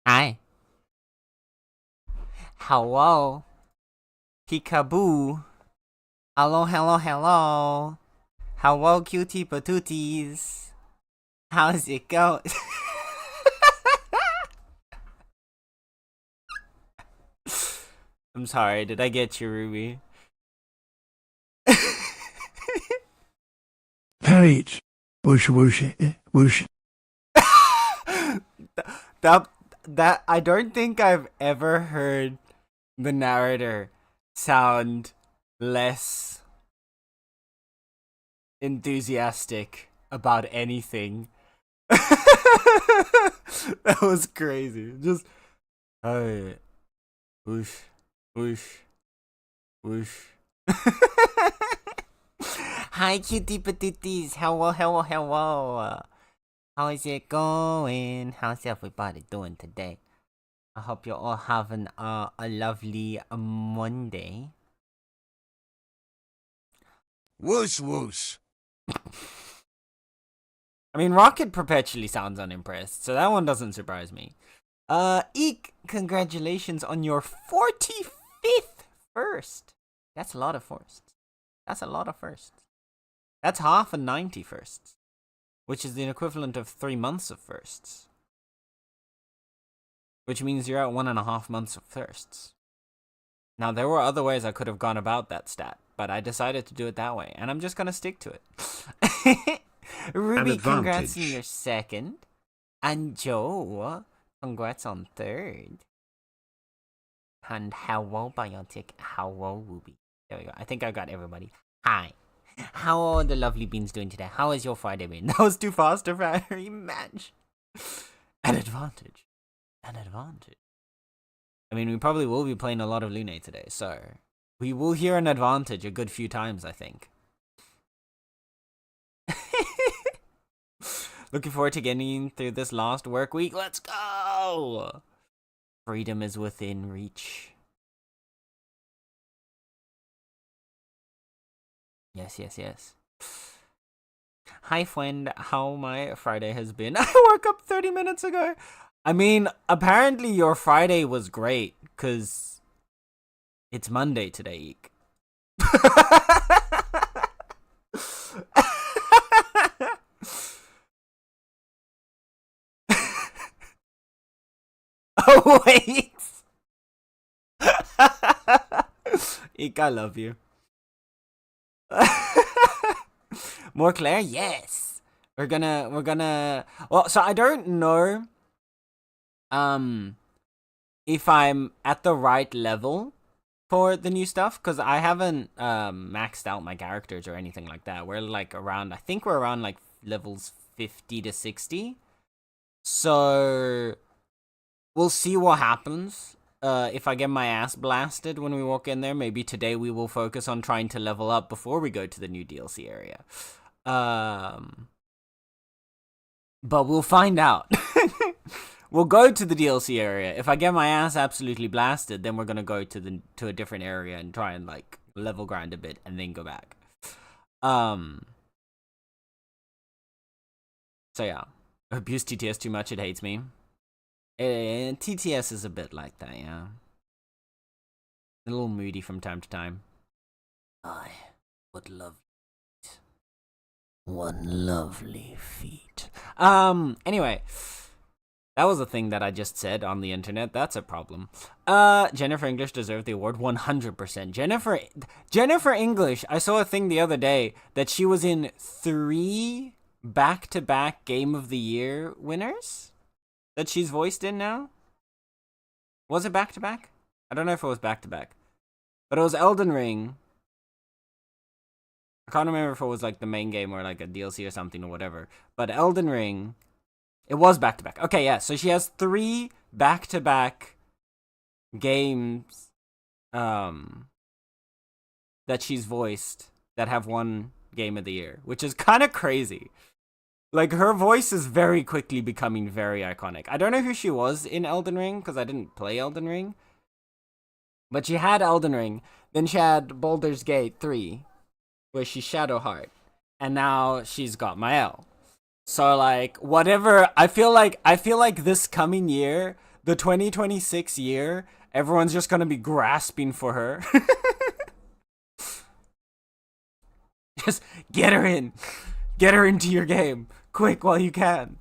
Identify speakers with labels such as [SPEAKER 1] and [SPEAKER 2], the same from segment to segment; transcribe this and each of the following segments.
[SPEAKER 1] Hi. Hello. Peekaboo. Hello, hello, hello. Hello, cutie patooties. How's it going? I'm sorry, did I get you, Ruby?
[SPEAKER 2] Page. Whoosh, whoosh, whoosh.
[SPEAKER 1] that that I don't think I've ever heard the narrator sound less enthusiastic about anything. That was crazy. Just hey, whoosh, whoosh, whoosh. Hi, cutie patooties. Hello, hello, hello. How is it going? How's everybody doing today? I hope you're all having a lovely Monday.
[SPEAKER 2] Whoosh, whoosh.
[SPEAKER 1] I mean, Rocket perpetually sounds unimpressed, so that one doesn't surprise me. Eek, congratulations on your 45th first. That's a lot of firsts. That's a lot of firsts. That's half a 90 firsts, which is the equivalent of 3 months of firsts. Which means you're at 1.5 months of firsts. Now, there were other ways I could have gone about that stat, but I decided to do it that way, and I'm just gonna stick to it. Ruby, congrats on your second. And Joe, congrats on third. And hello, Biotic. Hello, Ruby. There we go. I think I got everybody. Hi. How are the lovely beans doing today? How is your Friday been? That was too fast a very match. An advantage. An advantage. I mean, we probably will be playing a lot of Lune today, so we will hear an advantage a good few times, I think. Looking forward to getting through this last work week. Let's go! Freedom is within reach. Yes, yes, yes. Hi, friend. How my Friday has been. I woke up 30 minutes ago. I mean, apparently your Friday was great, because it's Monday today, Eek. Oh, wait. Eek, I love you. More Claire? Yes. We're gonna well, so I don't know if I'm at the right level for the new stuff, because I haven't maxed out my characters or anything like that. We're like around, I think we're around like levels 50 to 60. So we'll see what happens. If I get my ass blasted when we walk in there, maybe today we will focus on trying to level up before we go to the new DLC area. But we'll find out. We'll go to the DLC area. If I get my ass absolutely blasted, then we're gonna go to a different area and try and like level grind a bit and then go back. So yeah, abuse TTS too much, it hates me. And TTS is a bit like that, yeah. A little moody from time to time. I would love one lovely feat. Anyway, that was a thing that I just said on the internet. That's a problem. Jennifer English deserved the award 100%. Jennifer English, I saw a thing the other day that she was in 3 back-to-back Game of the Year winners that she's voiced in now. Was it back-to-back? I don't know if it was back-to-back. But it was Elden Ring. I can't remember if it was like the main game or like a DLC or something or whatever. But Elden Ring, it was back to back. Okay, yeah. So she has 3 back to back games that she's voiced that have won Game of the Year, which is kind of crazy. Like, her voice is very quickly becoming very iconic. I don't know who she was in Elden Ring because I didn't play Elden Ring. But she had Elden Ring. Then she had Baldur's Gate 3, where she's Shadowheart. And now she's got Mael. So like whatever, I feel like this coming year the 2026 year, everyone's just gonna be grasping for her. Just get her in. Get her into your game. Quick while you can.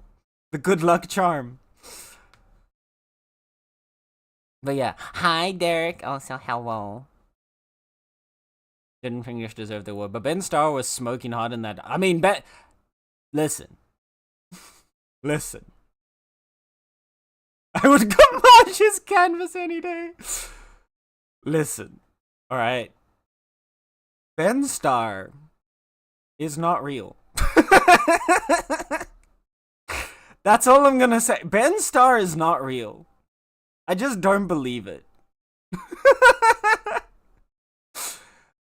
[SPEAKER 1] The good luck charm. But yeah. Hi, Derek. Also, hello. Didn't English deserve the award, but Ben Starr was smoking hot in that. I mean, listen. Listen. I would come watch his canvas any day. Listen. Alright. Ben Starr is not real. That's all I'm gonna say. Ben Starr is not real. I just don't believe it.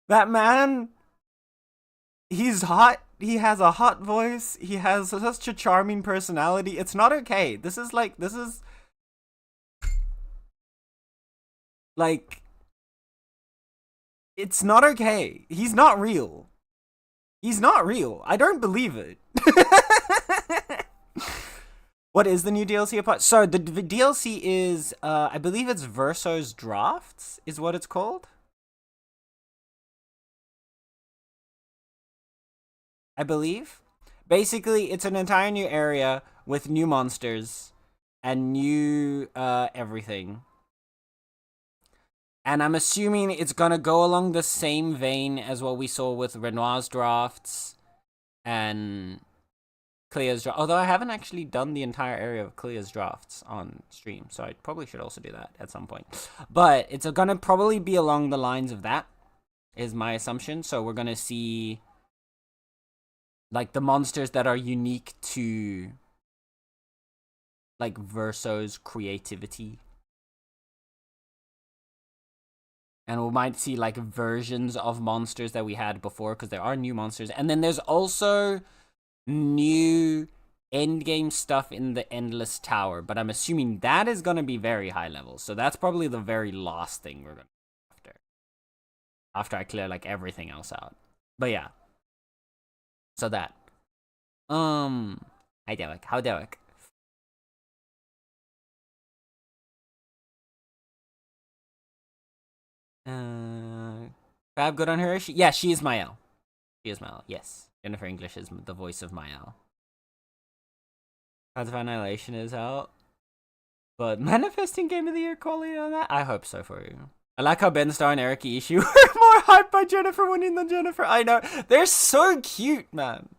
[SPEAKER 1] That man, he's hot. He has a hot voice. He has such a charming personality. It's not okay. This is like, it's not okay. He's not real. He's not real. I don't believe it. What is the new DLC apart? So the DLC is, I believe it's Verso's Drafts is what it's called. I believe. Basically, it's an entire new area with new monsters and new everything. And I'm assuming it's gonna go along the same vein as what we saw with Renoir's Drafts and Clea's Drafts. Although I haven't actually done the entire area of Clea's Drafts on stream, so I probably should also do that at some point. But it's gonna probably be along the lines of that, is my assumption. So we're gonna see like the monsters that are unique to like Verso's creativity. And we might see like versions of monsters that we had before, because there are new monsters. And then there's also new endgame stuff in the Endless Tower, but I'm assuming that is going to be very high level. So that's probably the very last thing we're going to after I clear like everything else out. But yeah. So that. Hi Derek. How Derek? Fab good on her? Yeah, she is Mael. She is Mael, yes. Jennifer English is the voice of Mael. Path of Annihilation is out. But manifesting Game of the Year quality on that? I hope so for you. I like how Ben Starr and Eric Ishu were more hyped by Jennifer winning than Jennifer. I know. They're so cute, man.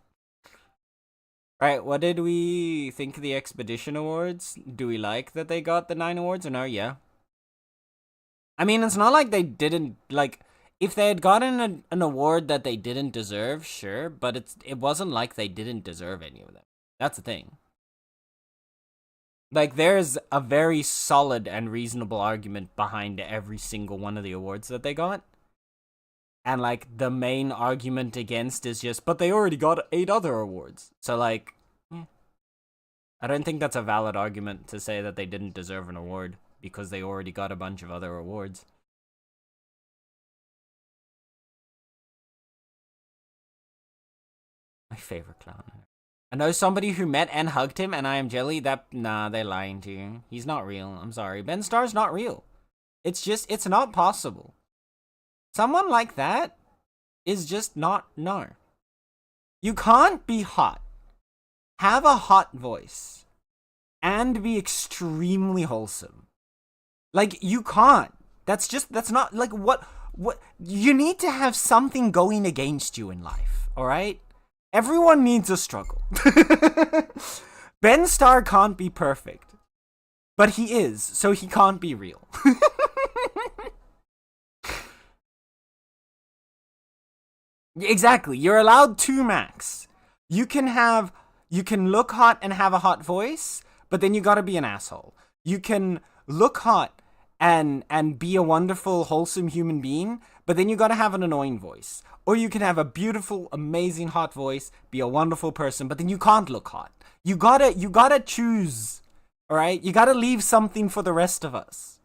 [SPEAKER 1] Right, what did we think of the Expedition Awards? Do we like that they got the 9 awards or no? Yeah. I mean, it's not like they didn't, like, if they had gotten an award that they didn't deserve, sure, but it wasn't like they didn't deserve any of them. That's the thing. Like, there's a very solid and reasonable argument behind every single one of the awards that they got. And, like, the main argument against is just, but they already got 8 other awards. So, like, I don't think that's a valid argument to say that they didn't deserve an award, because they already got a bunch of other awards. My favorite clown. I know somebody who met and hugged him, and I am jelly. Nah, they're lying to you. He's not real. I'm sorry. Ben Starr's not real. It's not possible. Someone like that is just not, no. You can't be hot, have a hot voice, and be extremely wholesome. Like, you can't. That's not, like, what, you need to have something going against you in life, alright? Everyone needs a struggle. Ben Starr can't be perfect. But he is, so he can't be real. Exactly, you're allowed 2 max. You can look hot and have a hot voice, but then you gotta be an asshole. You can look hot and be a wonderful, wholesome human being, but then you gotta have an annoying voice. Or you can have a beautiful, amazing, hot voice, be a wonderful person, but then you can't look hot. You gotta choose, alright? You gotta leave something for the rest of us.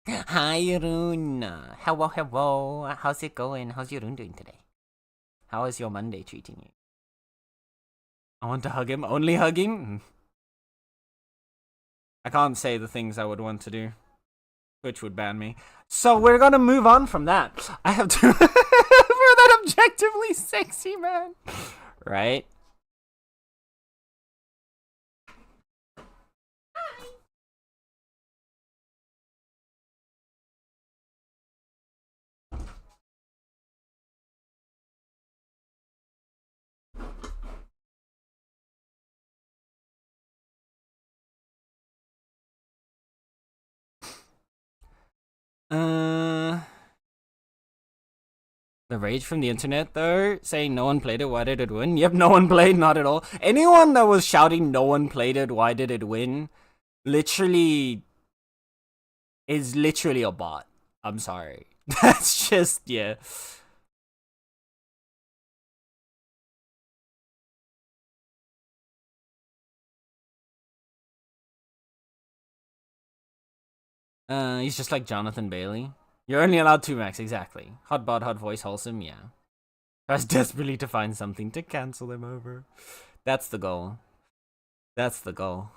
[SPEAKER 1] Hi, Rune. Hello. How's it going? How's your Rune doing today? How is your Monday treating you? I want to hug him. Only hugging? I can't say the things I would want to do. Twitch would ban me. So we're gonna move on from that. I have to for that objectively sexy man. Right? The rage from the internet, though, saying no one played it, why did it win? Yep, no one played, not at all. Anyone that was shouting no one played it, why did it win, literally is literally a bot. I'm sorry. That's just, yeah. He's just like Jonathan Bailey. You're only allowed 2 max, exactly. Hot bod, hot voice, wholesome, yeah. Tries desperately to find something to cancel them over. That's the goal. That's the goal.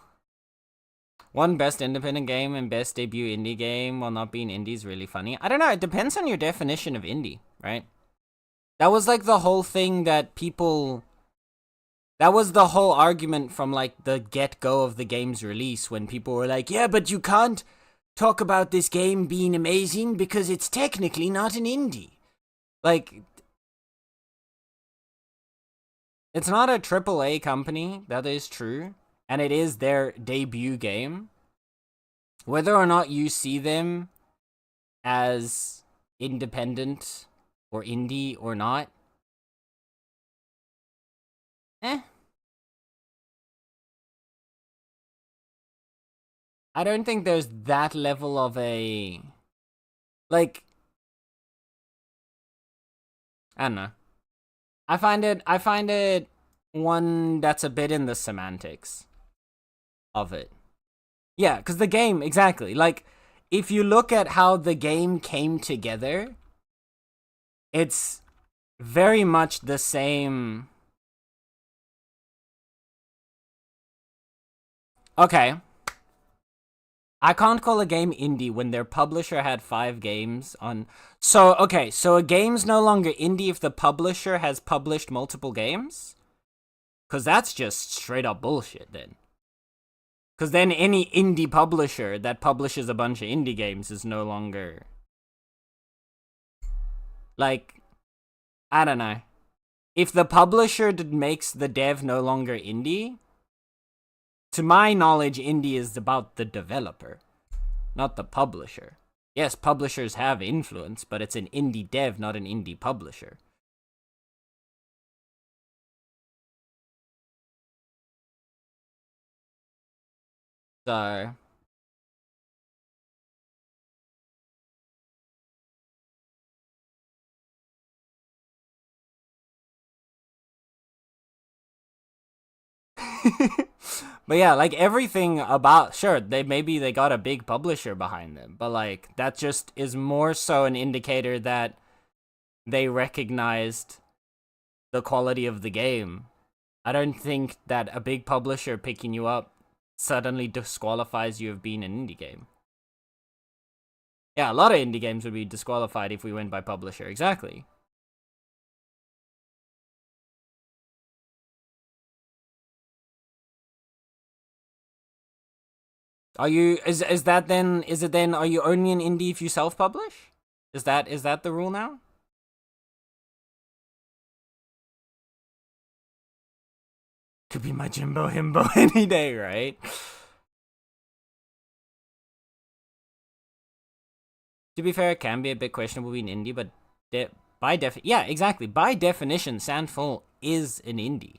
[SPEAKER 1] One best independent game and best debut indie game while not being indie is really funny. I don't know, it depends on your definition of indie, right? That was like the whole thing that people... That was the whole argument from like the get-go of the game's release when people were like, yeah, but you can't talk about this game being amazing because it's technically not an indie. Like, it's not a AAA company, that is true, and it is their debut game. Whether or not you see them as independent or indie or not, I don't think there's that level of a, like, I don't know. I find it one that's a bit in the semantics of it. Yeah, because the game, exactly. Like, if you look at how the game came together, it's very much the same. Okay. I can't call a game indie when their publisher had 5 games on... So, okay, so a game's no longer indie if the publisher has published multiple games? Because that's just straight up bullshit, then. Because then any indie publisher that publishes a bunch of indie games is no longer... Like, I don't know. If the publisher makes the dev no longer indie... To my knowledge, indie is about the developer, not the publisher. Yes, publishers have influence, but it's an indie dev, not an indie publisher. So... But yeah, like everything about, sure, maybe they got a big publisher behind them, but like that just is more so an indicator that they recognized the quality of the game. I don't think that a big publisher picking you up suddenly disqualifies you of being an indie game. Yeah, a lot of indie games would be disqualified if we went by publisher, exactly. Are you, is it then, are you only an indie if you self-publish? Is that the rule now? Could be my Jimbo Himbo any day, right? To be fair, it can be a bit questionable being indie, but yeah, exactly. By definition, Sandfall is an indie.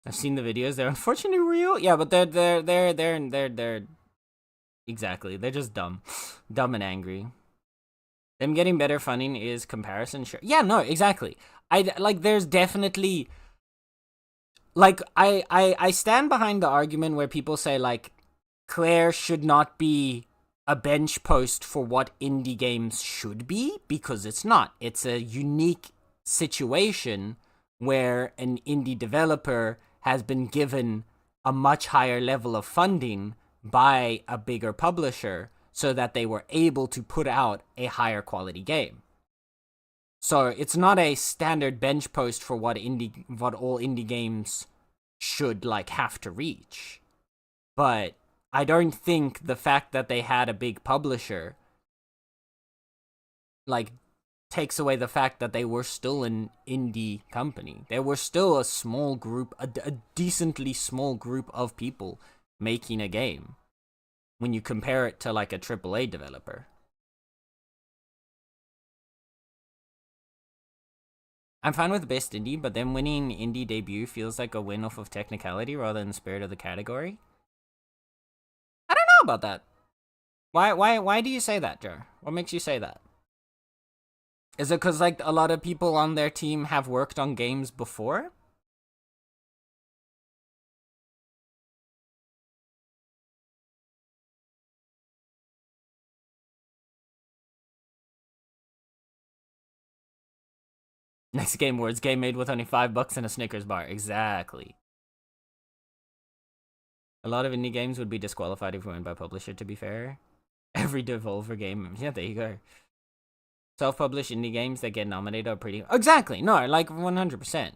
[SPEAKER 1] I've seen the videos. They're unfortunately real. Yeah, but they're exactly. They're just dumb, dumb and angry. Them getting better funding is comparison. Sure. Yeah. No. Exactly. There's definitely. Like I stand behind the argument where people say like, Claire should not be a bench post for what indie games should be, because it's not. It's a unique situation where an indie developer has been given a much higher level of funding by a bigger publisher so that they were able to put out a higher quality game. So it's not a standard bench post for what all indie games should have to reach. But I don't think the fact that they had a big publisher takes away the fact that they were still an indie company. They were still a small group, a decently small group of people making a game when you compare it to a AAA developer. I'm fine with best indie, but then winning indie debut feels like a win off of technicality rather than spirit of the category. I don't know about that. Why do you say that, Joe? What makes you say that? Is it because a lot of people on their team have worked on games before? Next Game Awards, game made with only $5 and a Snickers bar. Exactly. A lot of indie games would be disqualified if won by publisher, to be fair. Every Devolver game. Yeah, there you go. Self-published indie games that get nominated are pretty... Exactly! No, 100%.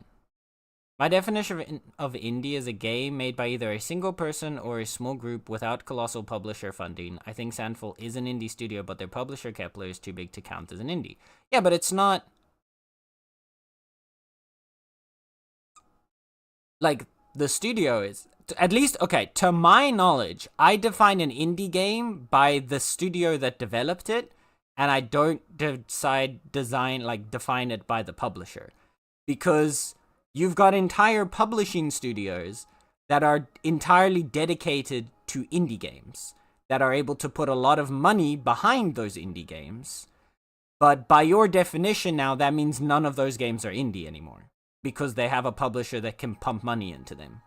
[SPEAKER 1] My definition of indie is a game made by either a single person or a small group without colossal publisher funding. I think Sandful is an indie studio, but their publisher Kepler is too big to count as an indie. Yeah, but it's not... the studio is... At least, okay, to my knowledge, I define an indie game by the studio that developed it, and I don't define it by the publisher. Because you've got entire publishing studios that are entirely dedicated to indie games, that are able to put a lot of money behind those indie games. But by your definition now, that means none of those games are indie anymore, because they have a publisher that can pump money into them.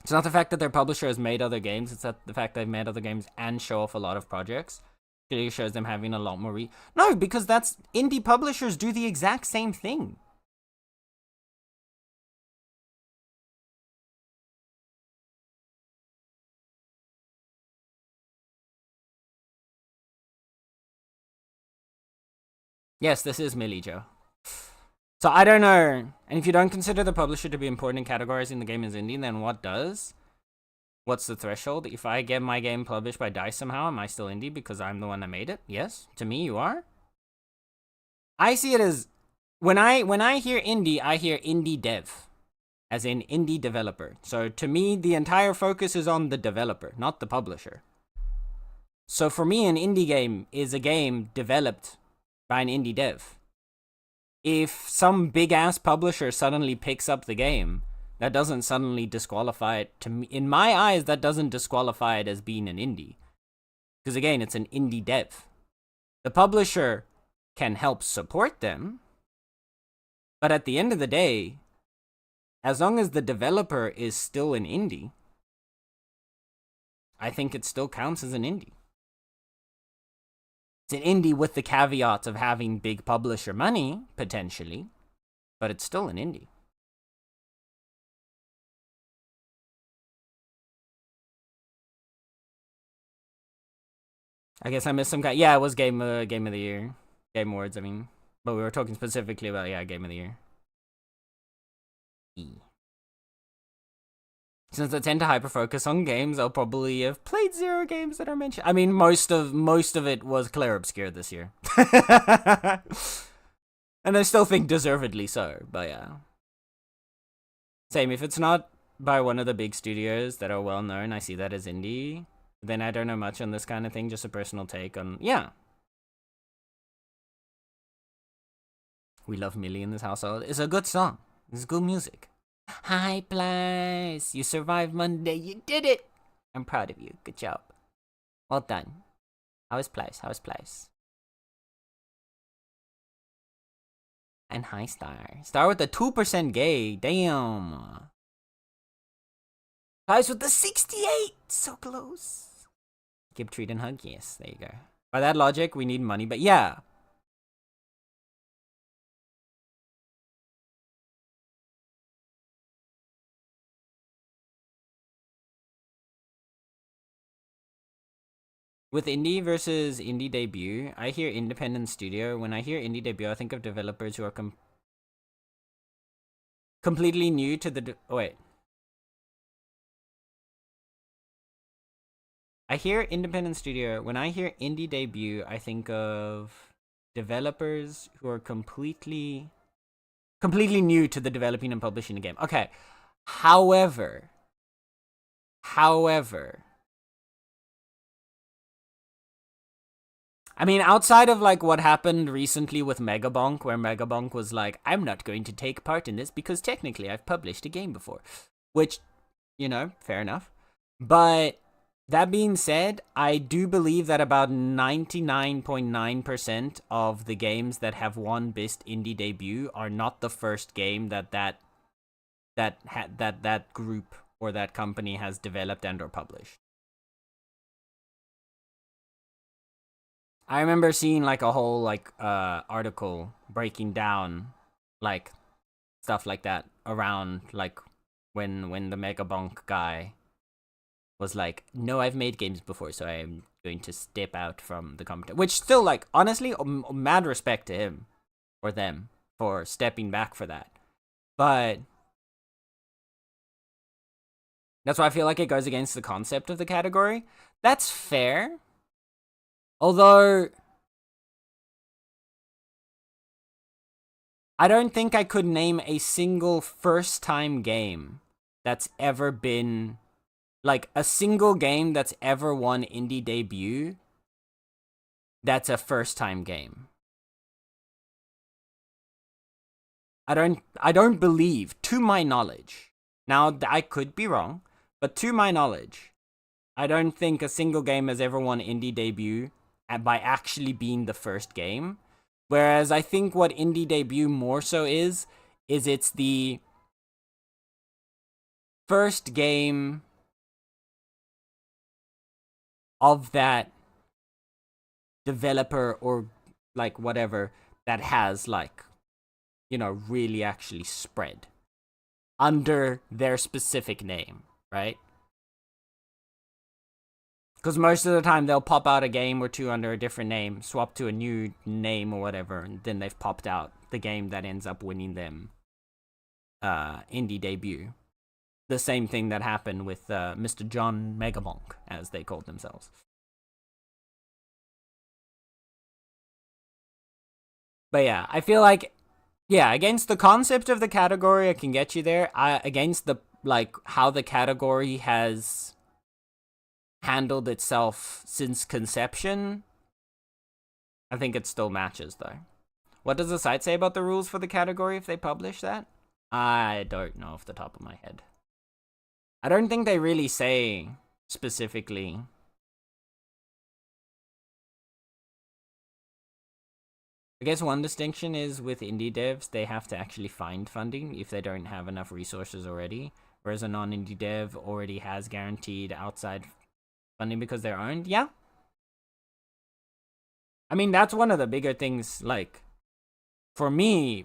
[SPEAKER 1] It's not the fact that their publisher has made other games, it's that the fact they've made other games and show off a lot of projects. It shows them having a lot more No, because that's... Indie publishers do the exact same thing. Yes, this is Millie Joe. So I don't know. And if you don't consider the publisher to be important in categorizing the game as indie, then what does? What's the threshold? If I get my game published by DICE somehow, am I still indie because I'm the one that made it? Yes. To me, you are. I see it as... When I hear indie, I hear indie dev. As in indie developer. So to me, the entire focus is on the developer, not the publisher. So for me, an indie game is a game developed by an indie dev. If some big-ass publisher suddenly picks up the game, that doesn't suddenly disqualify it. To me, in my eyes, that doesn't disqualify it as being an indie. Because again, it's an indie dev. The publisher can help support them, but at the end of the day, as long as the developer is still an indie, I think it still counts as an indie. It's an indie with the caveat of having big publisher money, potentially, but it's still an indie. I guess I missed some guy. Yeah, it was game of the year. Game Awards, I mean. But we were talking specifically about, Game of the Year. Since I tend to hyper-focus on games, I'll probably have played 0 games that are mentioned. I mean, most of it was Clair Obscur this year. And I still think deservedly so, but yeah. Same, if it's not by one of the big studios that are well-known, I see that as indie. Then I don't know much on this kind of thing, just a personal take on, yeah. We love Millie in this household. It's a good song. It's good music. Hi, Place. You survived Monday. You did it. I'm proud of you. Good job. Well done. How is Place? How is Place? And hi, Star. Star with the 2% gay. Damn. Place with the 68. So close. Keep treating hug, yes. There you go. By that logic, we need money, but yeah. With indie versus indie debut, I hear independent studio. When I hear indie debut, I think of developers who are completely new to the... wait. I hear independent studio. When I hear indie debut, I think of developers who are completely new to the developing and publishing a game. Okay. However, I mean, outside of like what happened recently with Megabonk, where Megabonk was like, I'm not going to take part in this because technically I've published a game before. Which, you know, fair enough. But that being said, I do believe that about 99.9% of the games that have won Best Indie Debut are not the first game that group or that company has developed and or published. I remember seeing like a whole like article breaking down like stuff like that around like when the Megabonk guy was like, no, I've made games before, so I'm going to step out from the company. Which still, like, honestly, mad respect to him or them for stepping back for that. But that's why I feel like it goes against the concept of the category. That's fair. Although I don't think I could name a single first-time game that's ever been... like, a single game that's ever won indie debut that's a first-time game. I don't believe, to my knowledge. Now, I could be wrong, but to my knowledge, I don't think a single game has ever won indie debut by actually being the first game. Whereas I think what indie debut more so is it's the first game of that developer or like whatever that has like, you know, really actually spread under their specific name, right? Because most of the time they'll pop out a game or two under a different name, swap to a new name or whatever, and then they've popped out the game that ends up winning them indie debut. The same thing that happened with Mr. John Megabonk, as they called themselves. But yeah, I feel like, yeah, against the concept of the category, I can get you there. Against the, like, how the category has handled itself since conception, I think it still matches, though. What does the site say about the rules for the category if they publish that? I don't know off the top of my head. I don't think they really say specifically. I guess one distinction is with indie devs, they have to actually find funding if they don't have enough resources already, whereas a non-indie dev already has guaranteed outside funding because they're owned. Yeah. I mean, that's one of the bigger things, like, for me,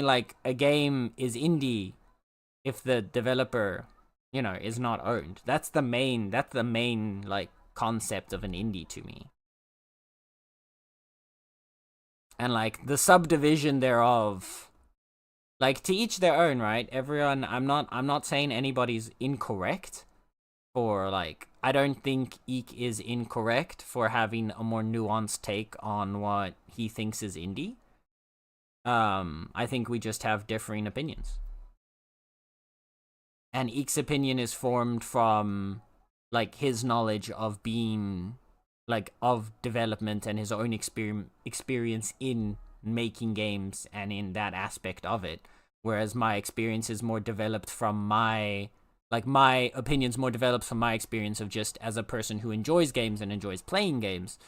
[SPEAKER 1] like, a game is indie if the developer, you know, is not owned. That's the main, like, concept of an indie to me. And, like, the subdivision thereof, like, to each their own, right? Everyone, I'm not saying anybody's incorrect for, like, I don't think Eek is incorrect for having a more nuanced take on what he thinks is indie. I think we just have differing opinions. And Eek's opinion is formed from, like, his knowledge of being, like, of development and his own experience in making games and in that aspect of it. Whereas my experience is more developed from my opinion's more developed from my experience of just as a person who enjoys games and enjoys playing games.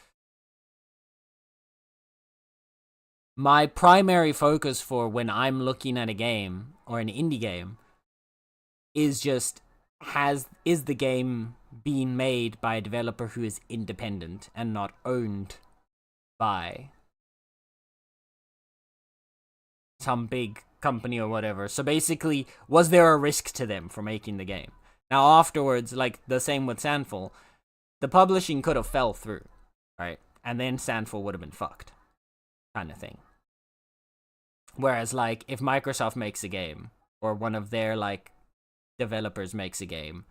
[SPEAKER 1] My primary focus for when I'm looking at a game or an indie game is just, is the game being made by a developer who is independent and not owned by some big company or whatever. So basically, was there a risk to them for making the game? Now afterwards, like the same with Sandfall, the publishing could have fell through, right? And then Sandfall would have been fucked, kind of thing. Whereas, like, if Microsoft makes a game, or one of their, like, developers makes a game,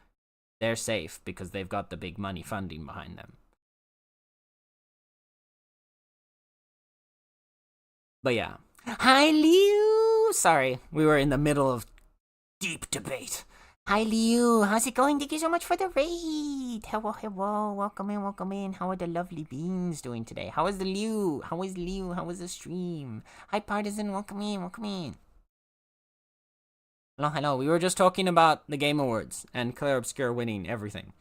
[SPEAKER 1] they're safe because they've got the big money funding behind them. But yeah. Hi, Liu! Sorry, we were in the middle of deep debate. Hi, Liu. How's it going? Thank you so much for the raid. Hello, hello. Welcome in, welcome in. How are the lovely beans doing today? How is the Liu? How is Liu? How is the stream? Hi, Partisan. Welcome in, welcome in. Hello, hello. We were just talking about the Game Awards and Clair Obscur winning everything.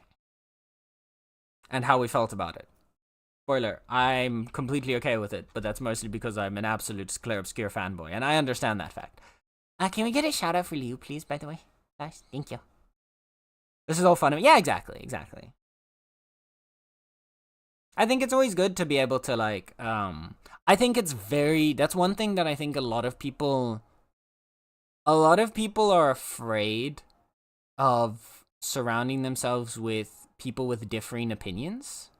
[SPEAKER 1] And how we felt about it. Spoiler, I'm completely okay with it, but that's mostly because I'm an absolute Clair Obscur fanboy, and I understand that fact. Can we get a shout out for Liu, please, by the way? Guys, thank you. This is all fun. Yeah, exactly. I think it's always good to be able to, like, I think it's that's one thing that I think a lot of people are afraid of surrounding themselves with people with differing opinions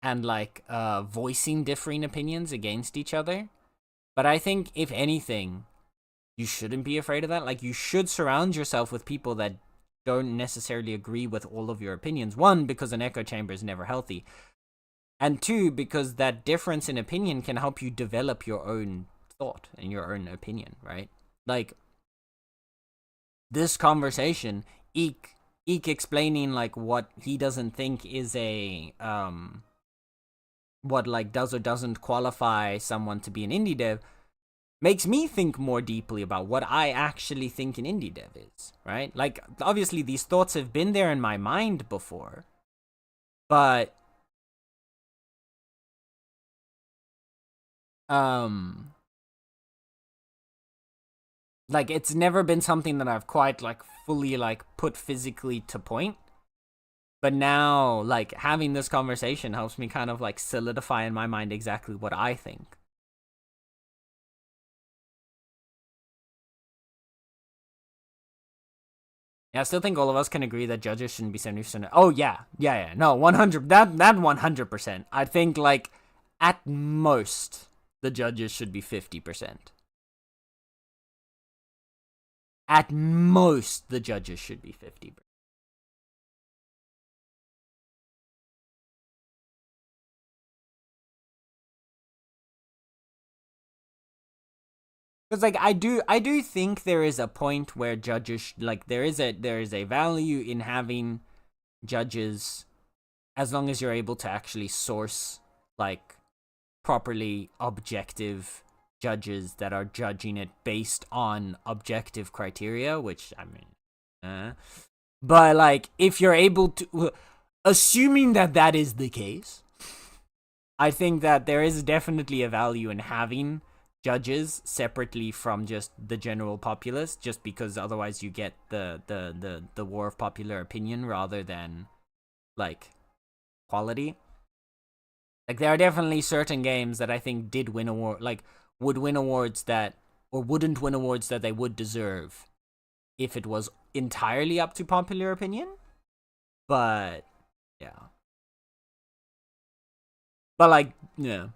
[SPEAKER 1] and, like, voicing differing opinions against each other. But I think, if anything, you shouldn't be afraid of that. Like, you should surround yourself with people that don't necessarily agree with all of your opinions. One, because an echo chamber is never healthy. And two, because that difference in opinion can help you develop your own thought and your own opinion, right? Like, this conversation, Eek explaining, like, what he doesn't think is a, what, like, does or doesn't qualify someone to be an indie dev, makes me think more deeply about what I actually think an indie dev is, right? Like, obviously, these thoughts have been there in my mind before, but, like, it's never been something that I've quite, like, fully, like, put physically to point. But now, like, having this conversation helps me kind of, like, solidify in my mind exactly what I think. Yeah, I still think all of us can agree that judges shouldn't be 70%. Oh, yeah. No, 100. That 100%. I think, like, at most, the judges should be 50%. At most, the judges should be 50%. Because, like, I do think there is a point where judges, like, there is a value in having judges, as long as you're able to actually source, like, properly objective judges that are judging it based on objective criteria, which, I mean, but, like, if you're able to, assuming that is the case, I think that there is definitely a value in having judges separately from just the general populace, just because otherwise you get the war of popular opinion rather than, like, quality. Like, there are definitely certain games that I think did win would win awards that, or wouldn't win awards that they would deserve if it was entirely up to popular opinion. But, yeah. But, like, yeah.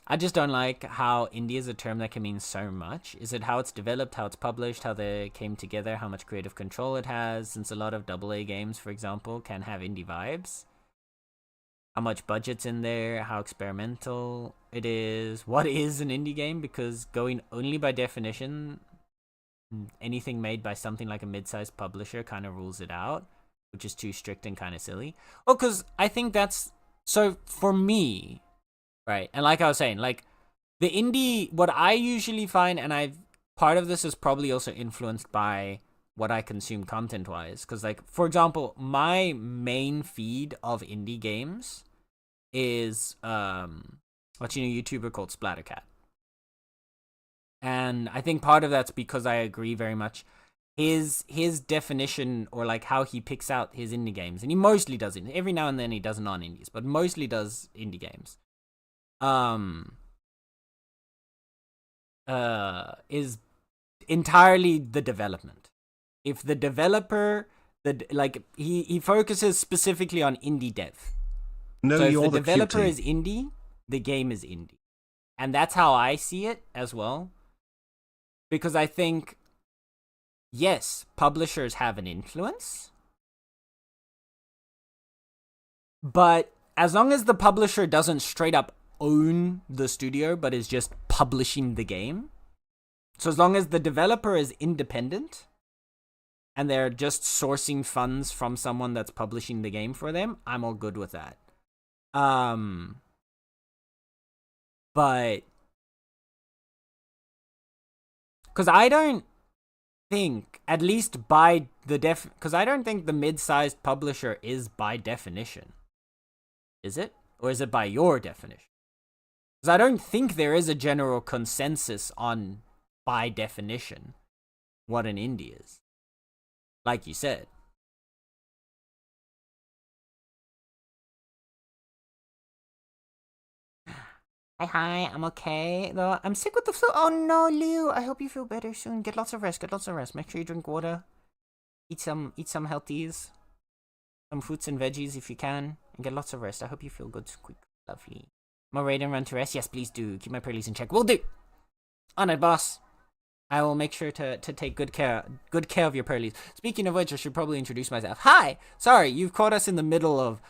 [SPEAKER 1] I just don't like how indie is a term that can mean so much. Is it how it's developed, how it's published, how they came together, how much creative control it has? Since a lot of AA games, for example, can have indie vibes. How much budget's in there, how experimental it is. What is an indie game? Because going only by definition, anything made by something like a mid-sized publisher kind of rules it out, which is too strict and kind of silly. Oh, because I think that's... So, for me... Right, and like I was saying, like, the indie, what I usually find, and part of this is probably also influenced by what I consume content-wise, because, like, for example, my main feed of indie games is, watching a YouTuber called Splattercat. And I think part of that's because I agree very much. His definition, or like how he picks out his indie games, and he mostly does it. Every now and then he does non-indies, but mostly does indie games. Is entirely the development. If the developer, he focuses specifically on indie dev.
[SPEAKER 3] No,
[SPEAKER 1] so if
[SPEAKER 3] you're
[SPEAKER 1] the developer
[SPEAKER 3] cutie.
[SPEAKER 1] is indie, the game is indie. And that's how I see it as well. Because I think, yes, publishers have an influence. But as long as the publisher doesn't straight up own the studio, but is just publishing the game. So as long as the developer is independent, and they're just sourcing funds from someone that's publishing the game for them, I'm all good with that. But because I don't think, at least by the because I don't think the mid-sized publisher is by definition. Is it? Or is it by your definition? Because I don't think there is a general consensus on, by definition, what an indie is. Like you said. Hi, I'm okay. Though I'm sick with the flu. Oh no, Liu. I hope you feel better soon. Get lots of rest. Make sure you drink water. Eat some healthies. Some fruits and veggies if you can. And get lots of rest. I hope you feel good. Quick. Lovely. Am I ready to run to rest? Yes, please do. Keep my pearlies in check. Will do. On it, boss. I will make sure to take good care of your pearlies. Speaking of which, I should probably introduce myself. Hi! Sorry, you've caught us in the middle of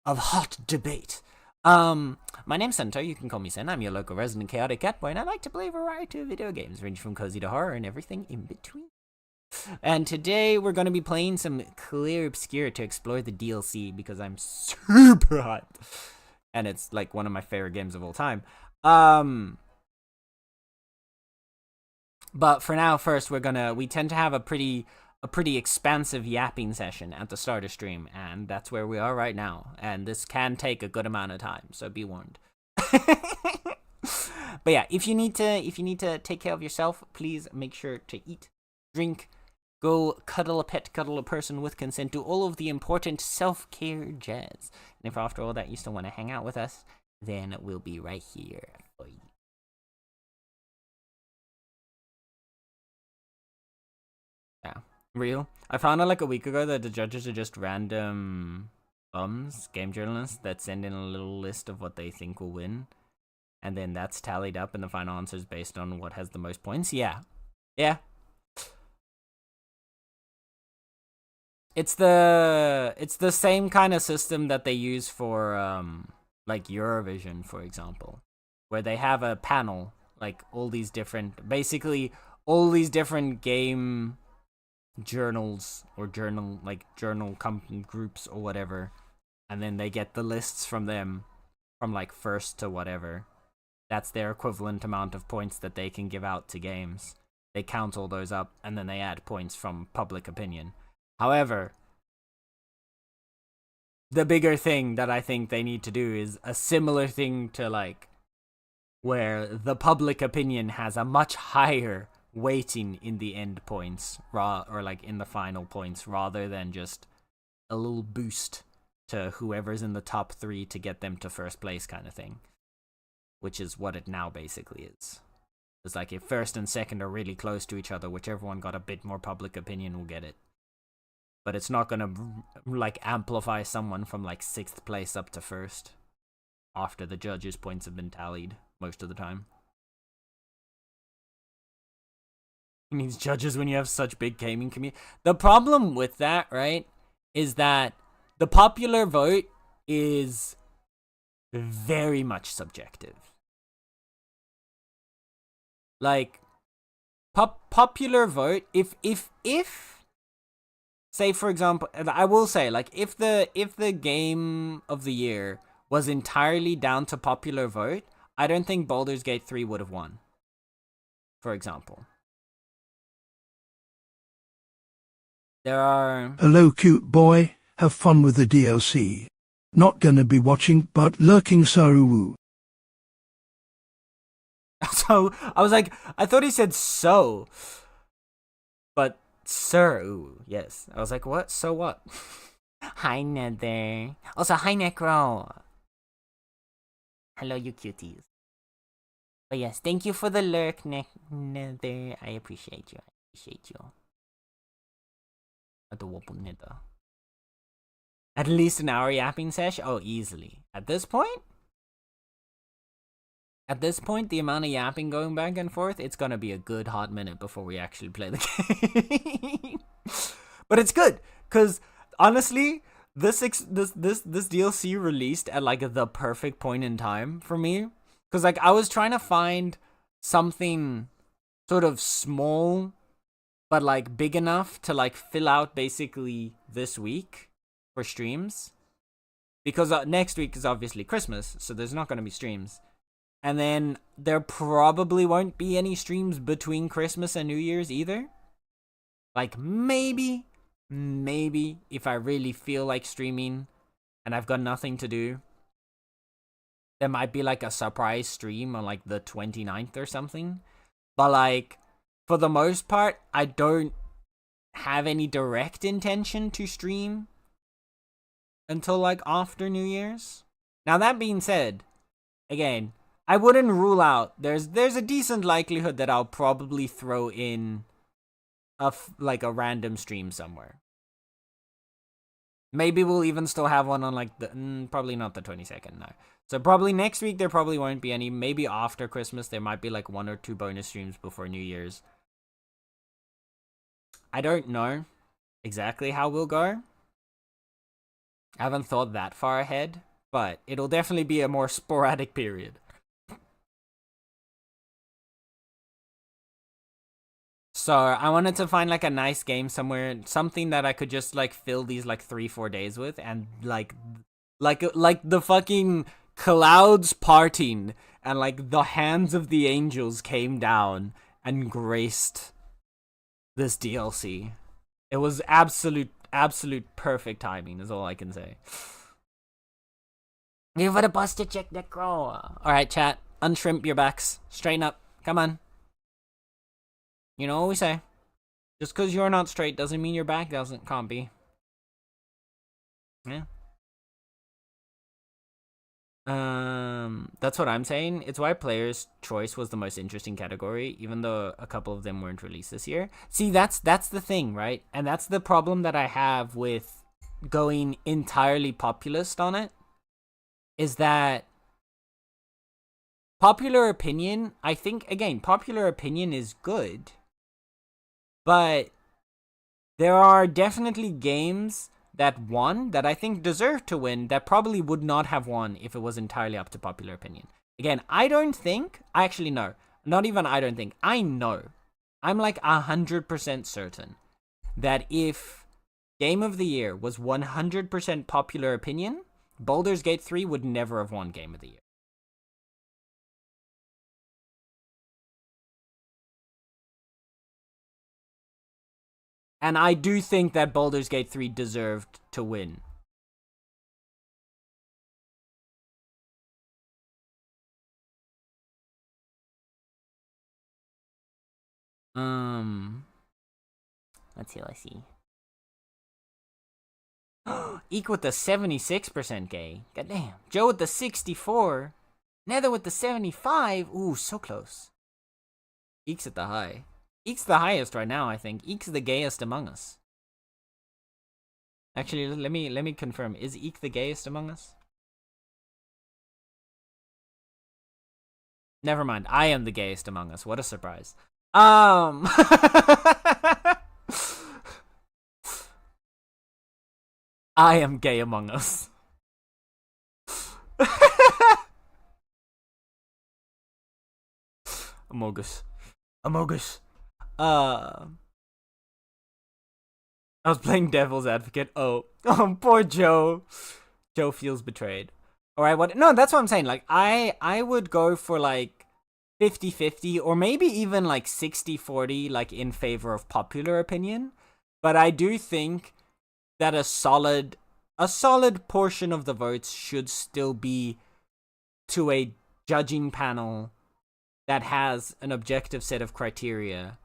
[SPEAKER 1] hot debate. My name's Sento, you can call me Sen. I'm your local resident chaotic cat boy, and I like to play a variety of video games, ranging from cozy to horror and everything in between. And today we're going to be playing some Clear Obscure to explore the DLC, because I'm super hot. And it's like one of my favorite games of all time. But for now, first we tend to have a pretty expansive yapping session at the start of stream, and that's where we are right now. And this can take a good amount of time, so be warned. But yeah, if you need to take care of yourself, please make sure to eat, drink, go cuddle a pet, cuddle a person with consent, do all of the important self-care jazz. And if after all that you still want to hang out with us, then we'll be right here for you. Yeah. Real. I found out like a week ago that the judges are just random game journalists that send in a little list of what they think will win. And then that's tallied up and the final answer is based on what has the most points. Yeah. Yeah. It's the same kind of system that they use for like Eurovision, for example, where they have a panel, like all these different game journals or journal company groups or whatever, and then they get the lists from them from like first to whatever. That's their equivalent amount of points that they can give out to games. They count all those up and then they add points from public opinion. However, the bigger thing that I think they need to do is a similar thing to like where the public opinion has a much higher weighting in the end points, or like in the final points, rather than just a little boost to whoever's in the top 3 to get them to first place kind of thing, which is what it now basically is. It's like if first and second are really close to each other, whichever one got a bit more public opinion will get it. But it's not gonna like amplify someone from like 6th place up to first after the judges' points have been tallied most of the time. It needs judges when you have such big gaming community. The problem with that, right, is that the popular vote is very much subjective. Like, popular vote, if say for example, I will say, like, if the game of the year was entirely down to popular vote, I don't think Baldur's Gate 3 would have won. For example. There are...
[SPEAKER 2] Hello, cute boy. Have fun with the DLC. Not gonna be watching, but lurking, Saru.
[SPEAKER 1] So I was like, I thought he said so, but sir, ooh, yes. I was like, what? So what? Hi, Nether. Also, hi, Necro. Hello, you cuties. But yes, thank you for the lurk, Nether. I appreciate you. I appreciate you. Adorable Nether. At least an hour yapping sesh? Oh, easily. At this point, the amount of yapping going back and forth, it's gonna be a good hot minute before we actually play the game. But it's good, cause honestly, this DLC released at like the perfect point in time for me, cause like I was trying to find something sort of small, but like big enough to like fill out basically this week for streams, because next week is obviously Christmas, so there's not gonna be streams. And then there probably won't be any streams between Christmas and New Year's either. Like maybe if I really feel like streaming and I've got nothing to do, there might be like a surprise stream on like the 29th or something. But like for the most part, I don't have any direct intention to stream until like after New Year's. Now that being said, again, I wouldn't rule out there's a decent likelihood that I'll probably throw in like a random stream somewhere. Maybe we'll even still have one on like the probably not the 22nd, no. So probably next week there probably won't be any. Maybe after Christmas there might be like 1 or 2 bonus streams before New Year's. I don't know exactly how we'll go. I haven't thought that far ahead, but it'll definitely be a more sporadic period. So I wanted to find like a nice game somewhere, something that I could just like fill these like 3-4 days with, and like the fucking clouds parting and like the hands of the angels came down and graced this DLC. It was absolute perfect timing is all I can say. Give it a buster check, Necro. Alright, chat. Unshrimp your backs. Straighten up. Come on. You know what we say. Just because you're not straight doesn't mean your back can't be. Yeah. That's what I'm saying. It's why Player's Choice was the most interesting category, even though a couple of them weren't released this year. See, that's the thing, right? And that's the problem that I have with going entirely populist on it, is that popular opinion, I think, again, popular opinion is good, but there are definitely games that won that I think deserve to win that probably would not have won if it was entirely up to popular opinion. Again, I don't think, actually no, not even I don't think, I know, I'm like 100% certain that if Game of the Year was 100% popular opinion, Baldur's Gate 3 would never have won Game of the Year. And I do think that Baldur's Gate 3 deserved to win. Let's see, Eek with the 76% gay. Goddamn. Joe with the 64. Nether with the 75. Ooh, so close. Eek's at the high. Eek's the highest right now, I think. Eek's the gayest among us. Actually, let me confirm. Is Eek the gayest among us? Never mind. I am the gayest among us. What a surprise. I am gay among us. Amogus. I was playing devil's advocate. Oh, poor Joe. Joe feels betrayed. Alright, what? No, that's what I'm saying. Like, I would go for like 50-50 or maybe even like 60-40, like in favor of popular opinion. But I do think that a solid portion of the votes should still be to a judging panel that has an objective set of criteria.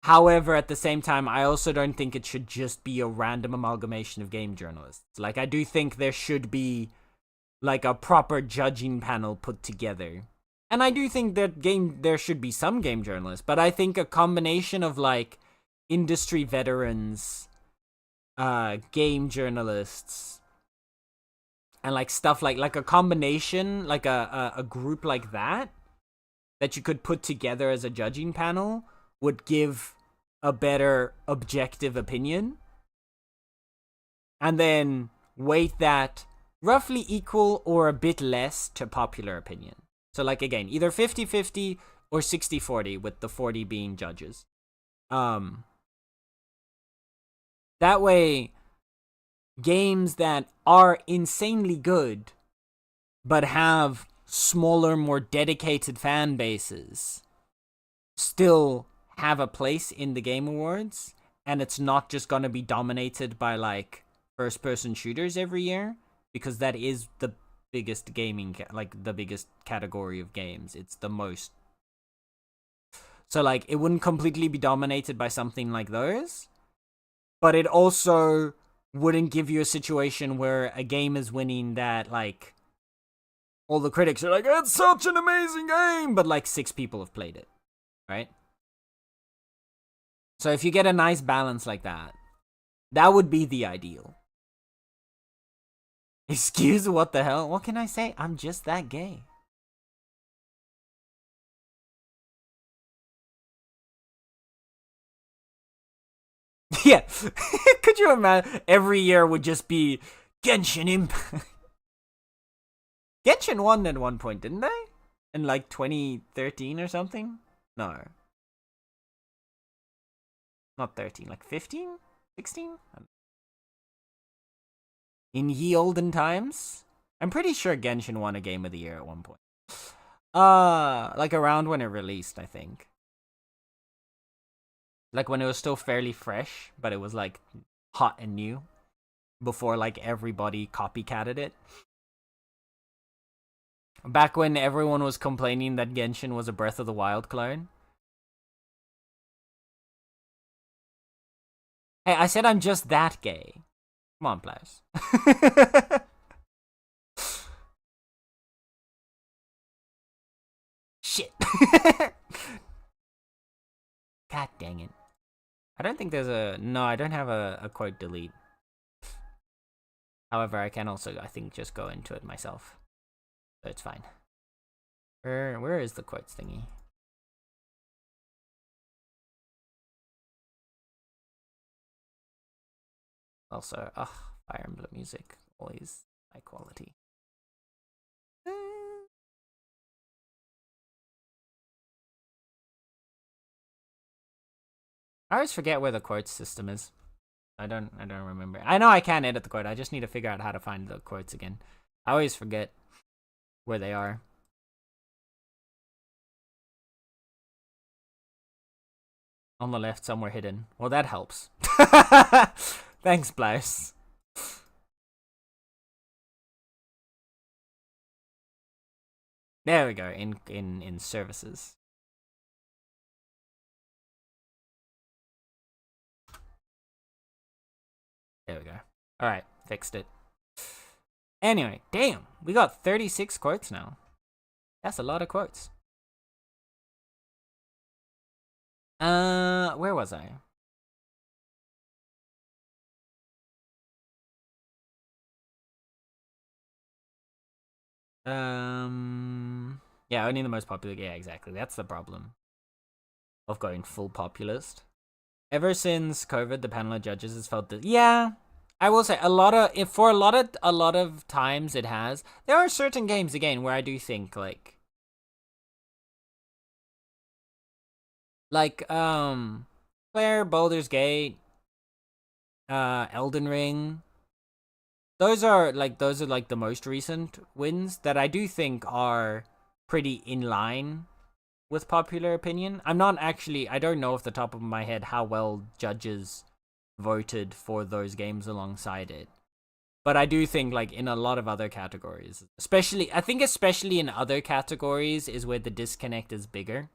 [SPEAKER 1] However, at the same time, I also don't think it should just be a random amalgamation of game journalists. Like, I do think there should be, like, a proper judging panel put together. And I do think that there should be some game journalists, but I think a combination of, like, industry veterans, game journalists, and, like, stuff like a combination, like a group like that you could put together as a judging panel would give a better objective opinion. And then weight that roughly equal or a bit less to popular opinion. So, like, again, either 50-50 or 60-40, with the 40 being judges. That way, games that are insanely good but have smaller, more dedicated fan bases still have a place in the Game Awards, and it's not just gonna be dominated by, like, first-person shooters every year, because that is the biggest gaming, the biggest category of games. It's the most. So, like, it wouldn't completely be dominated by something like those, but it also wouldn't give you a situation where a game is winning that, like, all the critics are like, it's such an amazing game, but, like, 6 people have played it, right? So if you get a nice balance like that, that would be the ideal. Excuse what the hell? What can I say? I'm just that gay. Yeah. Could you imagine? Every year would just be Genshin Impact. Genshin won at one point, didn't they? In, like, 2013 or something? No. Not 13, like 15? 16? In ye olden times? I'm pretty sure Genshin won a Game of the Year at one point. Like around when it released, I think. Like when it was still fairly fresh, but it was, like, hot and new. Before, like, everybody copycatted it. Back when everyone was complaining that Genshin was a Breath of the Wild clone. Hey, I said I'm just that gay. Come on, Blaze. Shit. God dang it. I don't think there's a... No, I don't have a quote delete. However, I can also, I think, just go into it myself. So it's fine. Where is the quotes thingy? Also, Fire Emblem music, always high quality. I always forget where the quotes system is. I don't remember. I know I can edit the quote. I just need to figure out how to find the quotes again. I always forget where they are. On the left, somewhere hidden. Well, that helps. Thanks, Blouse. There we go. In services. There we go. All right, fixed it. Anyway, damn, we got 36 quotes now. That's a lot of quotes. Where was I? Yeah, only the most popular. Yeah, exactly. That's the problem of going full populist. Ever since COVID, the panel of judges has felt that. Yeah, I will say a lot of times it has. There are certain games again where I do think like Claire, Baldur's Gate, Elden Ring. Those are like the most recent wins that I do think are pretty in line with popular opinion. I don't know off the top of my head how well judges voted for those games alongside it. But I do think, like, in a lot of other categories, especially in other categories is where the disconnect is bigger.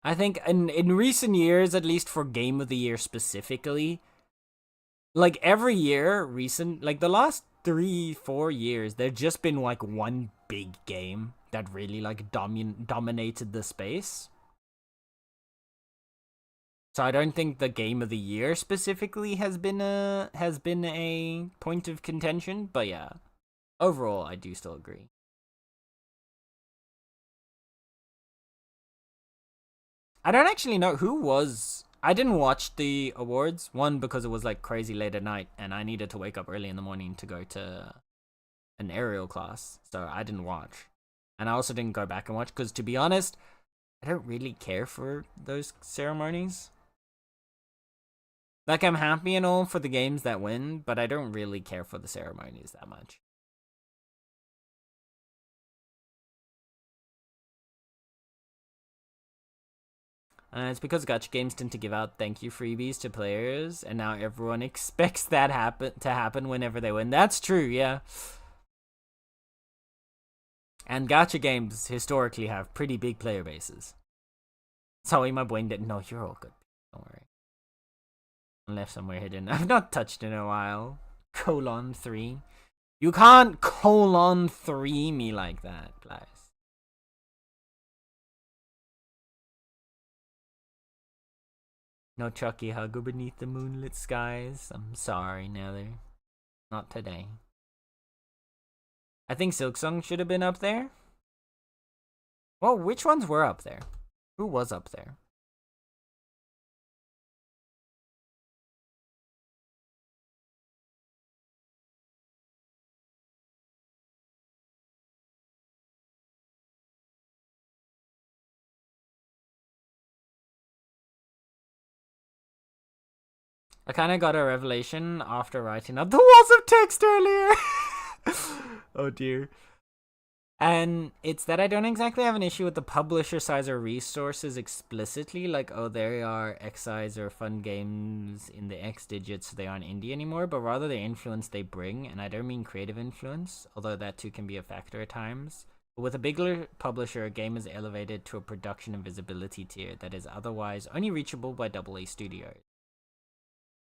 [SPEAKER 1] I think in recent years, at least for Game of the Year specifically, like every year, like the last 3-4 years, there's just been like one big game that really like dominated the space. So I don't think the Game of the Year specifically has been a point of contention, but yeah, overall I do still agree. I don't actually know who was. I didn't watch the awards. One, because it was like crazy late at night and I needed to wake up early in the morning to go to an aerial class, so I didn't watch. And I also didn't go back and watch because, to be honest, I don't really care for those ceremonies. Like, I'm happy and all for the games that win, but I don't really care for the ceremonies that much. It's because gacha games tend to give out thank you freebies to players, and now everyone expects that to happen whenever they win. That's true, yeah. And gacha games historically have pretty big player bases. Sorry, my brain didn't know. You're all good. Don't worry. Left somewhere hidden. I've not touched in a while. :3. You can't :3 me like that, guys. No Chucky Hugger beneath the moonlit skies. I'm sorry, Nether. Not today. I think Silksong should have been up there. Well, which ones were up there? Who was up there? I kind of got a revelation after writing up the walls of text earlier. Oh dear. And it's that I don't exactly have an issue with the publisher size or resources explicitly, like, oh, there are X-size or fun games in the X digits, so they aren't indie anymore, but rather the influence they bring, and I don't mean creative influence, although that too can be a factor at times. But with a bigger publisher, a game is elevated to a production and visibility tier that is otherwise only reachable by AA studios.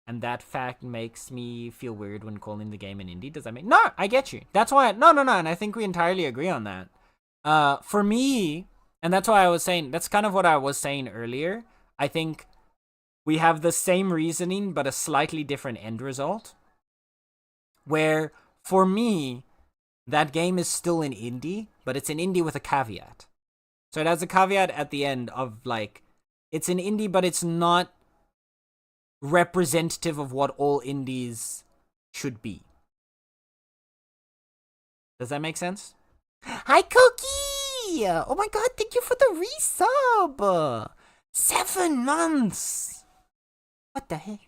[SPEAKER 1] And that fact makes me feel weird when calling the game an indie. Does that make... No, I get you. That's why... No, and I think we entirely agree on that. For me, and that's why I was saying... That's kind of what I was saying earlier. I think we have the same reasoning, but a slightly different end result. Where, for me, that game is still an indie, but it's an indie with a caveat. So it has a caveat at the end of, like... It's an indie, but it's not representative of what all indies should be. Does that make sense? Hi, Cookie! Oh my god, thank you for the resub! 7 months! What the hell?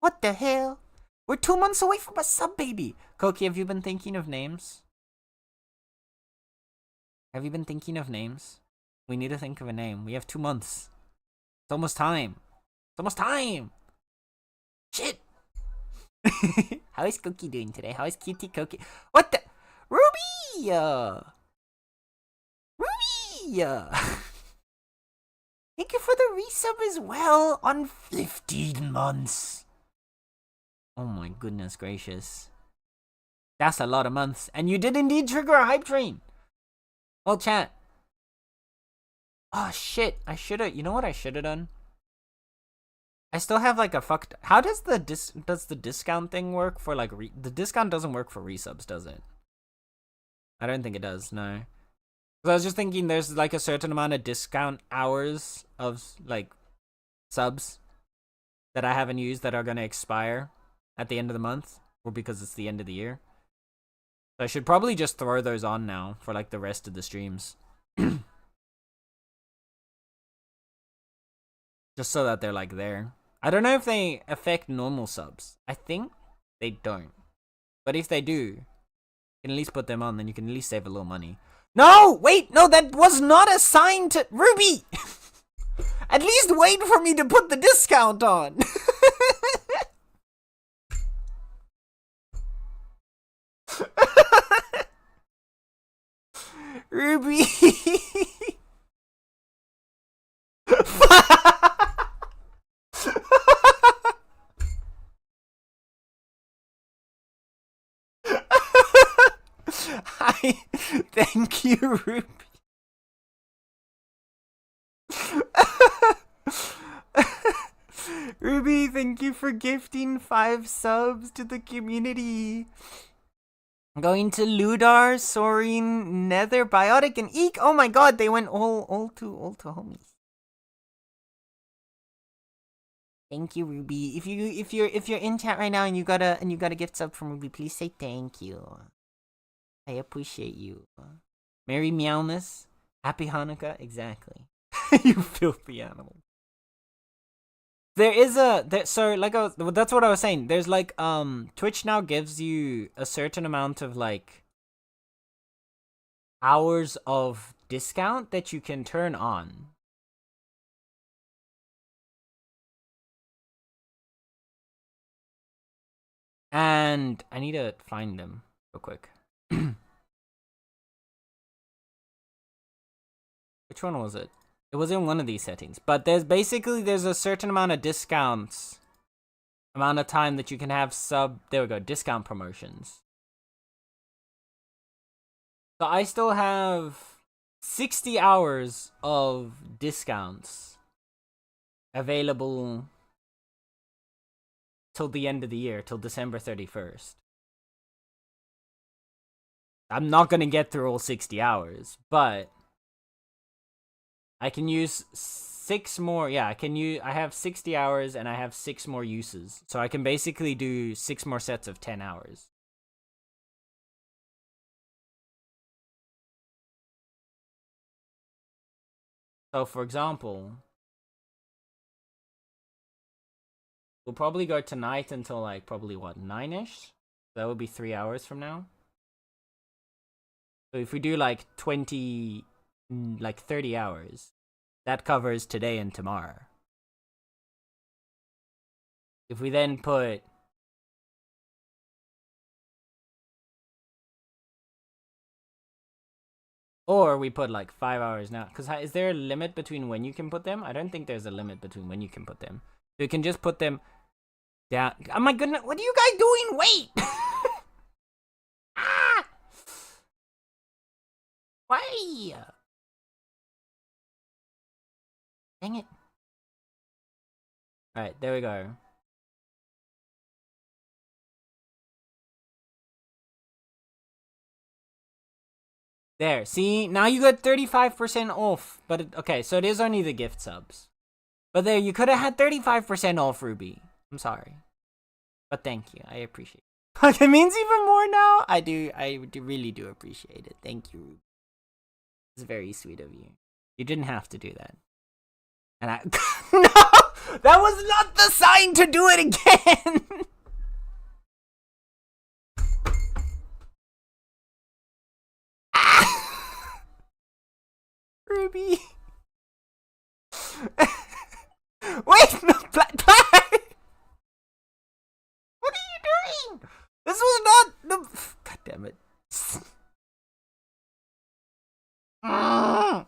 [SPEAKER 1] What the hell? We're 2 months away from a sub, baby! Cookie, have you been thinking of names? Have you been thinking of names? We need to think of a name. We have 2 months. It's almost time. It's almost time! Shit! How is Cookie doing today? How is Cutie Cookie? What the? Ruby! Ruby! Thank you for the resub as well on 15 months. Oh my goodness gracious. That's a lot of months. And you did indeed trigger a hype train. Well, chat. Oh shit. I should've... You know what I should've done? I still have like a fucked... How does the discount thing work for like... The discount doesn't work for resubs, does it? I don't think it does, no. Because I was just thinking there's like a certain amount of discount hours of like subs that I haven't used that are going to expire at the end of the month, or because it's the end of the year. So I should probably just throw those on now for like the rest of the streams. Just so that they're like there. I don't know if they affect normal subs. I think they don't. But if they do, you can at least put them on, then you can at least save a little money. No! Wait! No, that was not assigned to... Ruby! At least wait for me to put the discount on. Ruby. Hi. Thank you, Ruby. Ruby, thank you for gifting 5 subs to the community. Going to Ludar, Sorin, Nether, Biotic, and Eek. Oh my god, they went all to homies. Thank you, Ruby. If you're in chat right now and you got a gift sub from Ruby, please say thank you. I appreciate you. Merry Meowmas. Happy Hanukkah. Exactly. You filthy animal. There is so like that's what I was saying. There's like Twitch now gives you a certain amount of like hours of discount that you can turn on. And I need to find them real quick. Which one was it? It was in one of these settings. But there's a certain amount of discounts. Amount of time that you can have there we go, discount promotions. So I still have 60 hours of discounts available till the end of the year, till December 31st. I'm not gonna get through all 60 hours, but I can use 6 more. Yeah, I have 60 hours and I have 6 more uses. So I can basically do 6 more sets of 10 hours. So for example, we'll probably go tonight until like probably what, 9ish? That would be 3 hours from now. So if we do like 30 hours, that covers today and tomorrow. If we then put or we put like 5 hours now, because is there a limit between when you can put them? I don't think there's a limit between when you can put them. So you can just put them down. Oh my goodness, what are you guys doing? Wait! Ah! Why? Dang it. Alright, there we go. There, see? Now you got 35% off. But, okay, so it is only the gift subs. But there, you could have had 35% off, Ruby. I'm sorry. But thank you, I appreciate it. It means even more now? I really do appreciate it. Thank you, Ruby. It's very sweet of you. You didn't have to do that. And I... No! That was not the sign to do it again! Ruby. Wait, no, Black. What are you doing? This was not the. God damn it. Ah!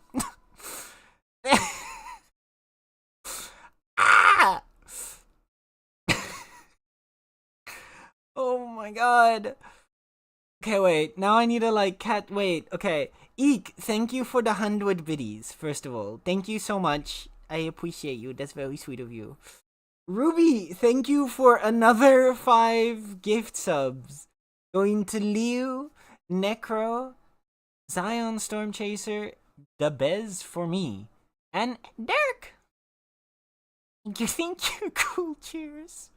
[SPEAKER 1] Oh my god. Okay, wait. Now I need to like wait. Okay. Eek, thank you for the 100 biddies, first of all. Thank you so much. I appreciate you. That's very sweet of you. Ruby, thank you for another 5 gift subs. Going to Liu, Necro, Zion Stormchaser, the Bez for me, and Dirk. Thank you, cool cheers.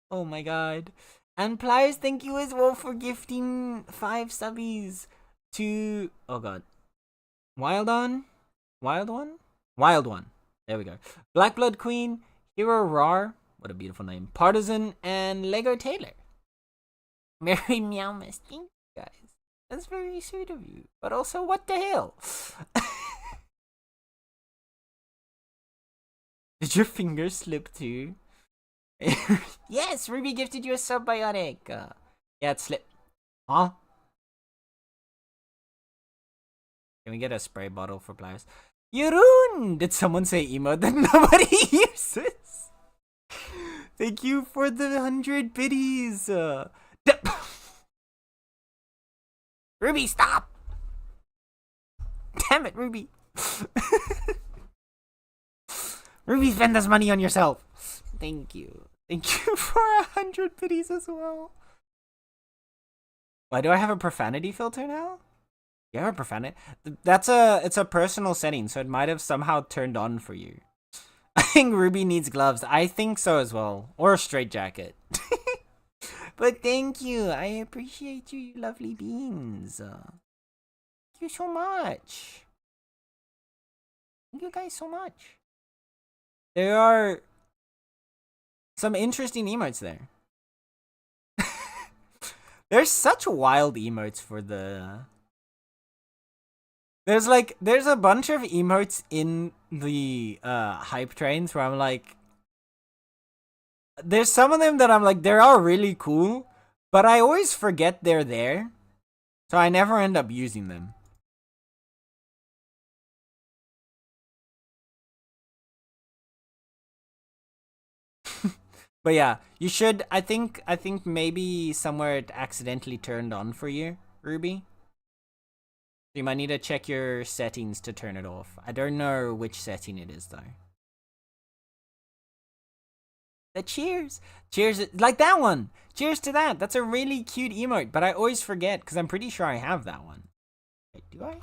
[SPEAKER 1] Oh my god. And Pliers, thank you as well for gifting 5 subbies to... Oh god. Wild One? There we go. Black Blood Queen, Hero Rar, what a beautiful name, Partisan, and Lego Taylor. Merry Meowmas, thank you guys. That's very sweet of you. But also, what the hell? Did your finger slip too? Yes, Ruby gifted you a subbiotic. Yeah, it slipped. Huh? Can we get a spray bottle for Pliers? Yurun! Did someone say emote that nobody uses? Thank you for the 100 biddies. Ruby, stop! Damn it, Ruby. Ruby, spend this money on yourself. Thank you. Thank you for 100 biddies as well. Why do I have a profanity filter now? You have a profanity? It's a personal setting, so it might have somehow turned on for you. I think Ruby needs gloves. I think so as well. Or a straitjacket. But thank you. I appreciate you, you lovely beans. Thank you so much. Thank you guys so much. There are some interesting emotes there. There's such wild emotes for the... There's a bunch of emotes in the hype trains where I'm like... There's some of them that I'm like, they are really cool, but I always forget they're there. So I never end up using them. But yeah, you should. I think maybe somewhere it accidentally turned on for you, Ruby. You might need to check your settings to turn it off. I don't know which setting it is though. The cheers, like that one. Cheers to that. That's a really cute emote, but I always forget because I'm pretty sure I have that one. Wait, do I?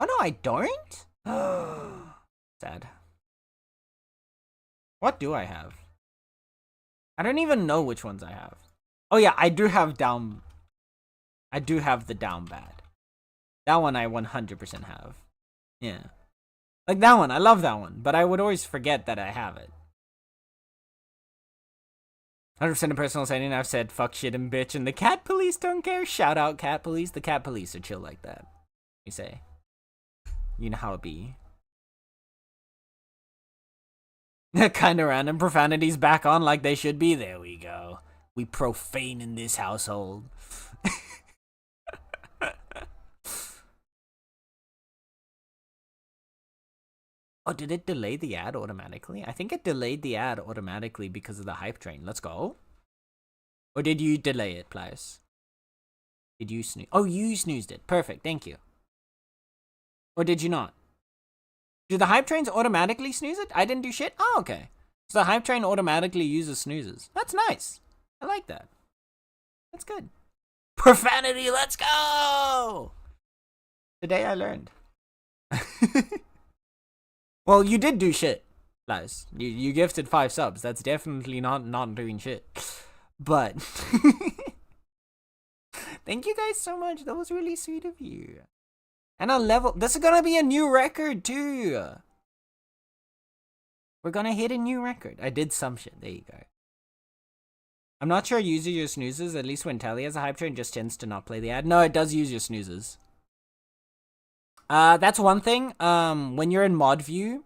[SPEAKER 1] Oh no, I don't. Sad. What do I have? I don't even know which ones I have. Oh yeah, I do have down. I do have the down bad. That one I 100% have. Yeah. Like that one, I love that one, but I would always forget that I have it. 100% of personal setting, I've said fuck, shit, and bitch, and the cat police don't care. Shout out cat police. The cat police are chill like that. You say. You know how it be. Kinda random profanities back on like they should be. There we go. We profane in this household. Oh, did it delay the ad automatically? I think it delayed the ad automatically because of the hype train. Let's go. Or did you delay it, Pliers? Did you snooze? Oh, you snoozed it. Perfect, thank you. Or did you not? Do the hype trains automatically snooze it? I didn't do shit? Oh, okay. So the hype train automatically uses snoozes. That's nice. I like that. That's good. Profanity, let's go! Today I learned. Well, you did do shit, Lies. You gifted 5 subs. That's definitely not doing shit. But thank you guys so much. That was really sweet of you. And a level. This is gonna be a new record too. We're gonna hit a new record. I did some shit. There you go. I'm not sure it uses your snoozes. At least when Tally has a hype train, just tends to not play the ad. No, it does use your snoozes. That's one thing. When you're in mod view,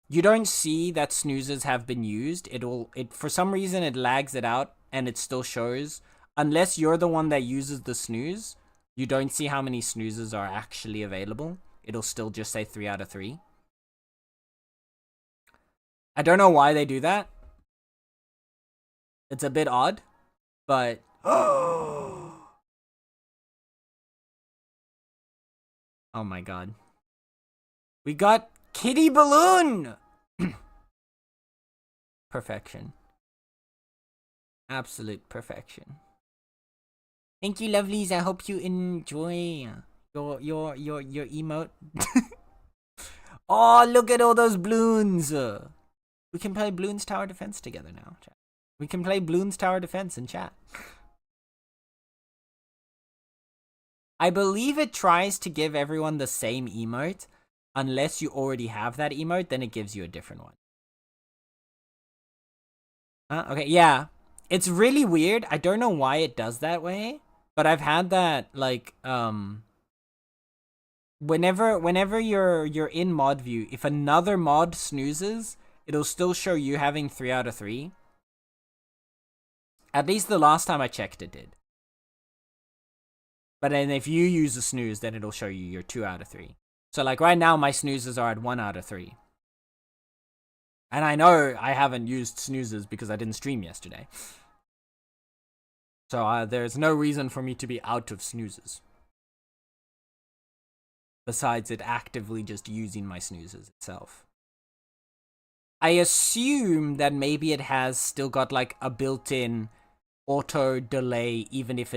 [SPEAKER 1] you don't see that snoozes have been used. It for some reason it lags it out and it still shows. Unless you're the one that uses the snooze, you don't see how many snoozes are actually available. It'll still just say 3 out of 3. I don't know why they do that. It's a bit odd, but oh my god. We got Kitty Balloon! Perfection. Absolute perfection. Thank you, lovelies. I hope you enjoy your emote. Oh, look at all those balloons. We can play Bloons Tower Defense together now, chat. We can play Bloons Tower Defense in chat. I believe it tries to give everyone the same emote. Unless you already have that emote, then it gives you a different one. Okay, yeah. It's really weird. I don't know why it does that way. But I've had that, like, whenever you're in mod view, if another mod snoozes, it'll still show you having 3 out of 3. At least the last time I checked, it did. But then if you use a snooze, then it'll show you your 2 out of 3. So like right now, my snoozes are at 1 out of 3. And I know I haven't used snoozes because I didn't stream yesterday. So there's no reason for me to be out of snoozes. Besides it actively just using my snoozes itself. I assume that maybe it has still got like a built-in auto delay even if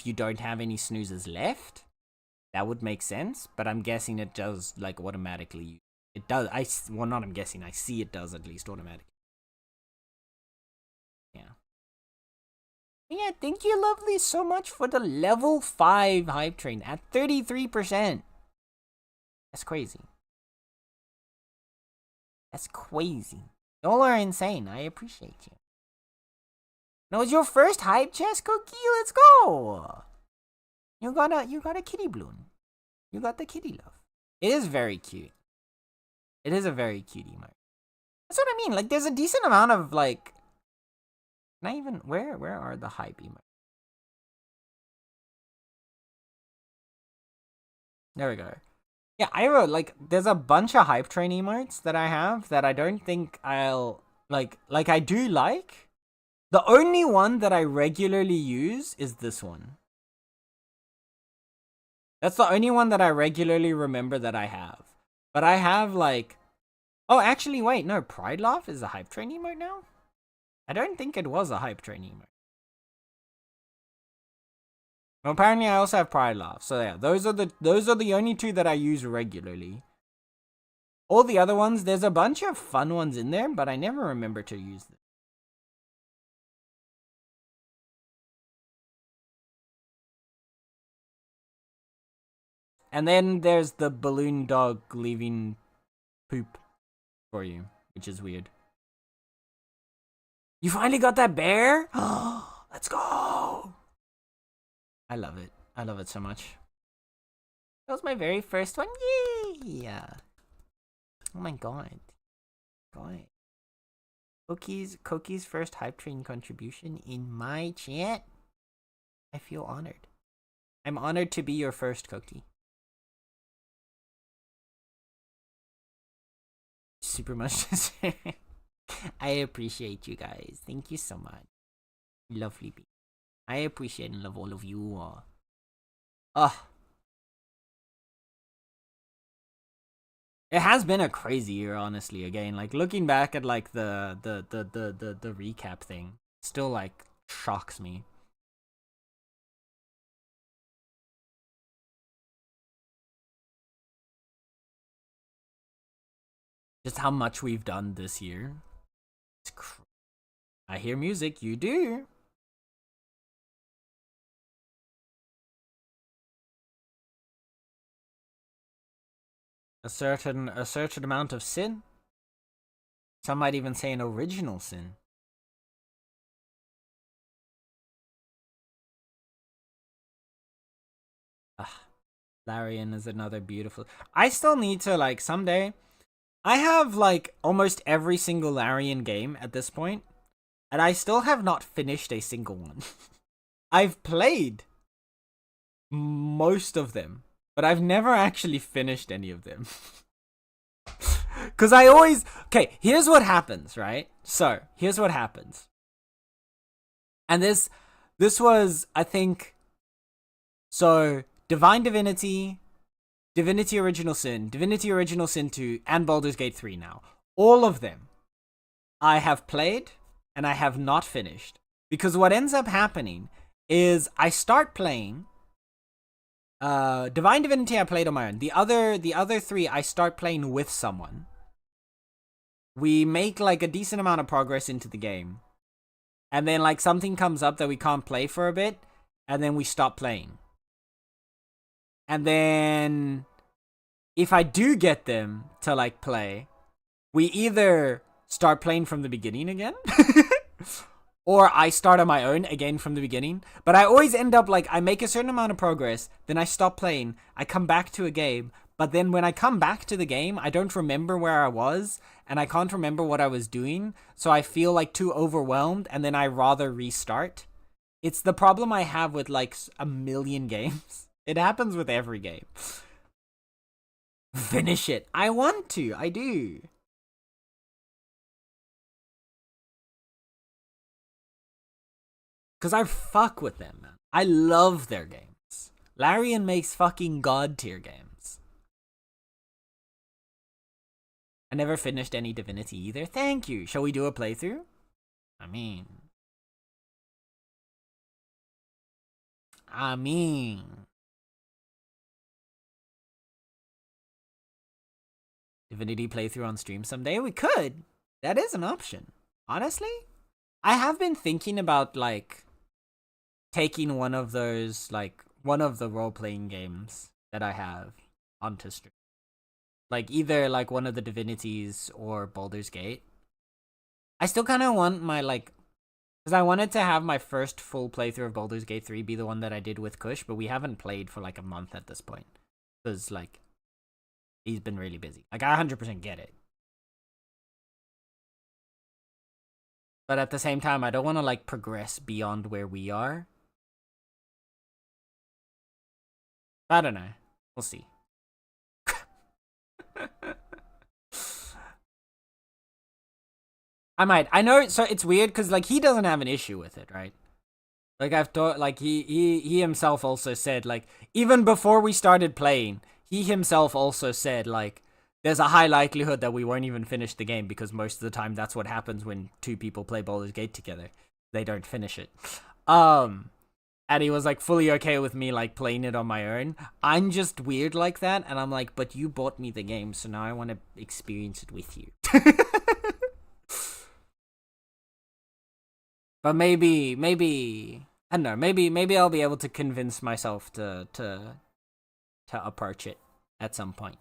[SPEAKER 1] you don't have any snoozes left. That would make sense, but I'm guessing it does like automatically. It does. Well, not I'm guessing. I see it does at least automatically. Yeah. Yeah, thank you, Lovely, so much for the level 5 hype train at 33%. That's crazy. That's crazy. Y'all are insane. I appreciate you. No, it's your first hype chest, Cookie. Let's go. You got a kitty balloon. You got the kitty love. It is very cute. It is a very cute emote. That's what I mean. Like, there's a decent amount of like. Not even where are the hype emotes? There we go. Yeah, I wrote like there's a bunch of hype train emotes that I have that I don't think I'll like I do like. The only one that I regularly use is this one. That's the only one that I regularly remember that I have. But I have like oh actually wait, no, Pride Laugh is a hype train emote now? I don't think it was a hype train emote. Well, apparently I also have Pride Laugh. So yeah, those are the only two that I use regularly. All the other ones, there's a bunch of fun ones in there, but I never remember to use them. And then there's the balloon dog leaving poop for you, which is weird. You finally got that bear? Let's go! I love it. I love it so much. That was my very first one. Yay! Yeah. Oh my god. God. Cookie's first hype train contribution in my chat. I feel honored. I'm honored to be your first Cookie. Super much. I appreciate you guys. Thank you so much. Lovely people. I appreciate and love all of you. It has been a crazy year, honestly. Again, like looking back at like the recap thing, still like shocks me. Just how much we've done this year. I hear music. You do. A certain amount of sin. Some might even say an original sin. Larian is another beautiful. I still need to like someday. I have like almost every single Larian game at this point, and I still have not finished a single one. I've played most of them, but I've never actually finished any of them. Because I always... Okay, here's what happens, right? So, here's what happens. And this was, I think... So, Divine Divinity, Divinity Original Sin 2, and Baldur's Gate 3 now. All of them I have played, and I have not finished. Because what ends up happening is I start playing... Divine Divinity I played on my own. The other three I start playing with someone. We make like a decent amount of progress into the game. And then like something comes up that we can't play for a bit, and then we stop playing. And then if I do get them to like play, we either start playing from the beginning again or I start on my own again from the beginning. But I always end up like, I make a certain amount of progress, then I stop playing, I come back to a game, but then when I come back to the game, I don't remember where I was, and I can't remember what I was doing, so I feel like too overwhelmed, and then I rather restart. It's the problem I have with like a million games. It happens with every game. Finish it. I want to. I do. Because I fuck with them, man. I love their games. Larian makes fucking god tier games. I never finished any Divinity either. Thank you. Shall we do a playthrough? I mean... Divinity playthrough on stream someday? We could. That is an option. Honestly? I have been thinking about, like, taking one of those, like, one of the role-playing games that I have onto stream. Like, either, like, one of the Divinities or Baldur's Gate. I still kind of want my, like... Because I wanted to have my first full playthrough of Baldur's Gate 3 be the one that I did with Kush, but we haven't played for, like, a month at this point. Because, like, he's been really busy. Like, I 100% get it. But at the same time, I don't want to, like, progress beyond where we are. I don't know. We'll see. I might. I know, so it's weird, because, like, he doesn't have an issue with it, right? Like, I've thought, like, he himself also said, like, even before we started playing, he himself also said, like, there's a high likelihood that we won't even finish the game, because most of the time that's what happens when two people play Baldur's Gate together. They don't finish it. And he was, like, fully okay with me, like, playing it on my own. I'm just weird like that, and I'm like, but you bought me the game, so now I want to experience it with you. But maybe, I don't know, maybe I'll be able to convince myself to approach it at some point.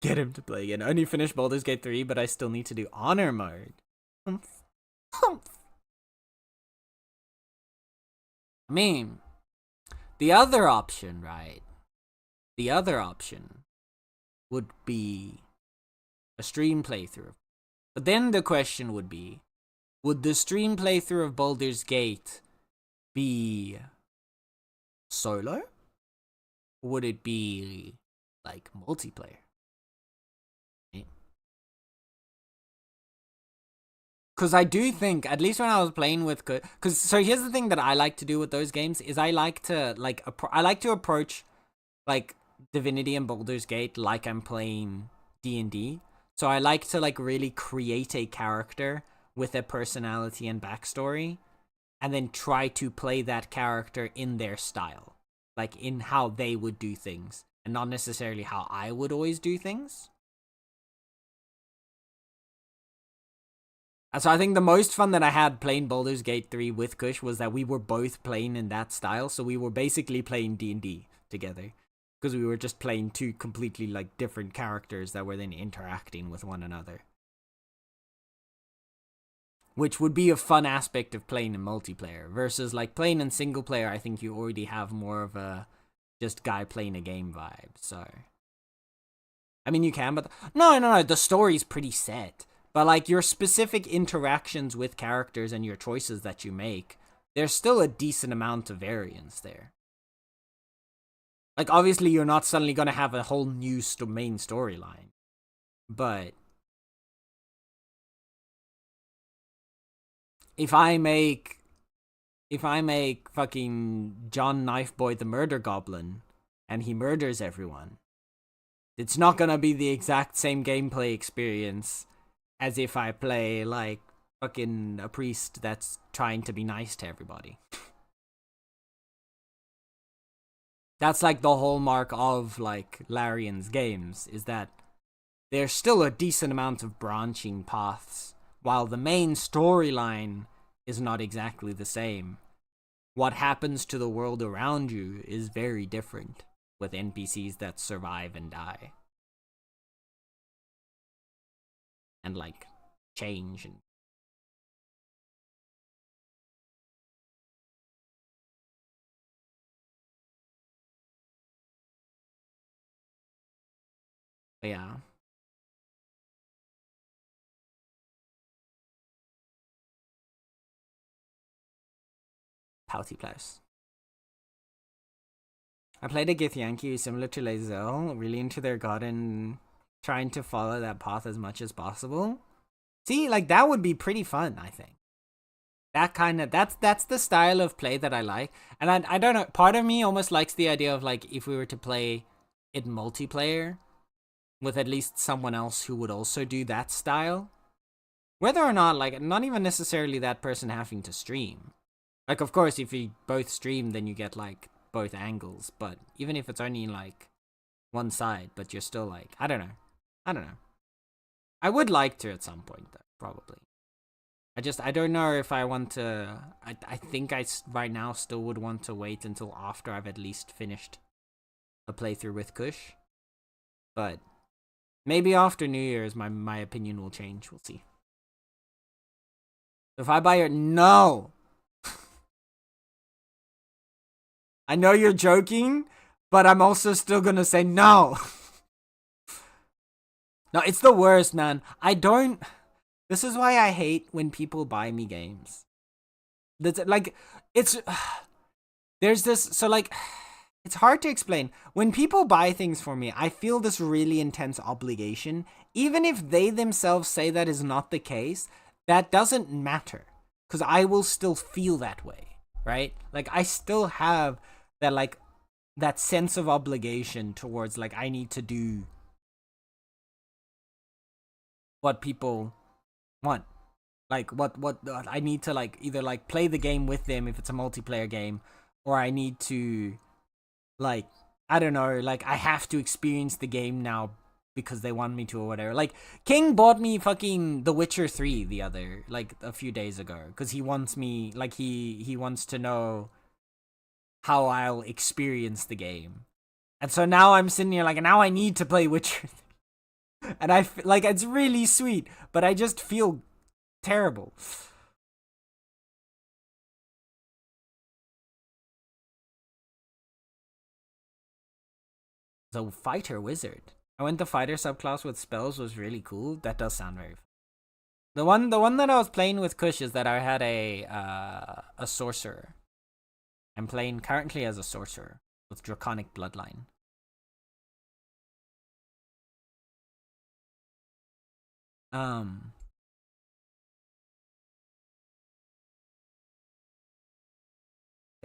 [SPEAKER 1] Get him to play again. I only finished Baldur's Gate 3, but I still need to do Honor mode. I mean, the other option, right? The other option would be a stream playthrough. But then the question would be, would the stream playthrough of Baldur's Gate be solo? Or would it be, like, multiplayer? Because I do think, at least when I was playing with... Because, so here's the thing that I like to do with those games, is I like to, like, I like to approach, like, Divinity and Baldur's Gate like I'm playing D&D. So I like to, like, really create a character with a personality and backstory, and then try to play that character in their style. Like, in how they would do things, and not necessarily how I would always do things. And so I think the most fun that I had playing Baldur's Gate 3 with Kush was that we were both playing in that style, so we were basically playing D&D together. Because we were just playing two completely, like, different characters that were then interacting with one another. Which would be a fun aspect of playing in multiplayer. Versus, like, playing in single player, I think you already have more of a just guy playing a game vibe, so... I mean, you can, but... No, the story's pretty set. But, like, your specific interactions with characters and your choices that you make, there's still a decent amount of variance there. Like, obviously, you're not suddenly going to have a whole new main storyline. But... If I make fucking John Knifeboy the Murder Goblin, and he murders everyone, it's not gonna be the exact same gameplay experience as if I play, like, fucking a priest that's trying to be nice to everybody. That's, like, the hallmark of, like, Larian's games, is that there's still a decent amount of branching paths, while the main storyline is not exactly the same. What happens to the world around you is very different, with NPCs that survive and die. and like change and yeah. Pouty players. I played a Githyanki similar to Lae'zel, really into their garden, trying to follow that path as much as possible. See, like that would be pretty fun, I think. That kind of that's the style of play that I like. And I don't know, part of me almost likes the idea of like if we were to play it multiplayer with at least someone else who would also do that style. Whether or not, like, not even necessarily that person having to stream. Like, of course, if you both stream, then you get, like, both angles. But even if it's only, like, one side, but you're still, like, I don't know. I would like to at some point, though, probably. I don't know if I want to... I think I, right now, still would want to wait until after I've at least finished a playthrough with Kush. But maybe after New Year's, my opinion will change. We'll see. If I buy your... No! I know you're joking, but I'm also still gonna say no. No, it's the worst, man. I don't... This is why I hate when people buy me games. That's, like, it's... There's this... So, like... It's hard to explain. When people buy things for me, I feel this really intense obligation. Even if they themselves say that is not the case, that doesn't matter. Because I will still feel that way, right? Like, I still have that, like, that sense of obligation towards, like, I need to do what people want. Like, what I need to, like, either, like, play the game with them if it's a multiplayer game, or I need to, like, I don't know, like, I have to experience the game now because they want me to or whatever. Like, King bought me fucking The Witcher 3 a few days ago, because he wants me, like, he wants to know how I'll experience the game. And so now I'm sitting here, like, now I need to play Witcher 3. And like, it's really sweet, but I just feel terrible. So, Fighter Wizard. I went to Fighter subclass with spells was really cool. That does sound very fun. The one that I was playing with Kush is that I had a sorcerer. I'm playing currently as a sorcerer with Draconic Bloodline.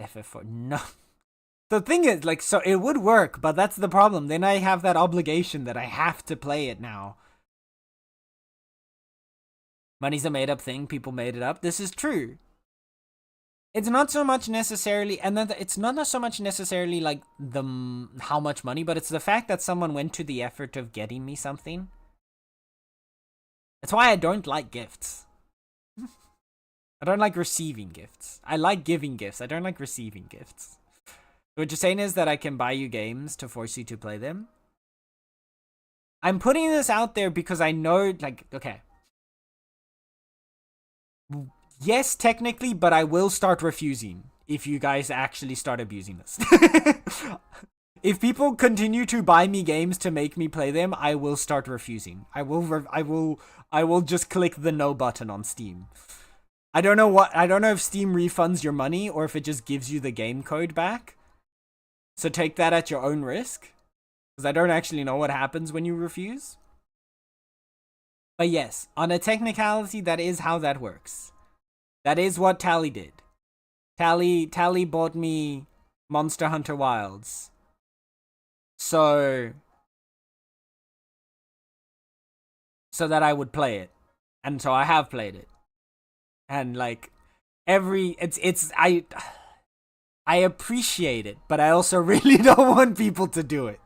[SPEAKER 1] FF4, no. The thing is, like, so it would work, but that's the problem. Then I have that obligation that I have to play it now. Money's a made-up thing. People made it up. This is true. It's not so much necessarily, and then it's not so much necessarily like how much money, but it's the fact that someone went to the effort of getting me something. That's why I don't like gifts. I don't like receiving gifts. I like giving gifts. I don't like receiving gifts. What you're saying is that I can buy you games to force you to play them? I'm putting this out there because I know, like, okay. Yes, technically, but I will start refusing if you guys actually start abusing this. If people continue to buy me games to make me play them, I will start refusing. I will just click the no button on Steam. I don't know if Steam refunds your money or if it just gives you the game code back. So take that at your own risk, because I don't actually know what happens when you refuse. But yes, on a technicality, that is how that works. That is what Tally did. Tally bought me Monster Hunter Wilds. So that I would play it. And so I have played it. And like I appreciate it, but I also really don't want people to do it.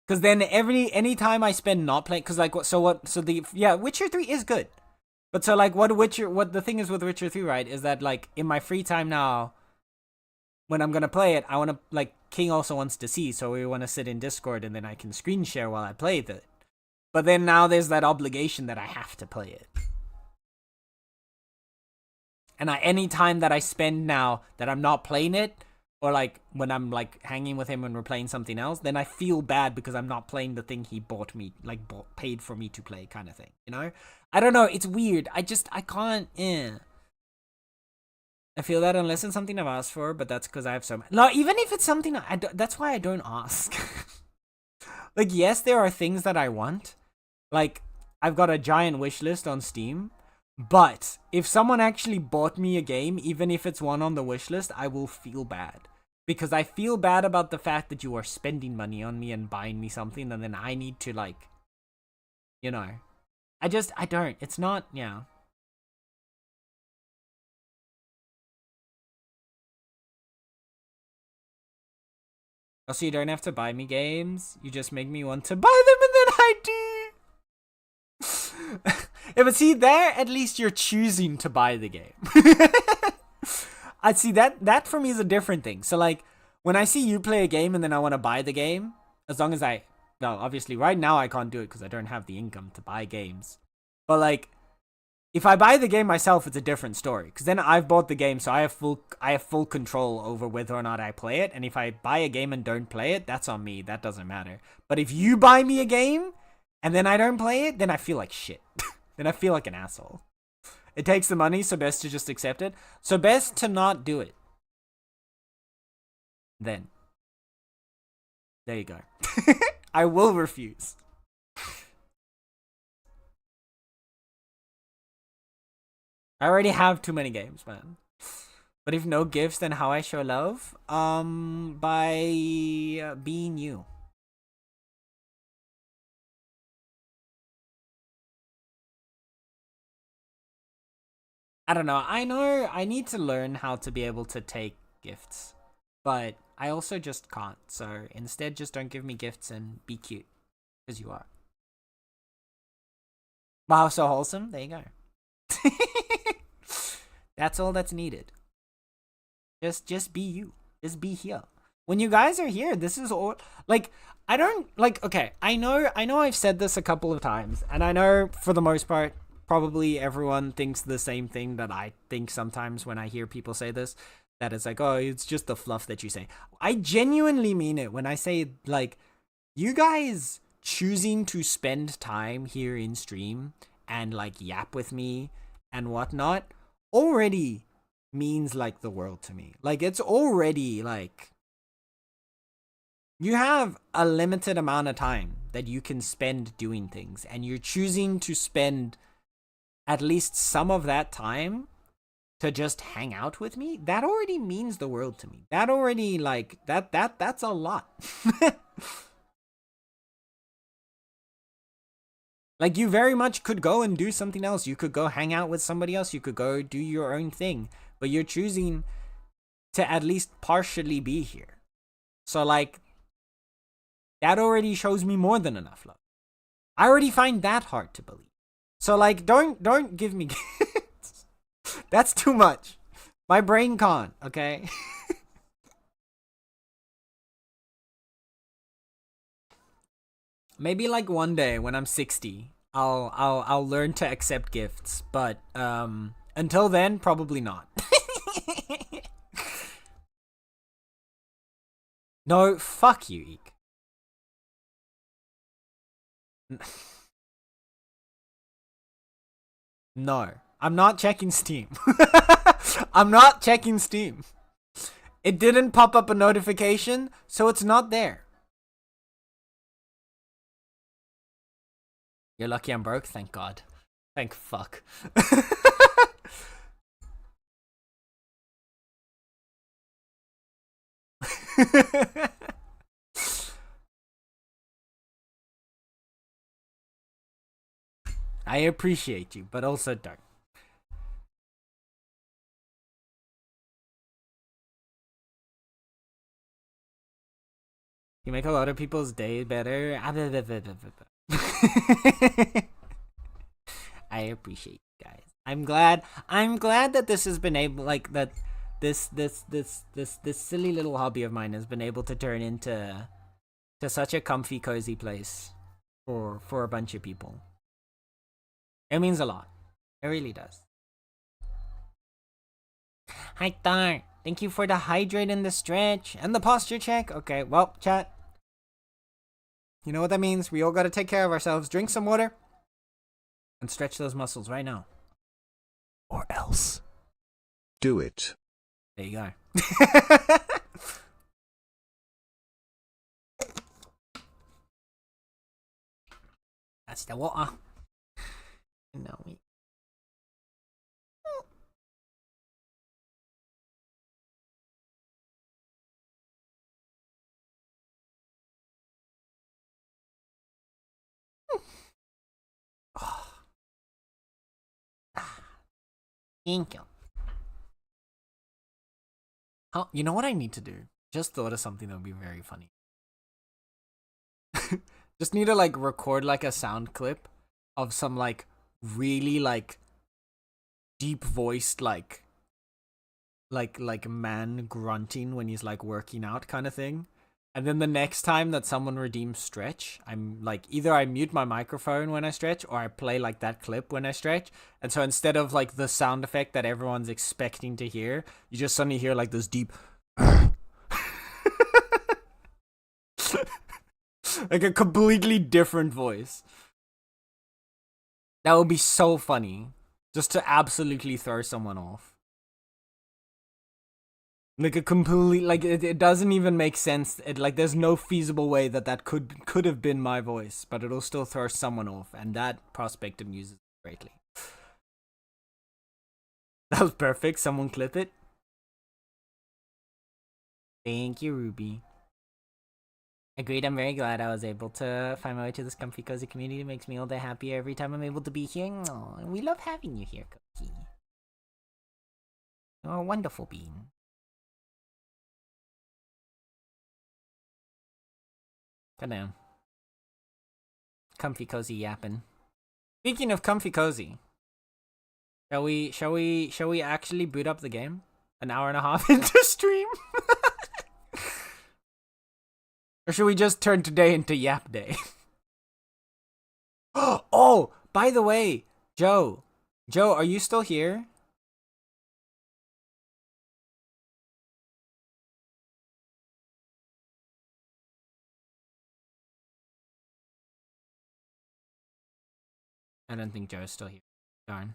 [SPEAKER 1] Because then any time I spend not playing, because like Witcher 3 is good, but so like what the thing is with Witcher 3, right, is that like in my free time now, when I'm gonna play it, I want to, like, King also wants to see, so we want to sit in Discord and then I can screen share while I play it. But then now there's that obligation that I have to play it. And any time that I spend now that I'm not playing it, or like when I'm like hanging with him when we're playing something else, then I feel bad because I'm not playing the thing he bought me, like paid for me to play, kind of thing, you know? I don't know, it's weird. I can't, I feel that unless it's something I've asked for, but that's because I have so much. No, even if it's something, that's why I don't ask. Like, yes, there are things that I want. Like, I've got a giant wish list on Steam. But if someone actually bought me a game, even if it's one on the wish list, I will feel bad. Because I feel bad about the fact that you are spending money on me and buying me something, and then I need to, like, you know. I don't. It's not, yeah. Also, you don't have to buy me games. You just make me want to buy them, and then I do. Yeah, but see, there at least you're choosing to buy the game. I see that for me is a different thing. So like when I see you play a game and then I want to buy the game, as long as well, obviously right now I can't do it because I don't have the income to buy games. But like if I buy the game myself, it's a different story because then I've bought the game, so I have full control over whether or not I play it. And if I buy a game and don't play it, that's on me. That doesn't matter. But if you buy me a game and then I don't play it, then I feel like shit. Then I feel like an asshole. It takes the money, so best to just accept it. So best to not do it. Then. There you go. I will refuse. I already have too many games, man. But if no gifts, then how I show love? By being you. I don't know. I know I need to learn how to be able to take gifts, but I also just can't. So instead, just don't give me gifts and be cute, because you are. Wow, so wholesome. There you go. That's all that's needed. Just be you. Just be here. When you guys are here, this is all, like, I don't, like, okay, I know I've said this a couple of times, and I know for the most part, probably everyone thinks the same thing that I think sometimes when I hear people say this, that it's like, oh, it's just the fluff that you say. I genuinely mean it when I say, like, you guys choosing to spend time here in stream and, like, yap with me and whatnot already means, like, the world to me. Like, it's already, like, you have a limited amount of time that you can spend doing things, and you're choosing to spend at least some of that time to just hang out with me. That already means the world to me. That already, like, that's a lot. Like, you very much could go and do something else. You could go hang out with somebody else. You could go do your own thing. But you're choosing to at least partially be here. So, like, that already shows me more than enough love. I already find that hard to believe. So, like, don't give me gifts. That's too much. My brain can't, okay? Maybe, like, one day when I'm 60, I'll learn to accept gifts, but until then, probably not. No, fuck you, Eek. No, I'm not checking Steam. I'm not checking Steam. It didn't pop up a notification, so it's not there. You're lucky I'm broke, thank God. Thank fuck. I appreciate you, but also don't. You make a lot of people's day better. I appreciate you guys. I'm glad that this has been able, like, that this silly little hobby of mine has been able to turn into such a comfy, cozy place for a bunch of people. It means a lot. It really does. Hi, Tar. Thank you for the hydrate and the stretch and the posture check. Okay, well, chat. You know what that means? We all gotta take care of ourselves. Drink some water and stretch those muscles right now. Or else.
[SPEAKER 3] Do it.
[SPEAKER 1] There you go. That's the water. No, we. Thank you. Oh, you know what I need to do? Just thought of something that would be very funny. Just need to like record like a sound clip of some like really like deep voiced like man grunting when he's like working out kind of thing. And then the next time that someone redeems stretch, I'm like, either I mute my microphone when I stretch or I play like that clip when I stretch. And so instead of like the sound effect that everyone's expecting to hear, you just suddenly hear like this deep like a completely different voice. That would be so funny. Just to absolutely throw someone off. Like a complete, like it doesn't even make sense. It like there's no feasible way that could have been my voice, but it'll still throw someone off, and that prospect amuses me greatly. That was perfect. Someone clip it. Thank you, Ruby. Agreed. I'm very glad I was able to find my way to this comfy, cozy community. It makes me all the happier every time I'm able to be here. Aww, we love having you here, Cookie. You're a wonderful being. Goddamn. Comfy cozy yapping. Speaking of comfy cozy, shall we actually boot up the game? An hour and a half into stream? Or should we just turn today into Yap Day? Oh, by the way, Joe, are you still here? I don't think Joe's still here. Darn.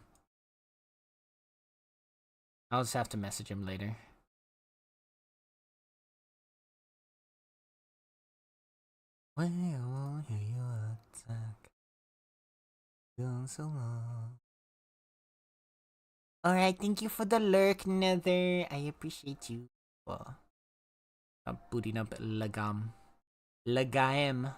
[SPEAKER 1] I'll just have to message him later. When I won't hear you attack. Been so long. Alright, thank you for the lurk, Nether. I appreciate you. I'm booting up Lagam. Lagaem.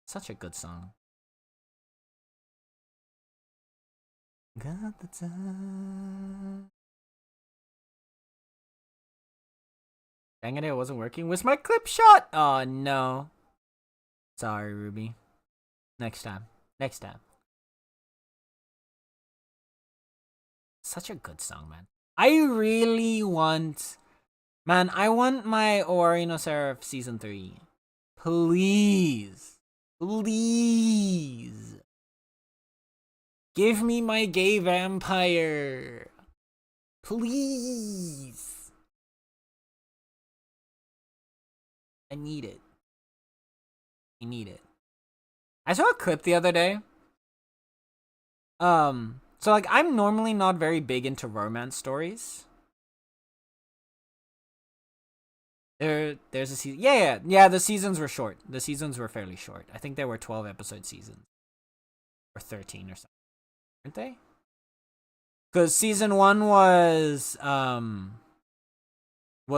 [SPEAKER 1] Such a good song. Got the time. Dang it wasn't working. Was my clip shot? Oh no. Sorry, Ruby. Next time. Such a good song, man. I really want... Man, I want my Ori no Seraph Season 3. Please. Give me my gay vampire. Please. I need it. I saw a clip the other day. So like I'm normally not very big into romance stories. There's a season. Yeah. The seasons were short. The seasons were fairly short. I think they were 12 episode seasons, or 13 or something, weren't they? Because season 1 was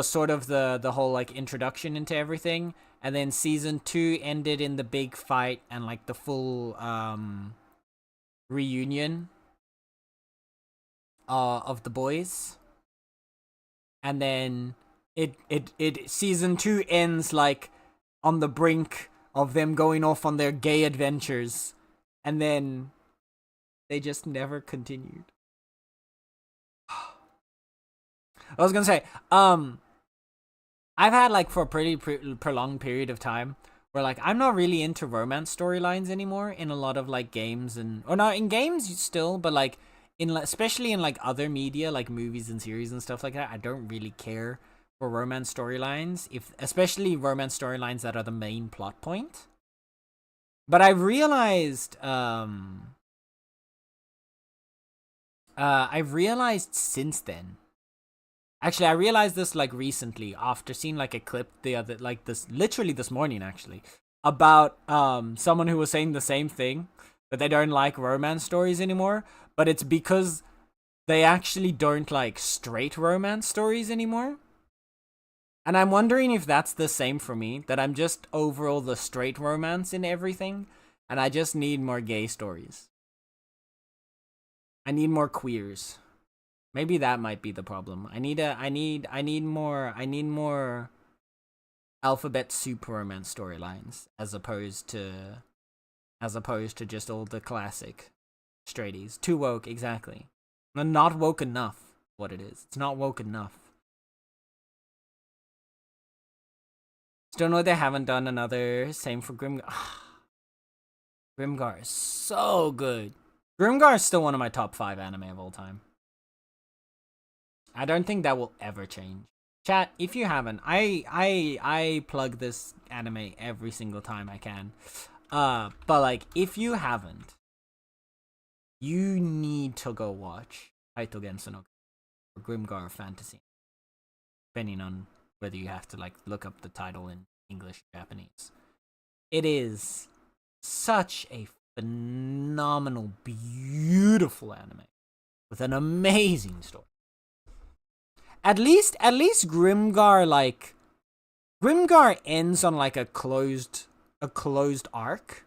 [SPEAKER 1] sort of the whole like introduction into everything, and then season 2 ended in the big fight and like the full reunion of the boys, and then it season 2 ends like on the brink of them going off on their gay adventures, and then they just never continued. I was gonna say, I've had like for a pretty prolonged period of time where like I'm not really into romance storylines anymore in a lot of like games, or not in games still, but like especially in like other media like movies and series and stuff like that. I don't really care for romance storylines, especially romance storylines that are the main plot point. But I've realized since then. Actually, I realized this like recently after seeing like a clip literally this morning actually, about someone who was saying the same thing, that they don't like romance stories anymore, but it's because they actually don't like straight romance stories anymore. And I'm wondering if that's the same for me, that I'm just over all the straight romance in everything, and I just need more gay stories. I need more queers. Maybe that might be the problem. I need more alphabet soup romance storylines as opposed to just all the classic straighties. Too woke, exactly. Not woke enough. What it is. It's not woke enough. Still know they haven't done another. Same for Grimgar. Grimgar is so good. Grimgar is still one of my top 5 anime of all time. I don't think that will ever change. Chat, if you haven't, I plug this anime every single time I can. But like, if you haven't, you need to go watch Kaito Genso no Grimgar Fantasy. Depending on whether you have to like look up the title in English or Japanese. It is such a phenomenal, beautiful anime with an amazing story. At least Grimgar ends on like a closed arc.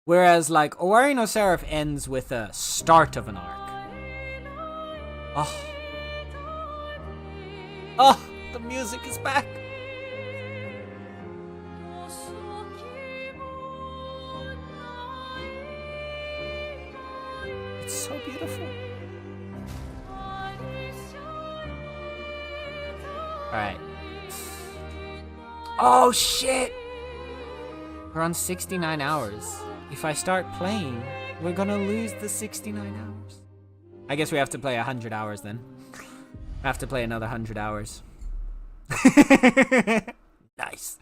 [SPEAKER 1] Whereas like Owari no Seraph ends with a start of an arc. Oh, the music is back. It's so beautiful. Alright. Oh shit! We're on 69 hours. If I start playing, we're gonna lose the 69 hours. I guess we have to play 100 hours then. I have to play another 100 hours. Nice.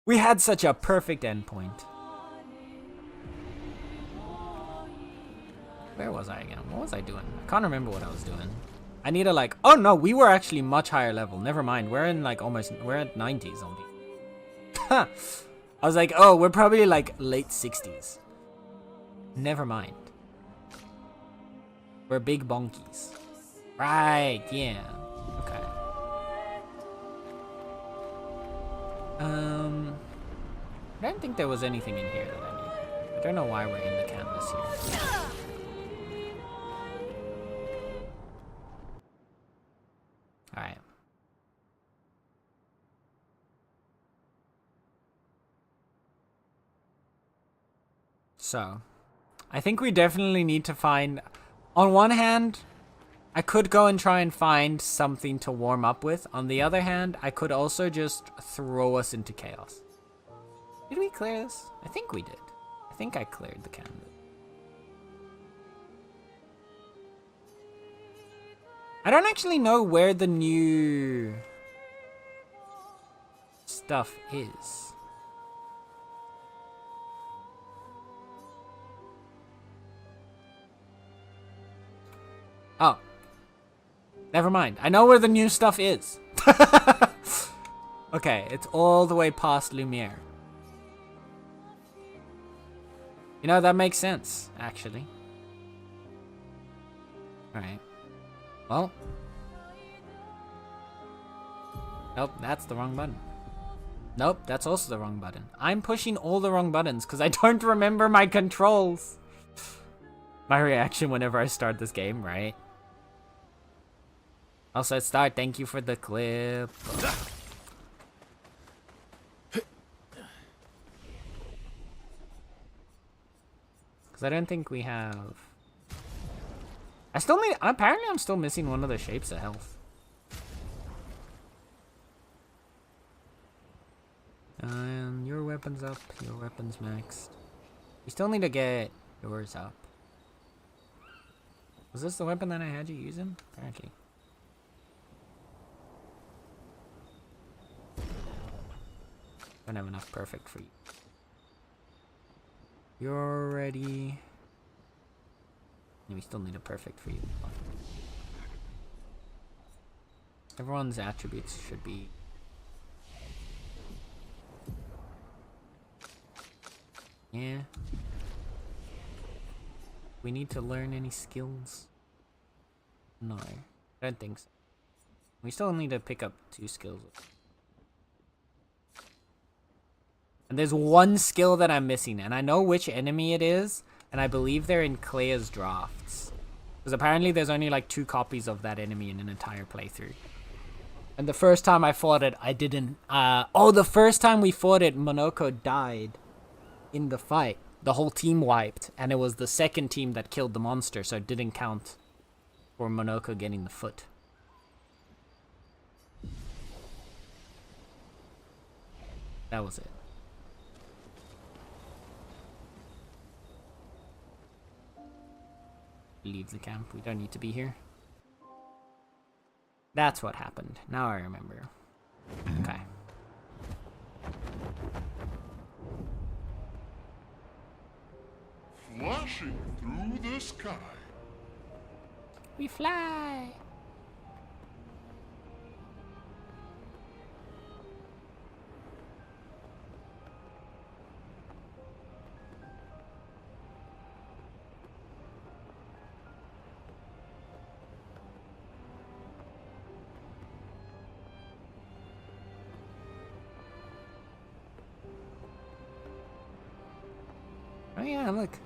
[SPEAKER 1] We had such a perfect endpoint. Where was I again? What was I doing? I can't remember what I was doing. I need to like, oh no, we were actually much higher level. Never mind. We're in like we're at 90s only. I was like, oh, we're probably like late 60s. Never mind. We're big bonkies. Right, yeah. Okay. I don't think there was anything in here that I needed. I don't know why we're in the canvas here. Alright. So, I think we definitely need to find... On one hand, I could go and try and find something to warm up with. On the other hand, I could also just throw us into chaos. Did we clear this? I think we did. I think I cleared the canvas. I don't actually know where the new stuff is. Oh. Never mind. I know where the new stuff is. Okay, it's all the way past Lumiere. You know, that makes sense, actually. Alright. Well. Nope, that's the wrong button. Nope, that's also the wrong button. I'm pushing all the wrong buttons because I don't remember my controls. My reaction whenever I start this game, right? Also, Star, thank you for the clip. Because I don't think we have... I still need... Apparently, I'm still missing one of the shapes of health. Your weapon's up. Your weapon's maxed. We still need to get yours up. Was this the weapon that I had you using? Apparently. Don't have enough perfect for you. You're ready. And we still need a perfect for you. Everyone's attributes should be... Yeah. We need to learn any skills? No, I don't think so. We still need to pick up 2 skills. And there's one skill that I'm missing, and I know which enemy it is, and I believe they're in Clea's drafts. Because apparently there's only like 2 copies of that enemy in an entire playthrough. And the first time I fought it, I didn't... the first time we fought it, Monoko died in the fight. The whole team wiped, and it was the second team that killed the monster, so it didn't count for Monoko getting the foot. That was it. Leave the camp. We don't need to be here. That's what happened. Now I remember. Okay.
[SPEAKER 4] Flashing through the sky.
[SPEAKER 1] We fly. Oh yeah, look.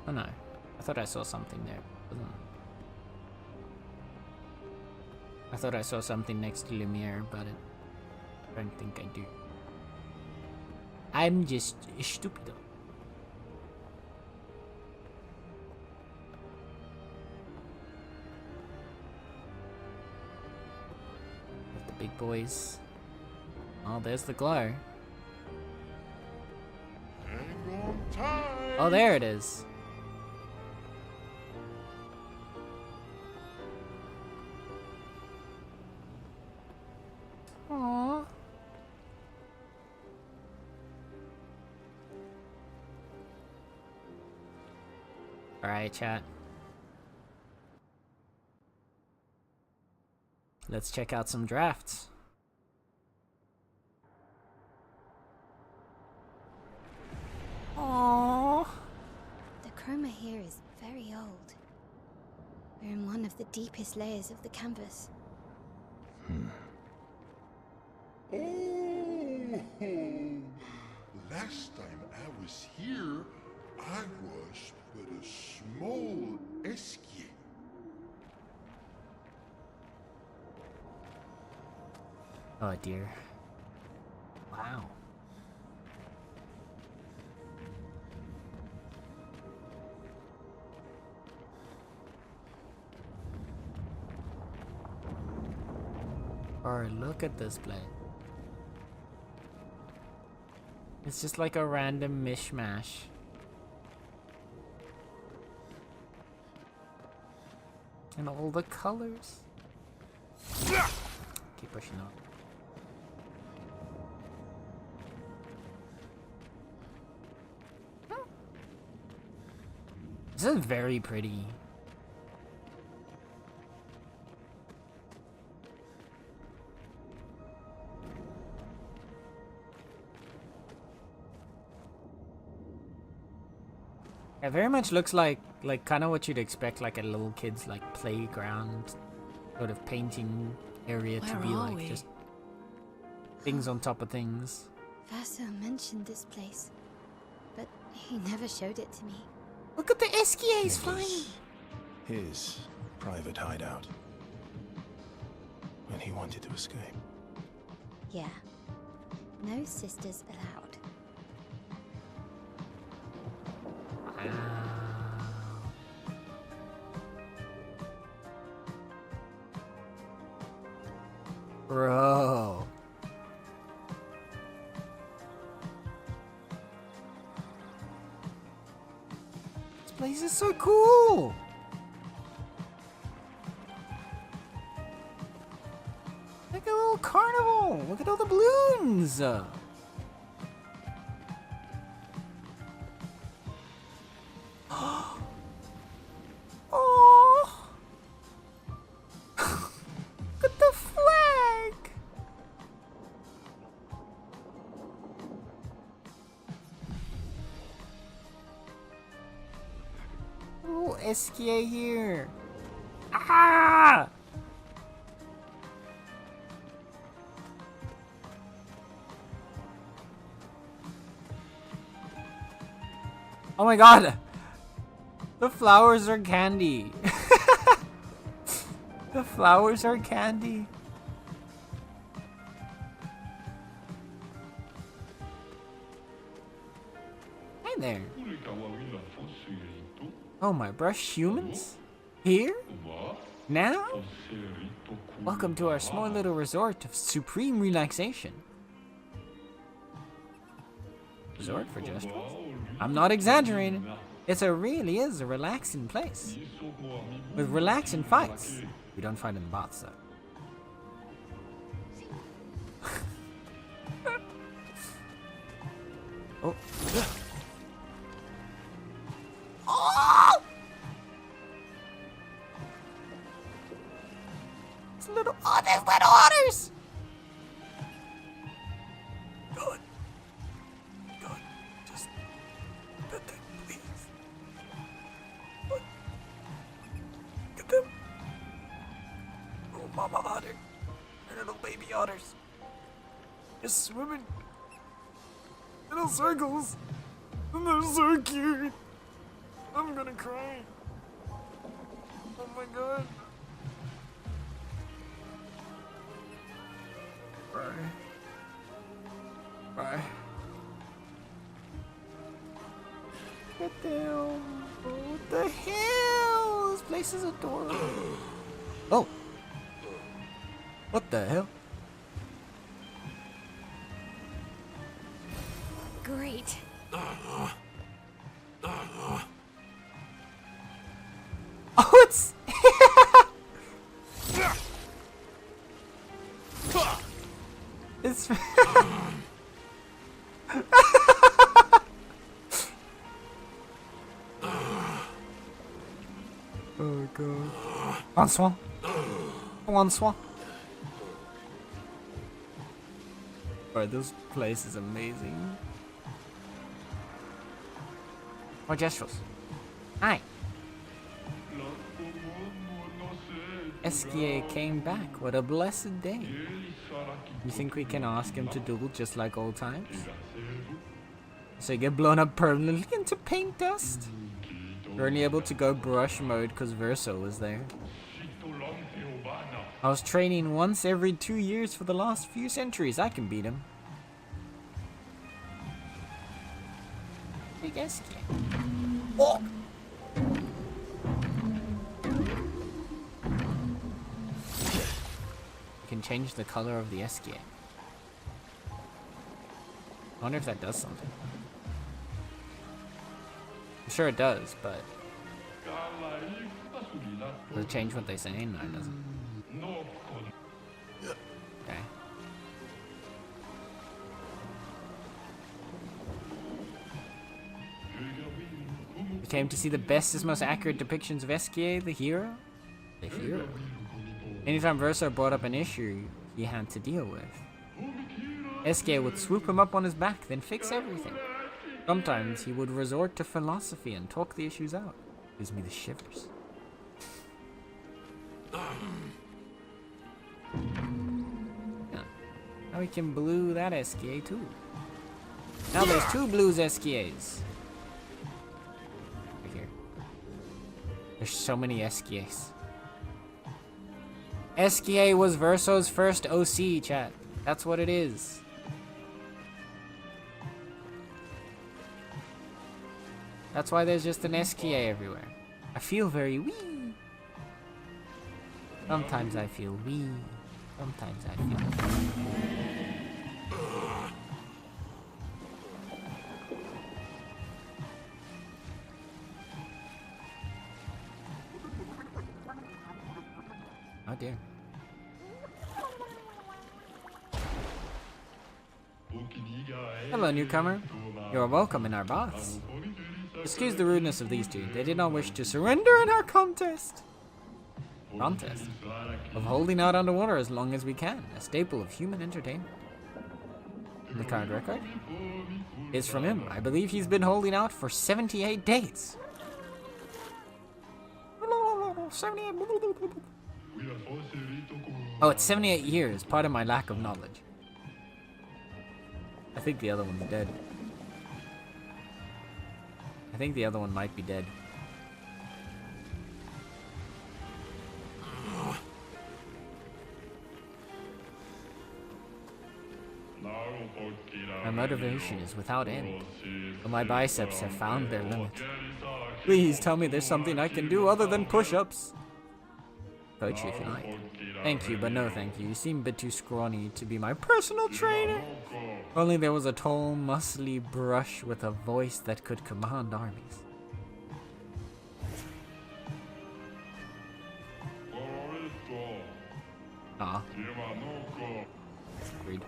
[SPEAKER 1] Oh no, I thought I saw something there. I thought I saw something next to Lumiere, but I don't think I do. I'm just stupid. With the big boys. Oh, there's the glow.
[SPEAKER 4] Hang on tight.
[SPEAKER 1] Oh, there it is. Aww. Alright, chat. Let's check out some drafts. Aww.
[SPEAKER 5] The chroma here is very old. We're in one of the deepest layers of the canvas.
[SPEAKER 4] Oh, last time I was here, I was but a small escape.
[SPEAKER 1] Oh dear. Wow. Alright, look at this place. It's just like a random mishmash. And all the colors. Keep pushing on. This is very pretty. It very much looks like kind of what you'd expect like a little kid's like playground sort of painting area to be like, just things on top of things.
[SPEAKER 5] Vaso mentioned this place, but he never showed it to me.
[SPEAKER 1] Look at the SKAs flying.
[SPEAKER 6] was his private hideout. And he wanted to escape.
[SPEAKER 5] Yeah. No sisters allowed.
[SPEAKER 1] Bro. This place is so cool. Like a little carnival. Look at all the balloons. Oh. Look at the flag. Oh, SKA here. Ah! Oh my god! The flowers are candy. The flowers are candy. Hey there. Oh my brush, humans? Here? Now? Welcome to our small little resort of supreme relaxation. Resort for just us? I'm not exaggerating. It really is a relaxing place. With relaxing fights. We don't fight in the bots though. Oh. Oh! It's little, oh, there's little otters! God. God, just pet them, please. What? Get them. Oh, mama otter. They're little baby otters. Just swimming. Little circles. And they're so cute. I'm gonna cry. Oh my god. Bye. Bye. Get down. Oh, what the hell? This place is adorable. Oh. What the hell?
[SPEAKER 5] Great.
[SPEAKER 1] Oh, it's... it's... oh, God. Bonsoir. Bonsoir. Alright, this place is amazing. More gestures. Hi. SKA came back. What a blessed day. You think we can ask him to duel just like old times? So you get blown up permanently into paint dust? You're only able to go brush mode because Verso was there. I was training once every 2 years for the last few centuries. I can beat him. Big SKA. Oh! You can change the color of the SKA. I wonder if that does something. I'm sure it does, but... Does it change what they say? No, it doesn't. Okay. We came to see the bestest, most accurate depictions of SKA, the hero? The hero? Anytime Verso brought up an issue he had to deal with, SKA would swoop him up on his back, then fix everything. Sometimes he would resort to philosophy and talk the issues out. Gives me the shivers. Yeah. Now we can blue that SKA too. Now there's two blues SKAs. Right here. There's so many Eskies. Eskia was Verso's first OC, chat. That's what it is. That's why there's just an Eskia everywhere. I feel very wee. Sometimes I feel wee. Sometimes I feel wee. Oh dear. Hello, newcomer. You are welcome in our baths. Excuse the rudeness of these two. They did not wish to surrender in our contest. Contest? Of holding out underwater as long as we can. A staple of human entertainment. The current record is from him. I believe he's been holding out for 78 days. 78. Oh, it's 78 years. Pardon my lack of knowledge. I think the other one's dead. I think the other one might be dead. My motivation is without end, but my biceps have found their limit. Please tell me there's something I can do other than push-ups. Coach, if you like. Thank you, but no thank you. You seem a bit too scrawny to be my personal trainer. If only there was a tall, muscly brush with a voice that could command armies. Ah. Agreed.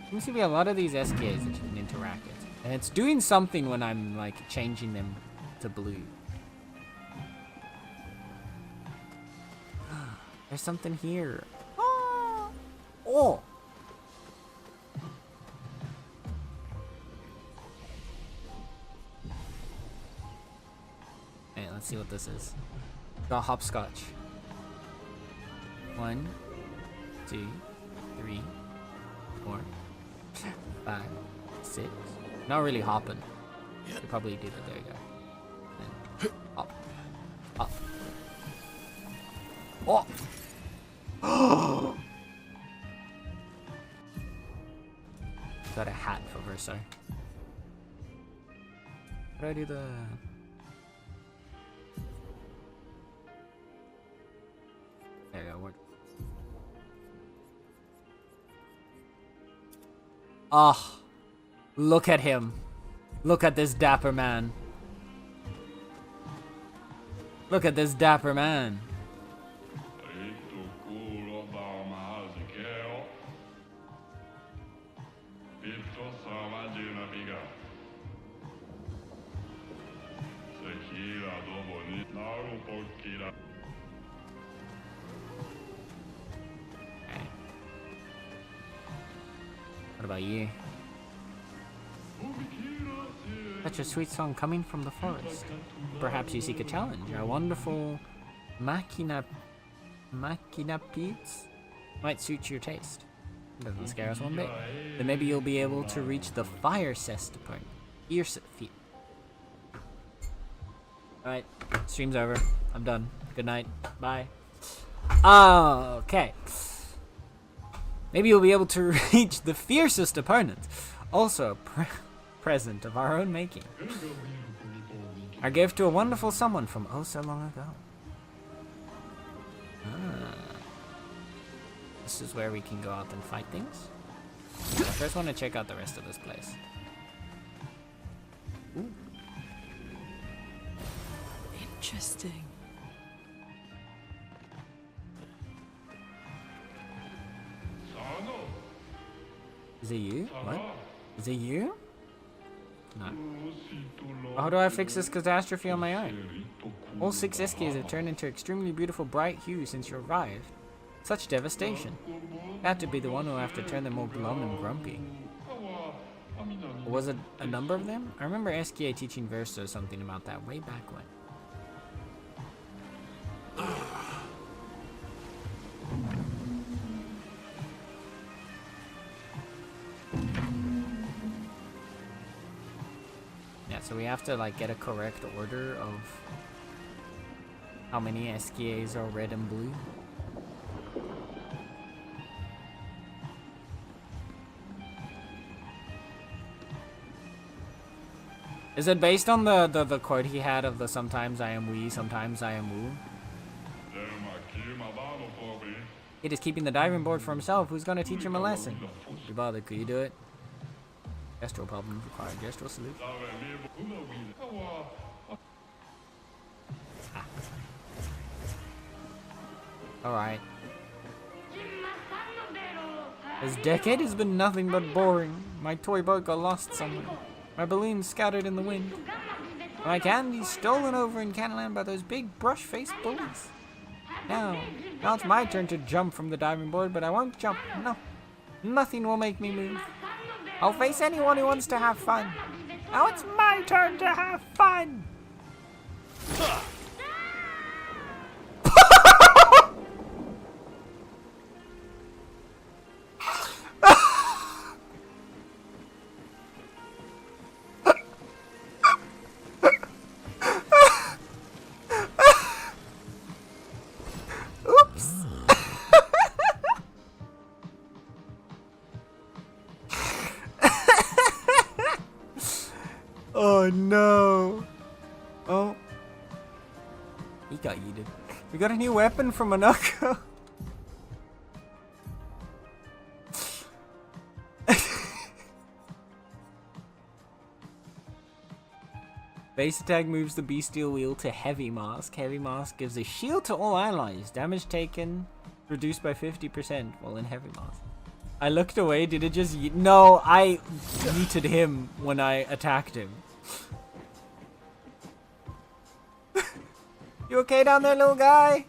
[SPEAKER 1] Seems to be a lot of these SKs that you can interact with. And it's doing something when I'm like changing them to blue. There's something here. Oh! Hey, let's see what this is. Got hopscotch. 1, 2, 3, 4, 5, 6. Not really hopping. Could probably do that. There you go. And hop. Hop. Oh! Got a hat for Verso. How do I do the... There you go. Ah, look at him. Look at this dapper man. Look at this dapper man. What about you? Such a sweet song coming from the forest. Perhaps you seek a challenge. Our wonderful machina peats might suit your taste. Doesn't scare us one bit. Then maybe you'll be able to reach the fire cest point. Alright, stream's over. I'm done. Good night. Bye. Okay. Maybe you'll be able to reach the fiercest opponent. Also, a present of our own making. Our gift to a wonderful someone from oh so long ago. This is where we can go out and fight things. I first want to check out the rest of this place. Ooh.
[SPEAKER 7] Interesting.
[SPEAKER 1] Is it you? What? Is it you? No. How do I fix this catastrophe on my own? All 6 SKs have turned into extremely beautiful bright hues since you arrived. Such devastation. I had to be the one who have to turn them all glum and grumpy. Was it a number of them? I remember SKA teaching Verso something about that way back when. so we have to like get a correct order of how many SKAs are red and blue. Is it based on the quote he had of the sometimes I am we, sometimes I am woo? He is keeping the diving board for himself. Who's gonna teach him a lesson? If you bother, could you do it? Gestural problems require gestural salute. Ah. Alright. This decade has been nothing but boring. My toy boat got lost somewhere. My balloons scattered in the wind. My candy's stolen over in Candyland by those big brush-faced bullies. Now it's my turn to jump from the diving board, but I won't jump. No. Nothing will make me move. I'll face anyone who wants to have fun. Now it's my turn to have fun. Oh no. Oh. He got yeeted. We got a new weapon from Monoko. Base attack moves the bestial wheel to heavy mask. Heavy mask gives a shield to all allies. Damage taken reduced by 50% while in heavy mask. I looked away. Did it just yeet? No, I yeeted him when I attacked him. You okay down there, little guy?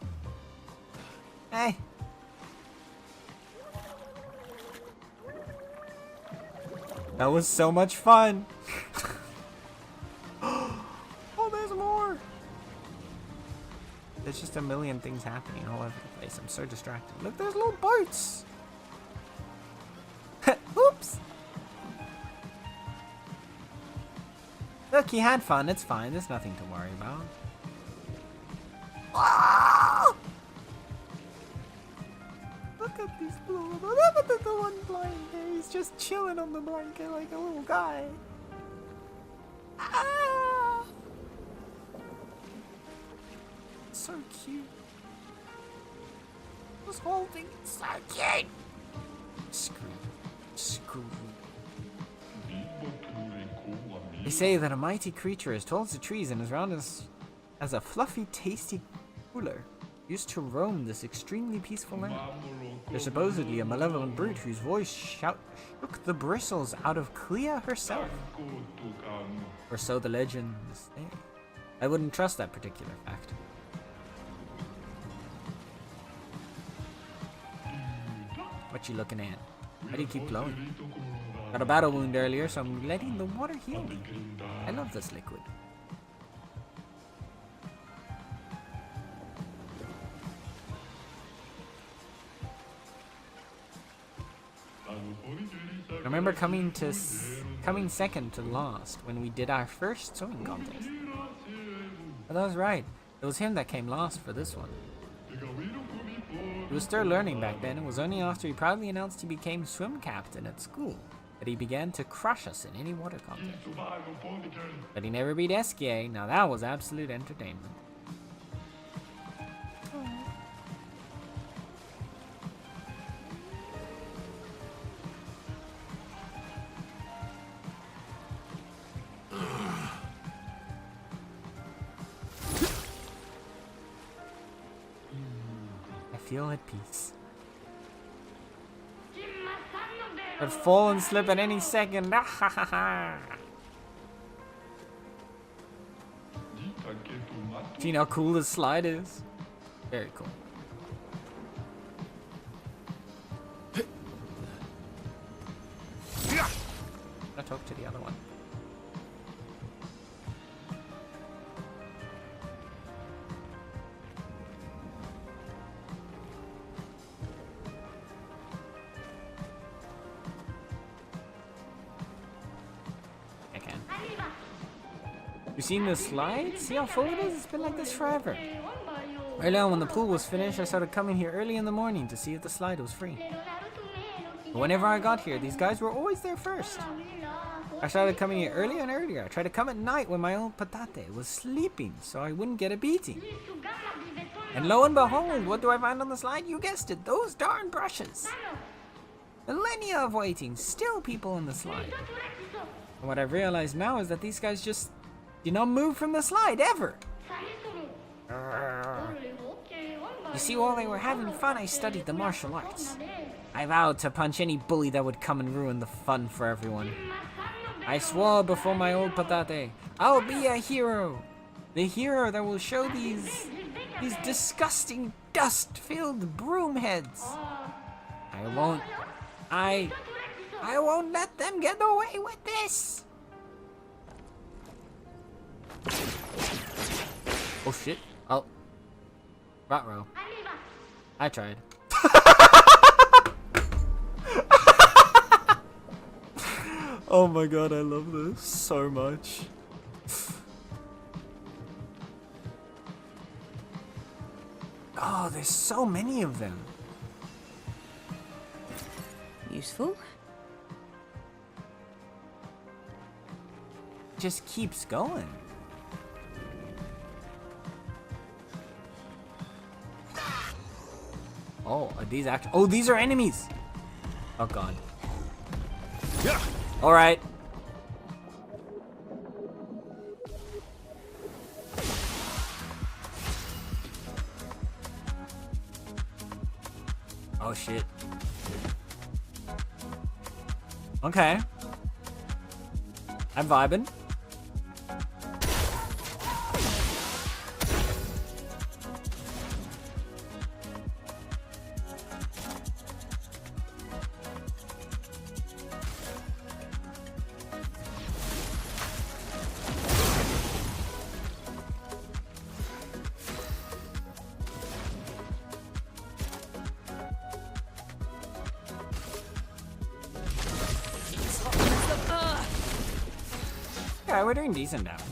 [SPEAKER 1] Hey. That was so much fun. Oh, there's more. There's just a million things happening all over the place. I'm so distracted. Look, there's little boats. Oops. Look, he had fun. It's fine. There's nothing to worry about. Ah! Look at these blue. Look at the one blind there. He's just chilling on the blanket like a little guy. Ah! So cute. This whole thing is so cute. Screw. They say that a mighty creature is tall as the trees and is round as a fluffy, tasty cooler, used to roam this extremely peaceful land. There's supposedly a malevolent brute whose voice shook the bristles out of Clea herself. Or so the legends say. I wouldn't trust that particular fact. What you looking at? Why do you keep glowing? Got a battle wound earlier, so I'm letting the water heal me. I love this liquid. I remember coming second to last when we did our first swimming contest. But that was right. It was him that came last for this one. He was still learning back then. It was only after he proudly announced he became swim captain at school that he began to crush us in any water contest. But he never beat SKA. Now that was absolute entertainment. I feel at peace. Could fall and slip at any second. See how cool this slide is? Very cool. I'll talk to the other one. You seen this slide? See how full it is? It's been like this forever. Early on when the pool was finished, I started coming here early in the morning to see if the slide was free. But whenever I got here, these guys were always there first. I started coming here earlier and earlier. I tried to come at night when my old patate was sleeping so I wouldn't get a beating. And lo and behold, what do I find on the slide? You guessed it, those darn brushes. Millennia of waiting, still people on the slide. And what I've realized now is that these guys just, move from the slide ever. You see, while they were having fun, I studied the martial arts. I vowed to punch any bully that would come and ruin the fun for everyone. I swore before my old patate, I'll be a hero. The hero that will show these disgusting dust-filled broom heads. I won't let them get away with this. Oh shit. Oh. Ruh-roh. I tried. Oh my god, I love this so much. Oh, there's so many of them.
[SPEAKER 7] Useful.
[SPEAKER 1] Just keeps going. Oh, are these oh, these are enemies. Oh god.
[SPEAKER 6] Yeah.
[SPEAKER 1] All right. Oh shit. Okay. I'm vibing. Yeah, we're doing decent damage.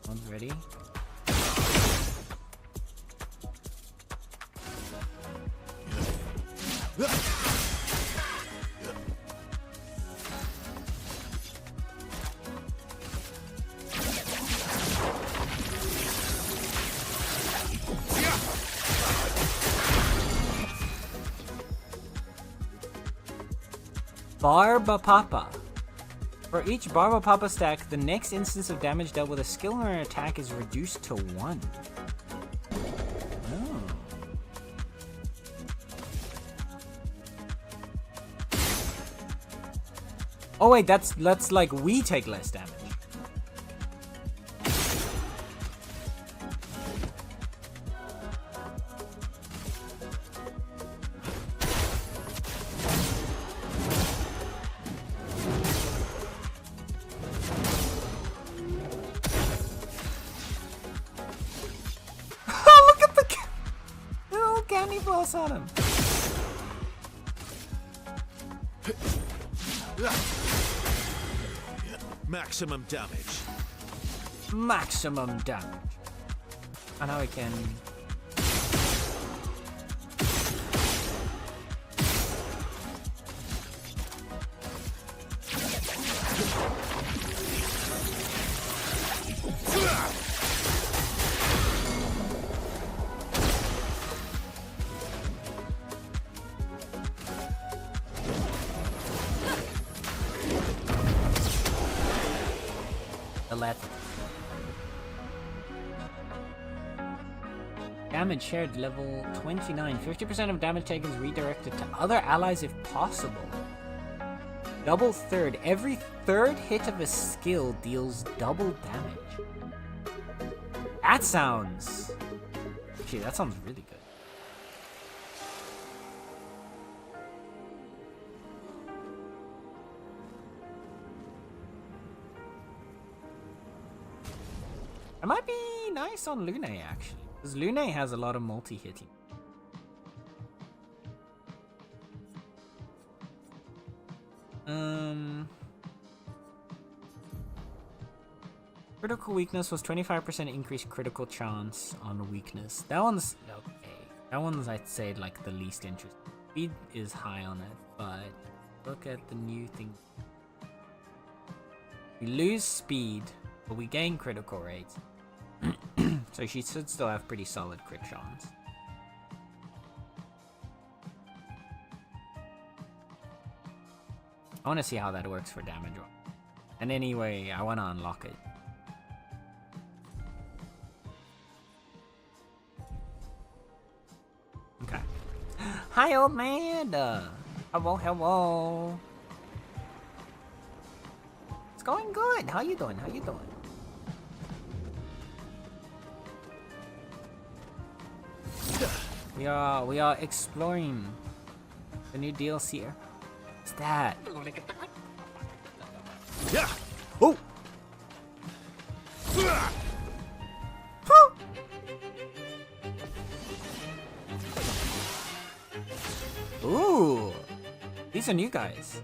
[SPEAKER 1] One's ready. Barba Papa. For each Barba Papa stack, the next instance of damage dealt with a skill or an attack is reduced to 1. Oh. Oh wait, that's like we take less damage. Candy floss on him.
[SPEAKER 6] Maximum damage.
[SPEAKER 1] Maximum damage. And now we can. Damage shared level 29. 50% of damage taken is redirected to other allies if possible. Double third. Every third hit of a skill deals double damage. That sounds... Gee, that sounds really good. It might be nice on Lune, actually. Because Lune has a lot of multi-hitting. Critical weakness was 25% increased critical chance on weakness. That one's okay. That one's, I'd say, like the least interesting. Speed is high on it, but look at the new thing. We lose speed, but we gain critical rates. So she should still have pretty solid crit chance. I want to see how that works for damage. And anyway, I want to unlock it. Okay. Hi, old man. Hello, hello. It's going good. How you doing? How you doing? We are exploring the new DLC. What's that?
[SPEAKER 6] Yeah. Oh.
[SPEAKER 1] Ooh, these are new guys.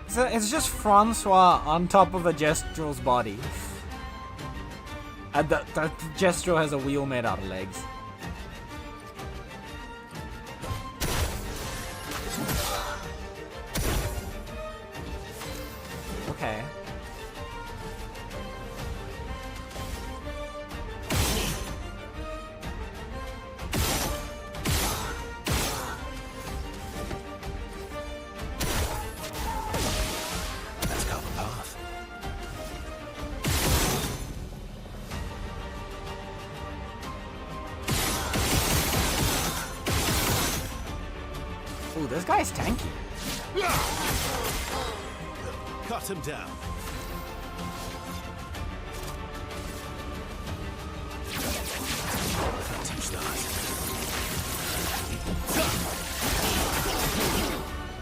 [SPEAKER 1] So it's just Francois on top of a Gestrel's body. And the Gestrel has a wheel made out of legs. Okay.
[SPEAKER 6] Let's go the path.
[SPEAKER 1] Ooh, this guy's tanky.
[SPEAKER 6] Cut him down. Can't touch that.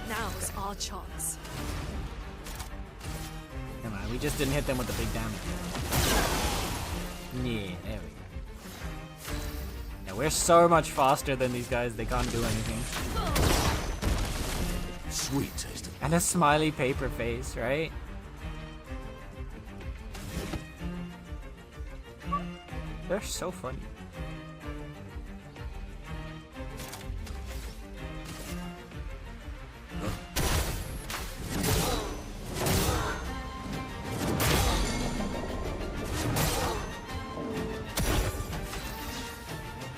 [SPEAKER 7] Now's our chance.
[SPEAKER 1] Come on, we just didn't hit them with the big damage. Yeah, there we go. Yeah, we're so much faster than these guys, they can't do anything.
[SPEAKER 6] Sweet taste.
[SPEAKER 1] And a smiley paper face, right? They're so funny.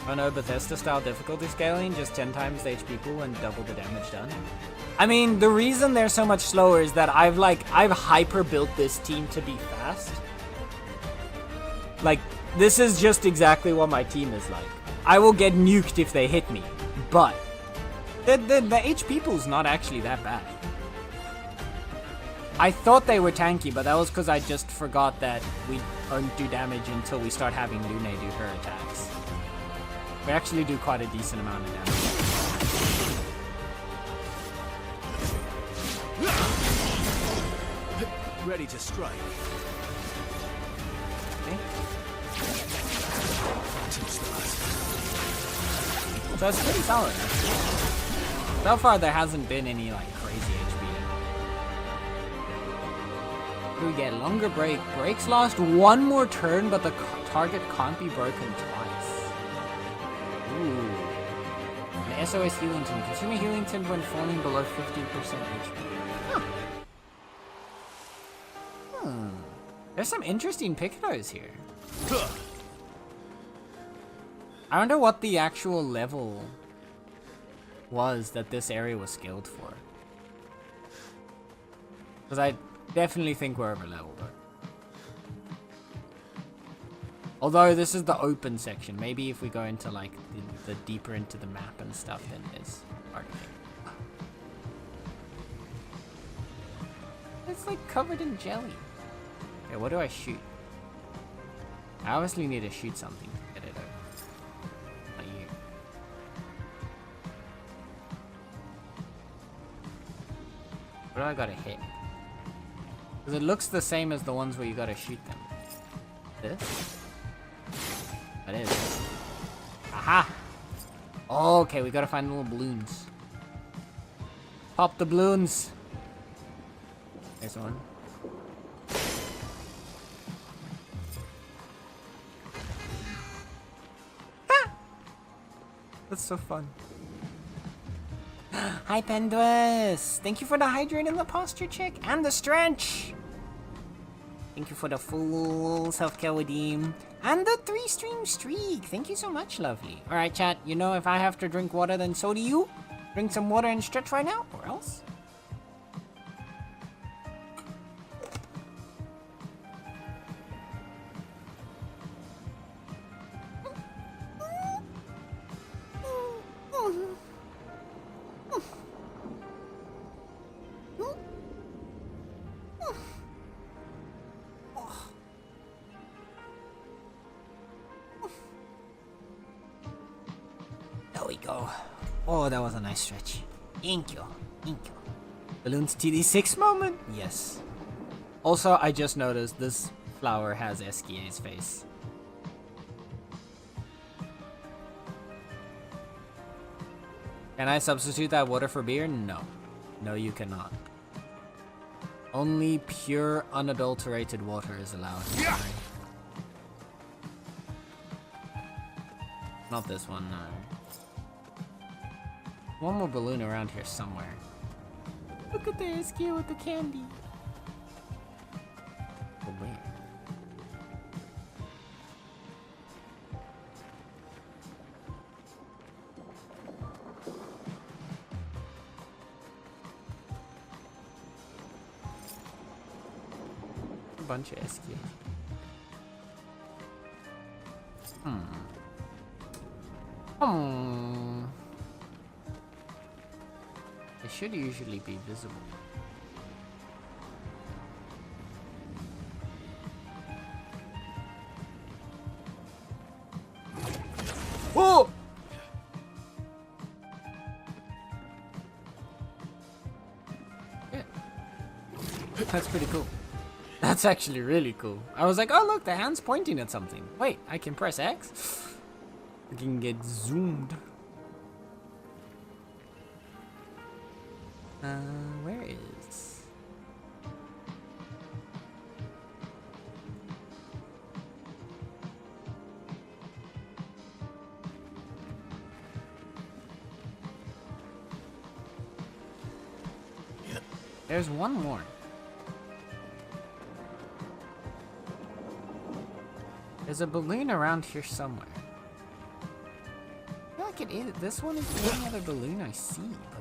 [SPEAKER 1] Oh no, Bethesda style difficulty scaling, just 10 times the HP pool and double the damage done. I mean, the reason they're so much slower is that I've hyper built this team to be fast. Like, this is just exactly what my team is like. I will get nuked if they hit me, but the HP pool's not actually that bad. I thought they were tanky, but that was because I just forgot that we don't do damage until we start having Lune do her attacks. We actually do quite a decent amount of damage.
[SPEAKER 6] Ready to strike.
[SPEAKER 1] Okay.
[SPEAKER 6] Touch that.
[SPEAKER 1] So it's pretty solid. So far there hasn't been any like crazy HP. Do we get longer break? Breaks last one more turn, but the target can't be broken twice. Ooh. The SOS healing tin. Consume a healing tin when falling below 50% HP. Huh. There's some interesting pictos here. I wonder what the actual level was that this area was scaled for. Because I definitely think we're over leveled. Although this is the open section. Maybe if we go into like the deeper into the map and stuff, then there's marketing. It's like covered in jelly. Okay, what do I shoot? I obviously need to shoot something to get it over. Not you. What do I gotta hit? Because it looks the same as the ones where you gotta shoot them. This? That is. Aha! Okay, we gotta find little balloons. Pop the balloons! There's one. Ah! That's so fun. Hi, Penduous! Thank you for the hydrate and the posture check and the stretch! Thank you for the full self-care redeem. And the 3-stream streak. Thank you so much, lovely. Alright, chat. You know, if I have to drink water, then so do you. Drink some water and stretch right now, or else. There we go. Oh, that was a nice stretch. Thank you. Thank you. Balloons TD6 moment? Yes. Also, I just noticed this flower has SKA's face. Can I substitute that water for beer? No. No, you cannot. Only pure, unadulterated water is allowed. Yeah. Not this one, no. One more balloon around here somewhere. Look at the SK with the candy. Oh, where? A bunch of SK. They should usually be visible. Whoa! Yeah. That's pretty cool. That's actually really cool. I was like, oh look, the hand's pointing at something. Wait, I can press X? I can get zoomed. Where is... There's one more. There's a balloon around here somewhere. I feel like it is. This one is the only other balloon I see, but...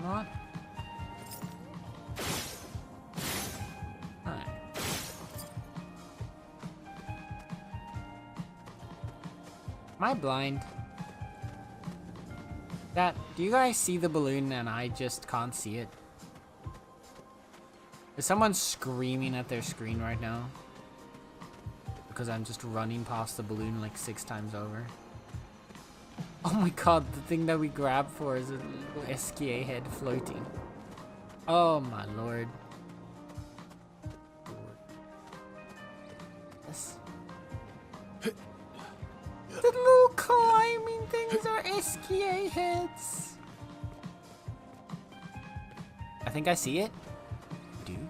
[SPEAKER 1] Not. Alright. Am I blind? Do you guys see the balloon and I just can't see it? Is someone screaming at their screen right now? Because I'm just running past the balloon like 6 times over. Oh my god, the thing that we grabbed for is a little SKA head floating. Oh my lord. Yes. The little climbing things are SKA heads. I think I see it. Do you?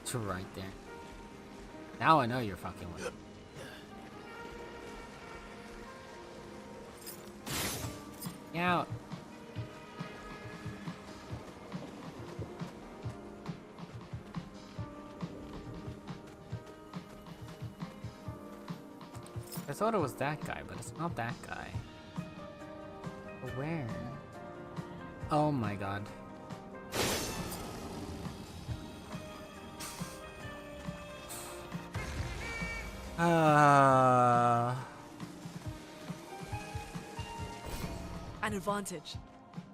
[SPEAKER 1] It's right there. Now I know you're fucking with it. Get out. I thought it was that guy, but it's not that guy. Where? Oh my god.
[SPEAKER 7] An advantage.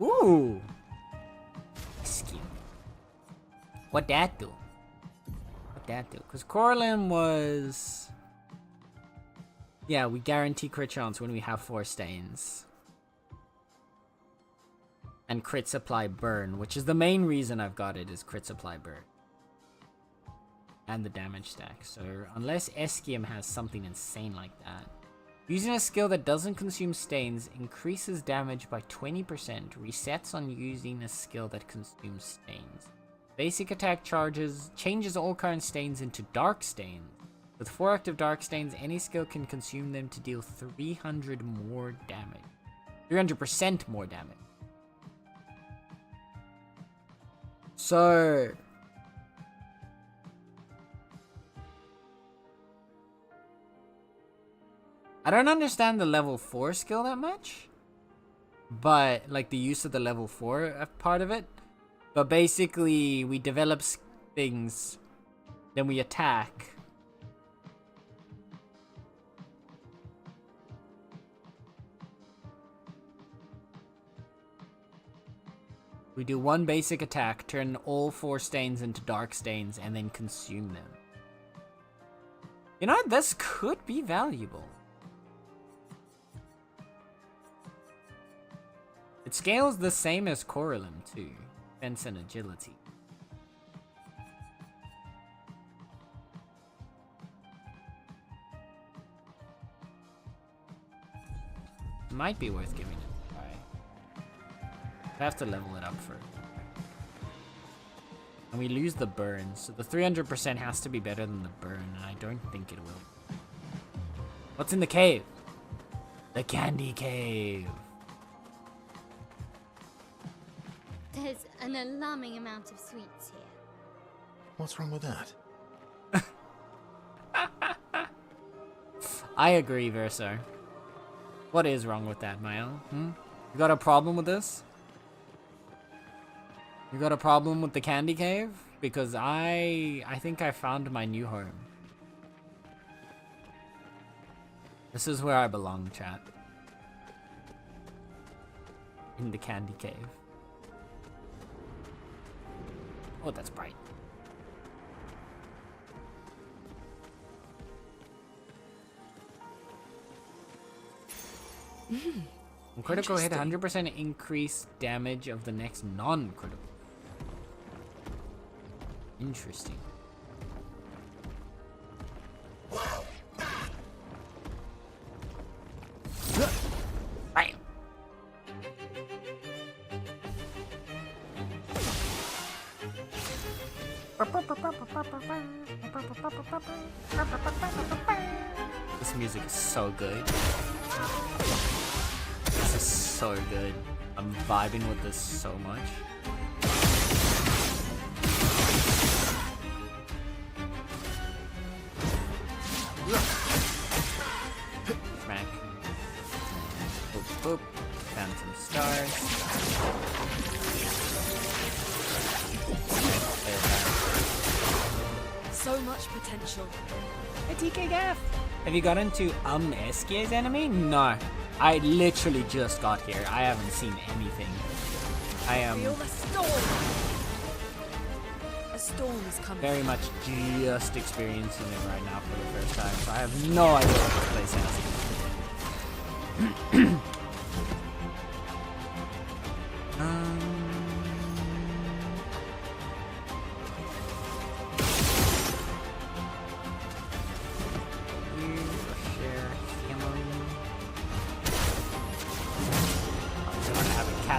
[SPEAKER 1] Ooh. Skill. What that do? What that though, because Coralim was... Yeah, we guarantee crit chance when we have 4 stains. And crit supply burn, which is the main reason I've got it, is crit supply burn. And the damage stack. So unless Eskium has something insane like that. Using a skill that doesn't consume stains increases damage by 20%, resets on using a skill that consumes stains. Basic attack changes all current stains into dark stains. With 4 active dark stains, any skill can consume them to deal 300 more damage. 300% more damage. So... I don't understand the level 4 skill that much. But, like, the use of the level 4 part of it. But basically, we develop things, then we attack. We do one basic attack, turn all 4 stains into dark stains, and then consume them. You know, this could be valuable. It scales the same as Coralim too. Defense and agility. Might be worth giving it a try. I have to level it up first. And we lose the burn, so the 300% has to be better than the burn, and I don't think it will. What's in the cave? The candy cave.
[SPEAKER 5] There's an alarming amount of sweets here.
[SPEAKER 6] What's wrong with that?
[SPEAKER 1] I agree, Verso. What is wrong with that, Mael? You got a problem with this? You got a problem with the candy cave? Because I think I found my new home. This is where I belong, chat. In the candy cave. Oh, that's bright. Critical hit 100% increase damage of the next non-critical. Interesting. Bam. This music is so good. This is so good. I'm vibing with this so much. Smack. Boop, boop. Phantom stars.
[SPEAKER 7] So much potential.
[SPEAKER 1] A TK Gaff! Have you gotten to Eskie's enemy? No. I literally just got here. I haven't seen anything. I am
[SPEAKER 7] Feel the storm. A storm is coming.
[SPEAKER 1] very much just experiencing it right now for the first time, so I have no idea what this place has.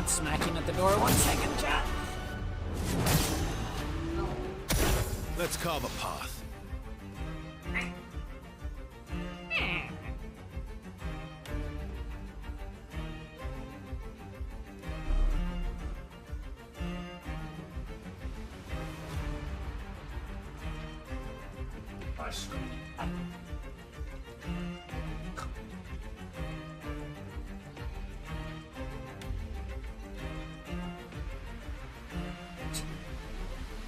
[SPEAKER 1] Smacking at the door. 1 second, chat.
[SPEAKER 6] Let's carve a path.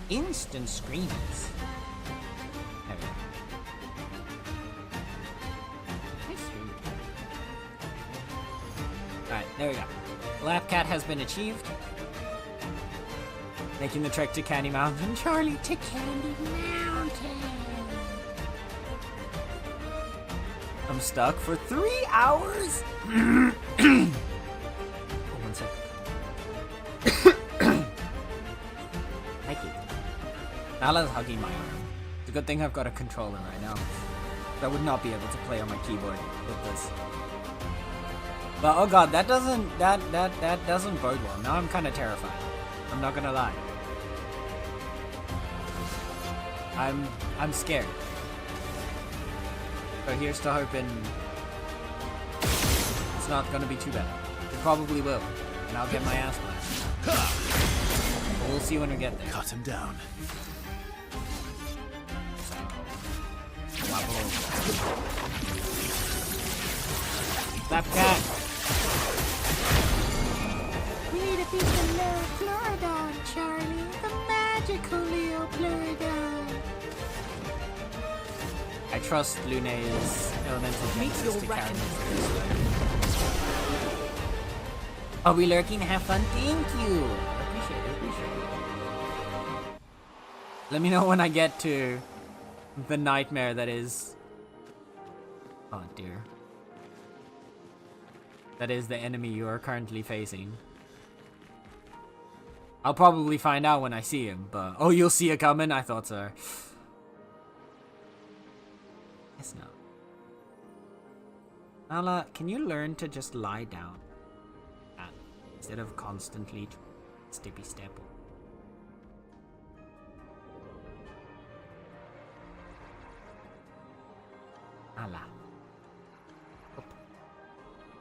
[SPEAKER 1] Instant screams. There we go. Alright, there we go. Lap cat has been achieved. Making the trek to Candy Mountain. Charlie to Candy Mountain. I'm stuck for 3 hours. Oh, 1 sec. Thank you. Nala's hugging my arm. It's a good thing I've got a controller right now. I would not be able to play on my keyboard with this. But oh god, that doesn't bode well. Now I'm kind of terrified. I'm not gonna lie. I'm scared. So here's to hoping it's not gonna be too bad. It probably will, and I'll get my ass blasted. But we'll see when we get there.
[SPEAKER 6] Cut him down.
[SPEAKER 1] Slap cat.
[SPEAKER 8] We need a piece of Leo Pleurodon, Charlie. The magical Leo Pleurodon.
[SPEAKER 1] I trust Lune's elemental genesis to carry me through this way. Are we lurking? Have fun. Thank you. Appreciate it. Let me know when I get to the nightmare that is. Oh dear. That is the enemy you are currently facing. I'll probably find out when I see him, but oh, you'll see it coming? I thought so. Yes, no. Nala, can you learn to just lie down? Instead of constantly stippy step. Nala.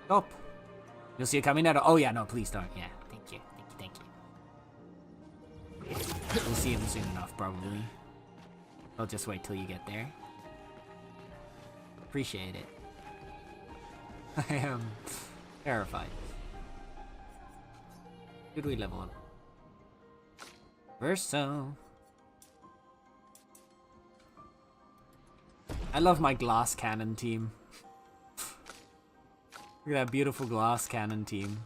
[SPEAKER 1] Stop. You'll see it coming out. Oh yeah, no, please don't. Yeah, thank you. We'll see him soon enough, probably. I'll just wait till you get there. Appreciate it. I am terrified. Did we level up? Verso. I love my glass cannon team. Look at that beautiful glass cannon team.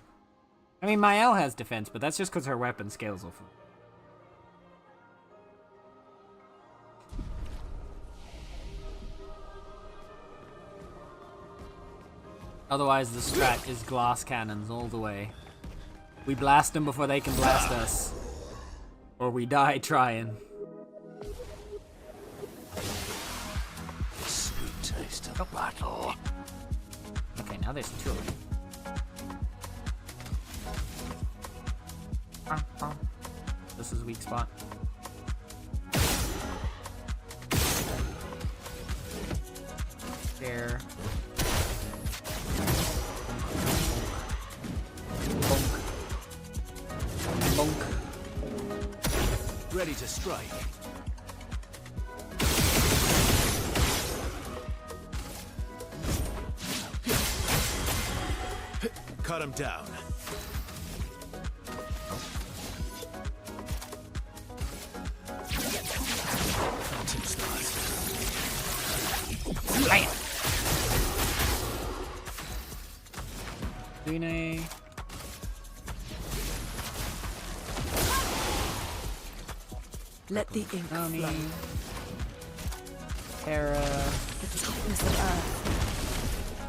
[SPEAKER 1] I mean, Mael has defense, but that's just because her weapon scales off. Otherwise, the strat is glass cannons all the way. We blast them before they can blast us. Or we die trying.
[SPEAKER 6] Sweet taste of the battle.
[SPEAKER 1] Okay, now there's 2 of them. This is weak spot. There. Bonk.
[SPEAKER 6] Ready to strike. Cut him down. Tip start.
[SPEAKER 1] Bam! Lune.
[SPEAKER 7] Let the ink
[SPEAKER 1] Nami.
[SPEAKER 7] flow.
[SPEAKER 1] Terra.
[SPEAKER 7] The toughness of earth.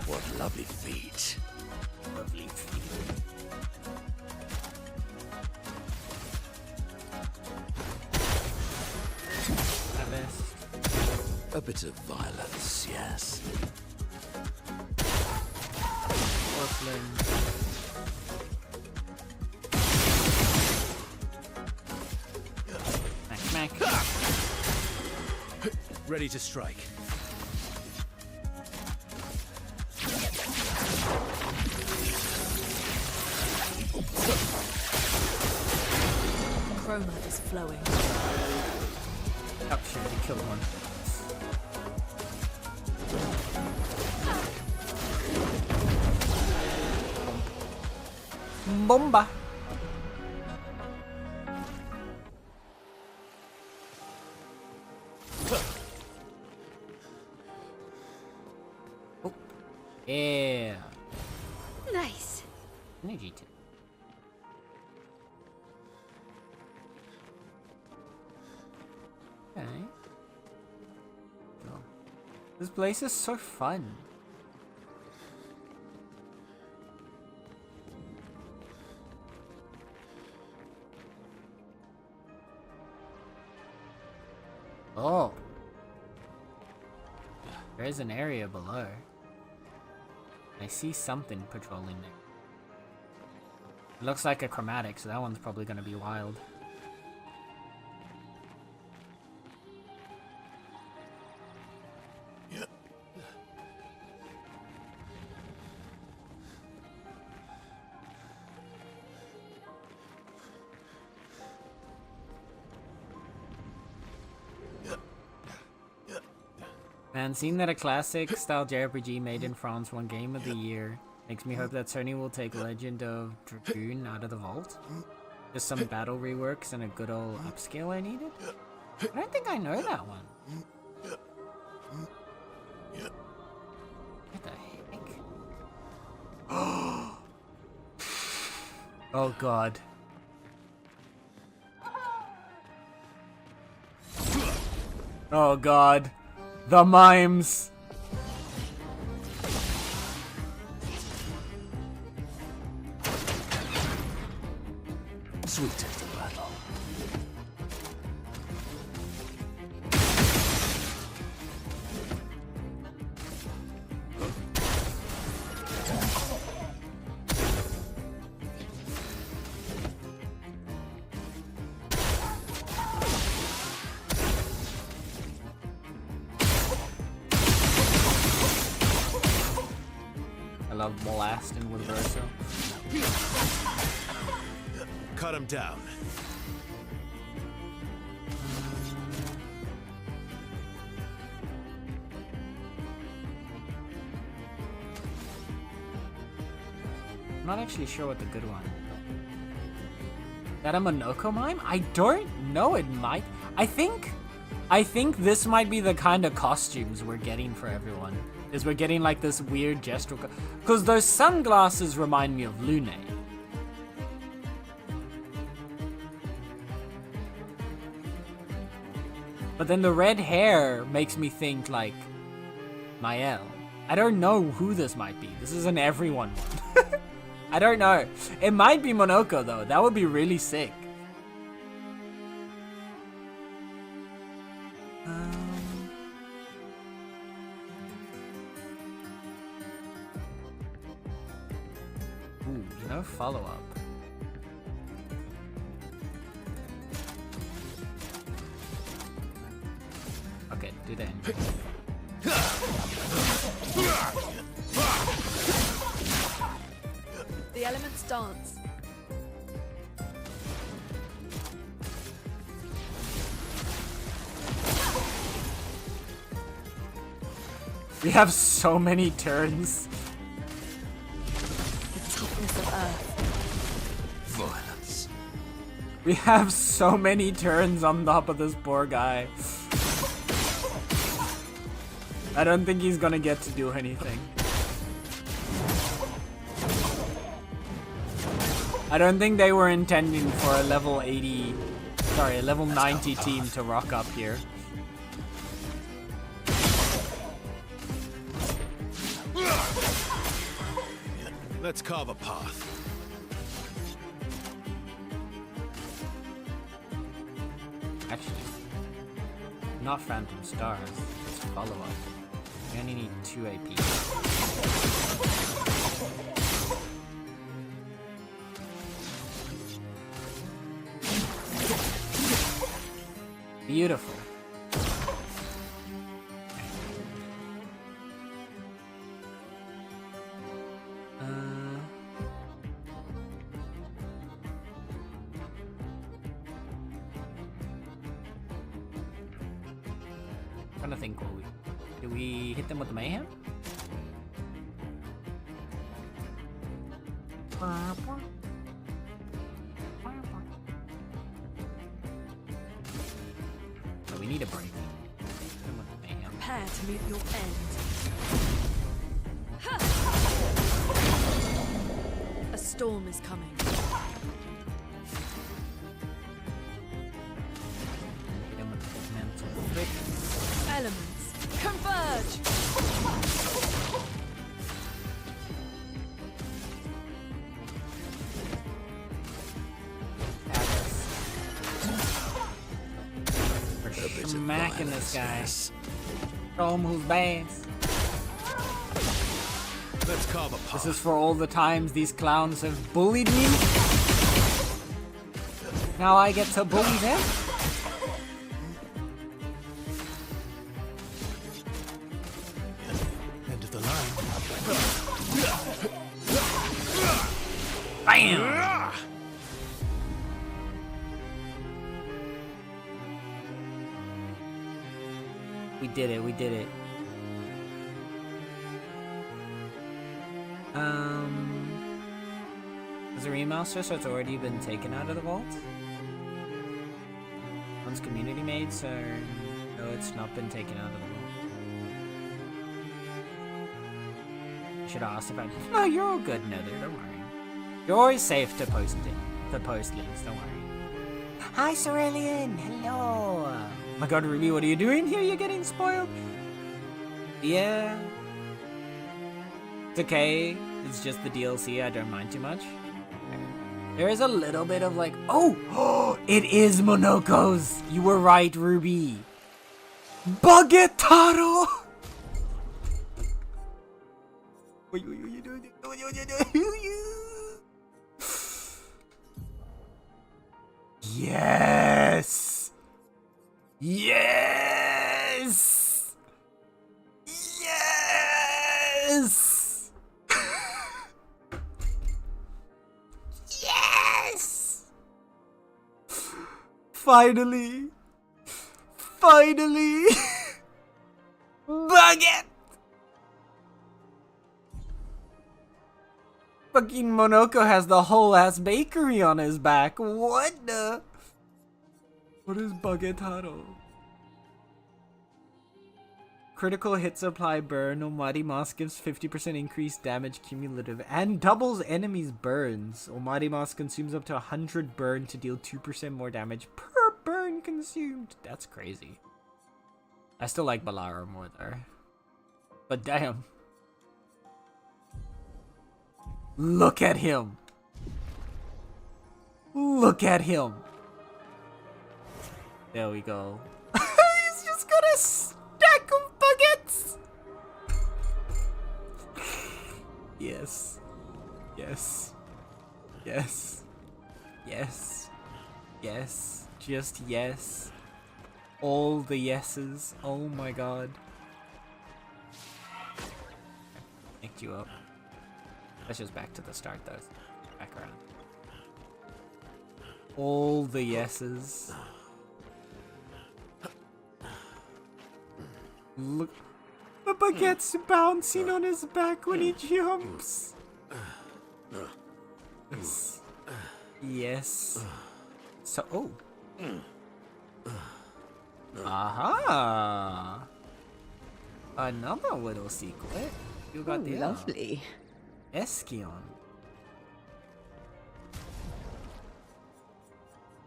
[SPEAKER 6] What lovely feet.
[SPEAKER 1] Lovely feet.
[SPEAKER 6] A bit of violence, yes.
[SPEAKER 1] Porcelain. Smack, smack.
[SPEAKER 6] Ready to strike.
[SPEAKER 7] Chroma is flowing.
[SPEAKER 1] Oh shit, he killed one. Bomba. Oh. Yeah.
[SPEAKER 5] Nice.
[SPEAKER 1] Energy tip. Okay. Oh. This place is so fun. There is an area below. I see something patrolling there. It looks like a chromatic, so that one's probably gonna be wild. Man, seeing that a classic style JRPG made in France won Game of the Year makes me hope that Sony will take Legend of Dragoon out of the vault. Just some battle reworks and a good old upscale I needed. I don't think I know that one. What the heck? Oh god. Oh god. The mimes.
[SPEAKER 6] Sweet is the battle.
[SPEAKER 1] I love blasting with Verso.
[SPEAKER 6] Cut him down.
[SPEAKER 1] I'm not actually sure what the good one. That a Monoko mime? I don't know. It might. I think this might be the kind of costumes we're getting for everyone. Is we're getting like this weird gestural. Because those sunglasses remind me of Lune. But then the red hair makes me think like Mael. I don't know who this might be. This is an everyone one. I don't know. It might be Monoko though. That would be really sick. Ooh, no follow-up. Okay, do that.
[SPEAKER 7] The elements dance.
[SPEAKER 1] We have so many turns.
[SPEAKER 7] The toughness of earth.
[SPEAKER 6] Violence.
[SPEAKER 1] We have so many turns on top of this poor guy. I don't think he's gonna get to do anything. I don't think they were intending for a level 80, sorry, a level 90 team to rock up here.
[SPEAKER 6] Let's carve a path.
[SPEAKER 1] Actually, not Phantom Stars, it's follow-up. We only need 2 AP. Beautiful. Trying to think what do we hit them with the mayhem? So we need a break. Hit them with the mayhem.
[SPEAKER 7] Prepare to meet your end. A storm is coming.
[SPEAKER 1] Hit them with the mental trick.
[SPEAKER 7] Elements converge.
[SPEAKER 1] We're smacking this guy.
[SPEAKER 6] Yes.
[SPEAKER 1] Show him who's bad.
[SPEAKER 6] Let's carve a path.
[SPEAKER 1] This is for all the times these clowns have bullied me. Now I get to bully them.
[SPEAKER 6] End of the line.
[SPEAKER 1] Bam! We did it, we did it. Is a remaster, so it's already been taken out of the vault? One's community made, so no, it's not been taken out of the vault. Should have asked if I. No, you're all good, Nether, don't worry. You're always safe to post links, don't worry. Hi, Cerulean! Hello! Oh my god, Ruby, what are you doing here? You're getting spoiled? Yeah. It's okay. It's just the DLC. I don't mind too much. There is a little bit of like, oh, it is Monoko's. You were right, Ruby. Baguettaro. What are you doing? Yes. Yes. Yes. Yes. Finally. Finally. Baguette. Fucking Monoko has the whole ass bakery on his back. What the? What is Baguettaro? Critical hit supply burn. Omadi Moss gives 50% increased damage cumulative and doubles enemies' burns. Omadi Moss consumes up to 100 burn to deal 2% more damage per burn consumed. That's crazy. I still like Balara more there. But damn. Look at him. Look at him. There we go. He's just got a stack of baguettes. Yes. Yes. Yes. Yes. Yes. Just yes. All the yeses. Oh my god. Picked you up. Let's just back to the start though. Back around. All the yeses. Look. The baguette's bouncing on his back when he jumps. Yes. Yes. So, oh. Aha. Another little secret. You got the
[SPEAKER 9] lovely.
[SPEAKER 1] Eskeon.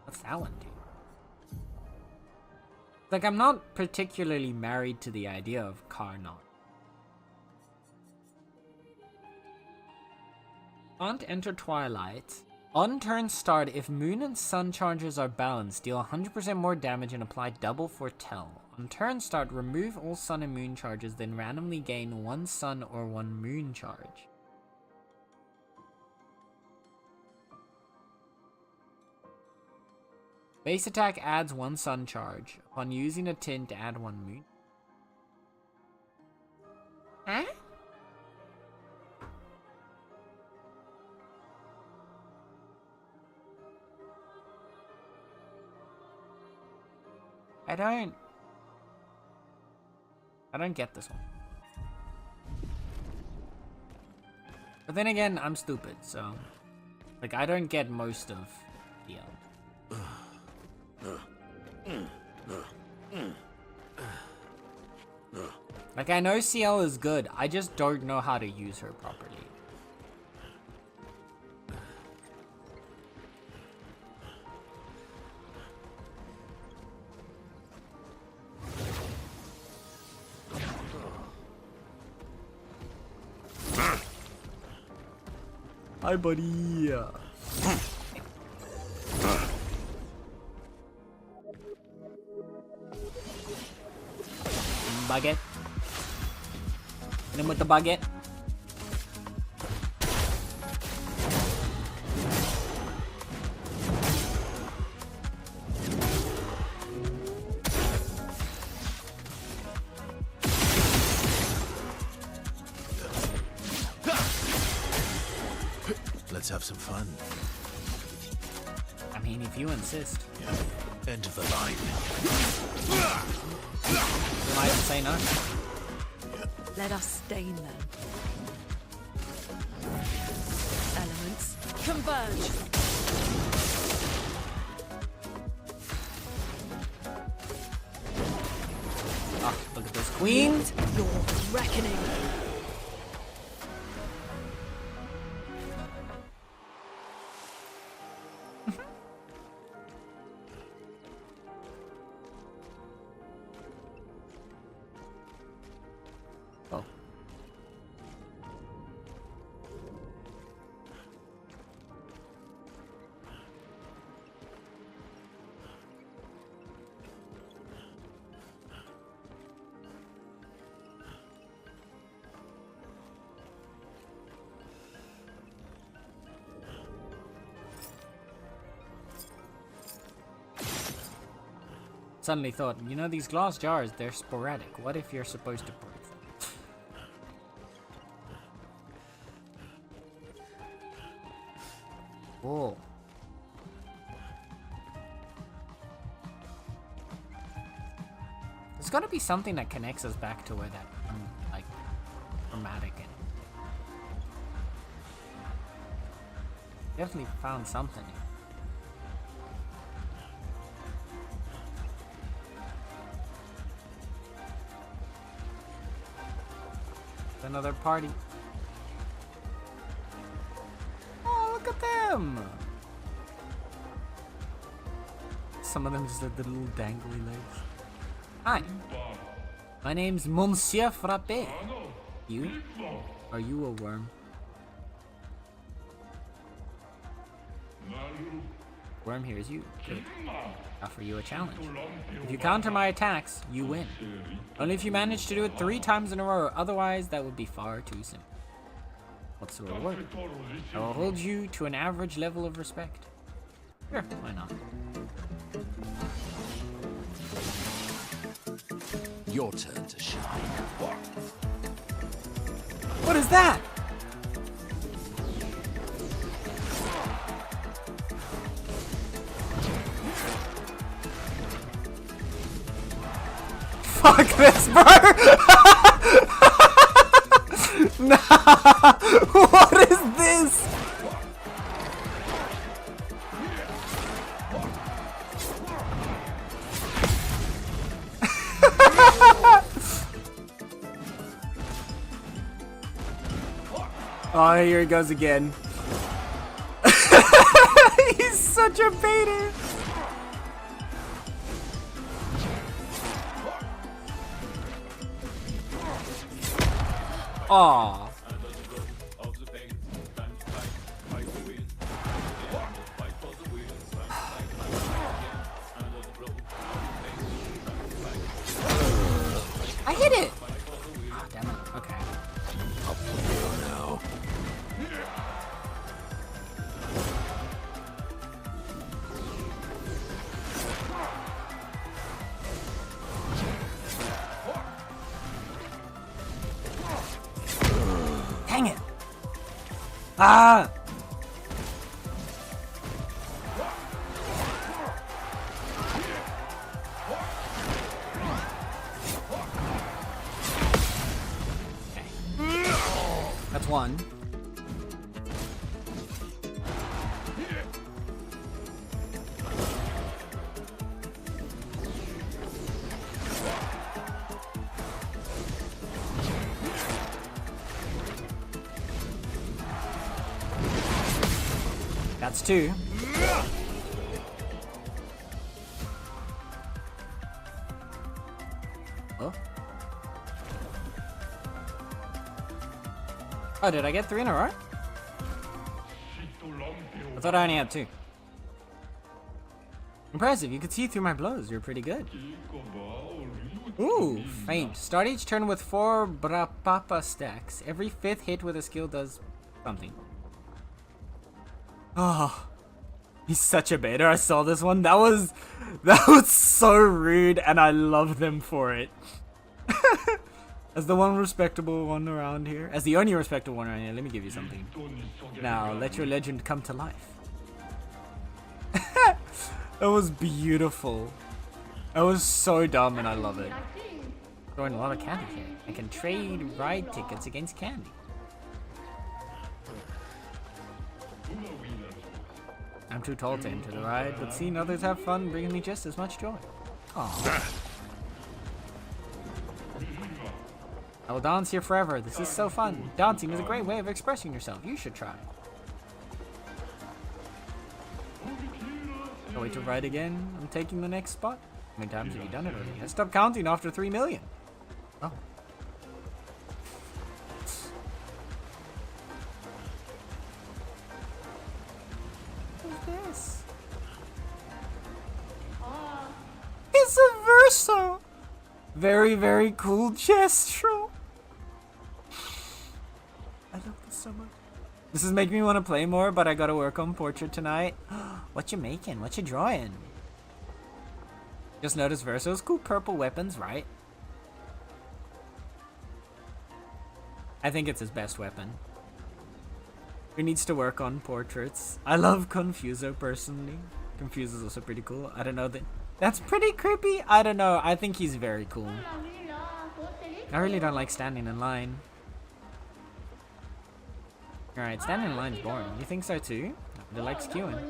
[SPEAKER 1] What's that one do? Like, I'm not particularly married to the idea of Karnot. Can't enter Twilight. On turn start, if Moon and Sun charges are balanced, deal 100% more damage and apply double Foretell. On turn start, remove all Sun and Moon charges, then randomly gain 1 Sun or 1 Moon charge. Base attack adds 1 Sun charge. Upon using a tint, add 1 Moon. Huh? I don't get this one. But then again, I'm stupid, so like I don't get most of DL. Like, I know CL is good, I just don't know how to use her properly. Hi, buddy. Baguette. Hit him with the baguette.
[SPEAKER 6] Let's have some fun.
[SPEAKER 1] I mean, if you insist.
[SPEAKER 6] End of the line.
[SPEAKER 1] You might say no.
[SPEAKER 7] Let us stain them. Elements, converge.
[SPEAKER 1] Ah, look at this queen.
[SPEAKER 7] Your reckoning.
[SPEAKER 1] Oh. Suddenly thought, you know, these glass jars, they're sporadic. What if you're supposed to break them? Whoa. There's gotta be something that connects us back to where that, like, dramatic and... Definitely found something here. Another party. Oh, look at them! Some of them just have the little dangly legs. Hi. My name's Monsieur Frappé. You? Are you a worm? Worm hears you. Good. Offer you a challenge. If you counter my attacks, you win. Only if you manage to do it 3 times in a row, otherwise that would be far too simple. What's the reward? I will hold you to an average level of respect. Sure, why not?
[SPEAKER 6] Your turn to shine.
[SPEAKER 1] What is that? Fuck this, bro! Nah! What is this? Oh, here he goes again. He's such a beta. Aww. I hit it! Oh, damn it. Okay.
[SPEAKER 6] Now.
[SPEAKER 1] Dang it! Ah! Okay. That's one. That's two. Oh. Oh, did I get 3 in a row? I thought I only had 2. Impressive, you could see through my blows. You're pretty good. Ooh, faint. Start each turn with 4 Brapapa stacks. Every 5th hit with a skill does something. Oh, he's such a beta. I saw this one. That was so rude, and I love them for it. As the one respectable one around here. As the only respectable one around here, let me give you something. Now, let your legend come to life. That was beautiful. That was so dumb and I love it. Throwing a lot of candy here. I can trade ride tickets against candy. I'm too tall to enter the ride, but seeing others have fun brings me just as much joy. Aww. I will dance here forever. This is so fun. Dancing is a great way of expressing yourself. You should try. Can't wait to ride again. I'm taking the next spot. How many times have you done it already? I stopped counting after 3 million. Oh. What's this? It's a Verso! Very, very cool gesture. I love this so much. This is making me want to play more, but I gotta work on portrait tonight. What you making? What you drawing? Just noticed Verso's cool purple weapons, right? I think it's his best weapon. He needs to work on portraits. I love Confuso personally. Confuso's also pretty cool. I don't know that. That's pretty creepy. I don't know. I think he's very cool. I really don't like standing in line. Alright, standing in line is boring. You think so too? Nobody likes queuing.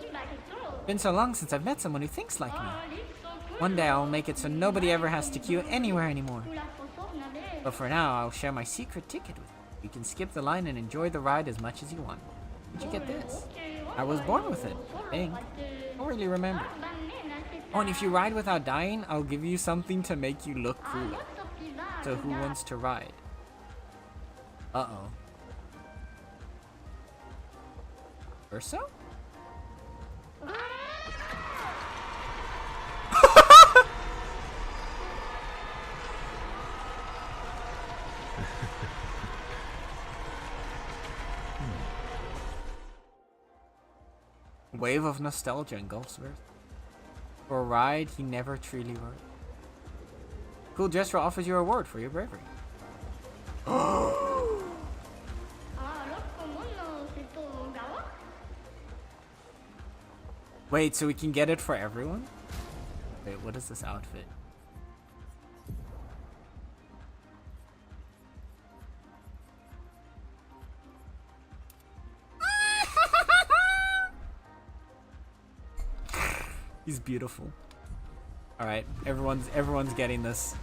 [SPEAKER 1] Been so long since I've met someone who thinks like me. One day I'll make it so nobody ever has to queue anywhere anymore. But for now, I'll share my secret ticket with you. You can skip the line and enjoy the ride as much as you want. Did you get this? I was born with it, I think. I don't really remember. Oh, and if you ride without dying, I'll give you something to make you look cooler. So who wants to ride? Uh-oh. Verso? Wave of nostalgia engulfs Earth. For a ride he never truly rode. Cool gesture offers you a reward for your bravery. Wait, so we can get it for everyone? Wait, what is this outfit? He's beautiful. All right, everyone's getting this.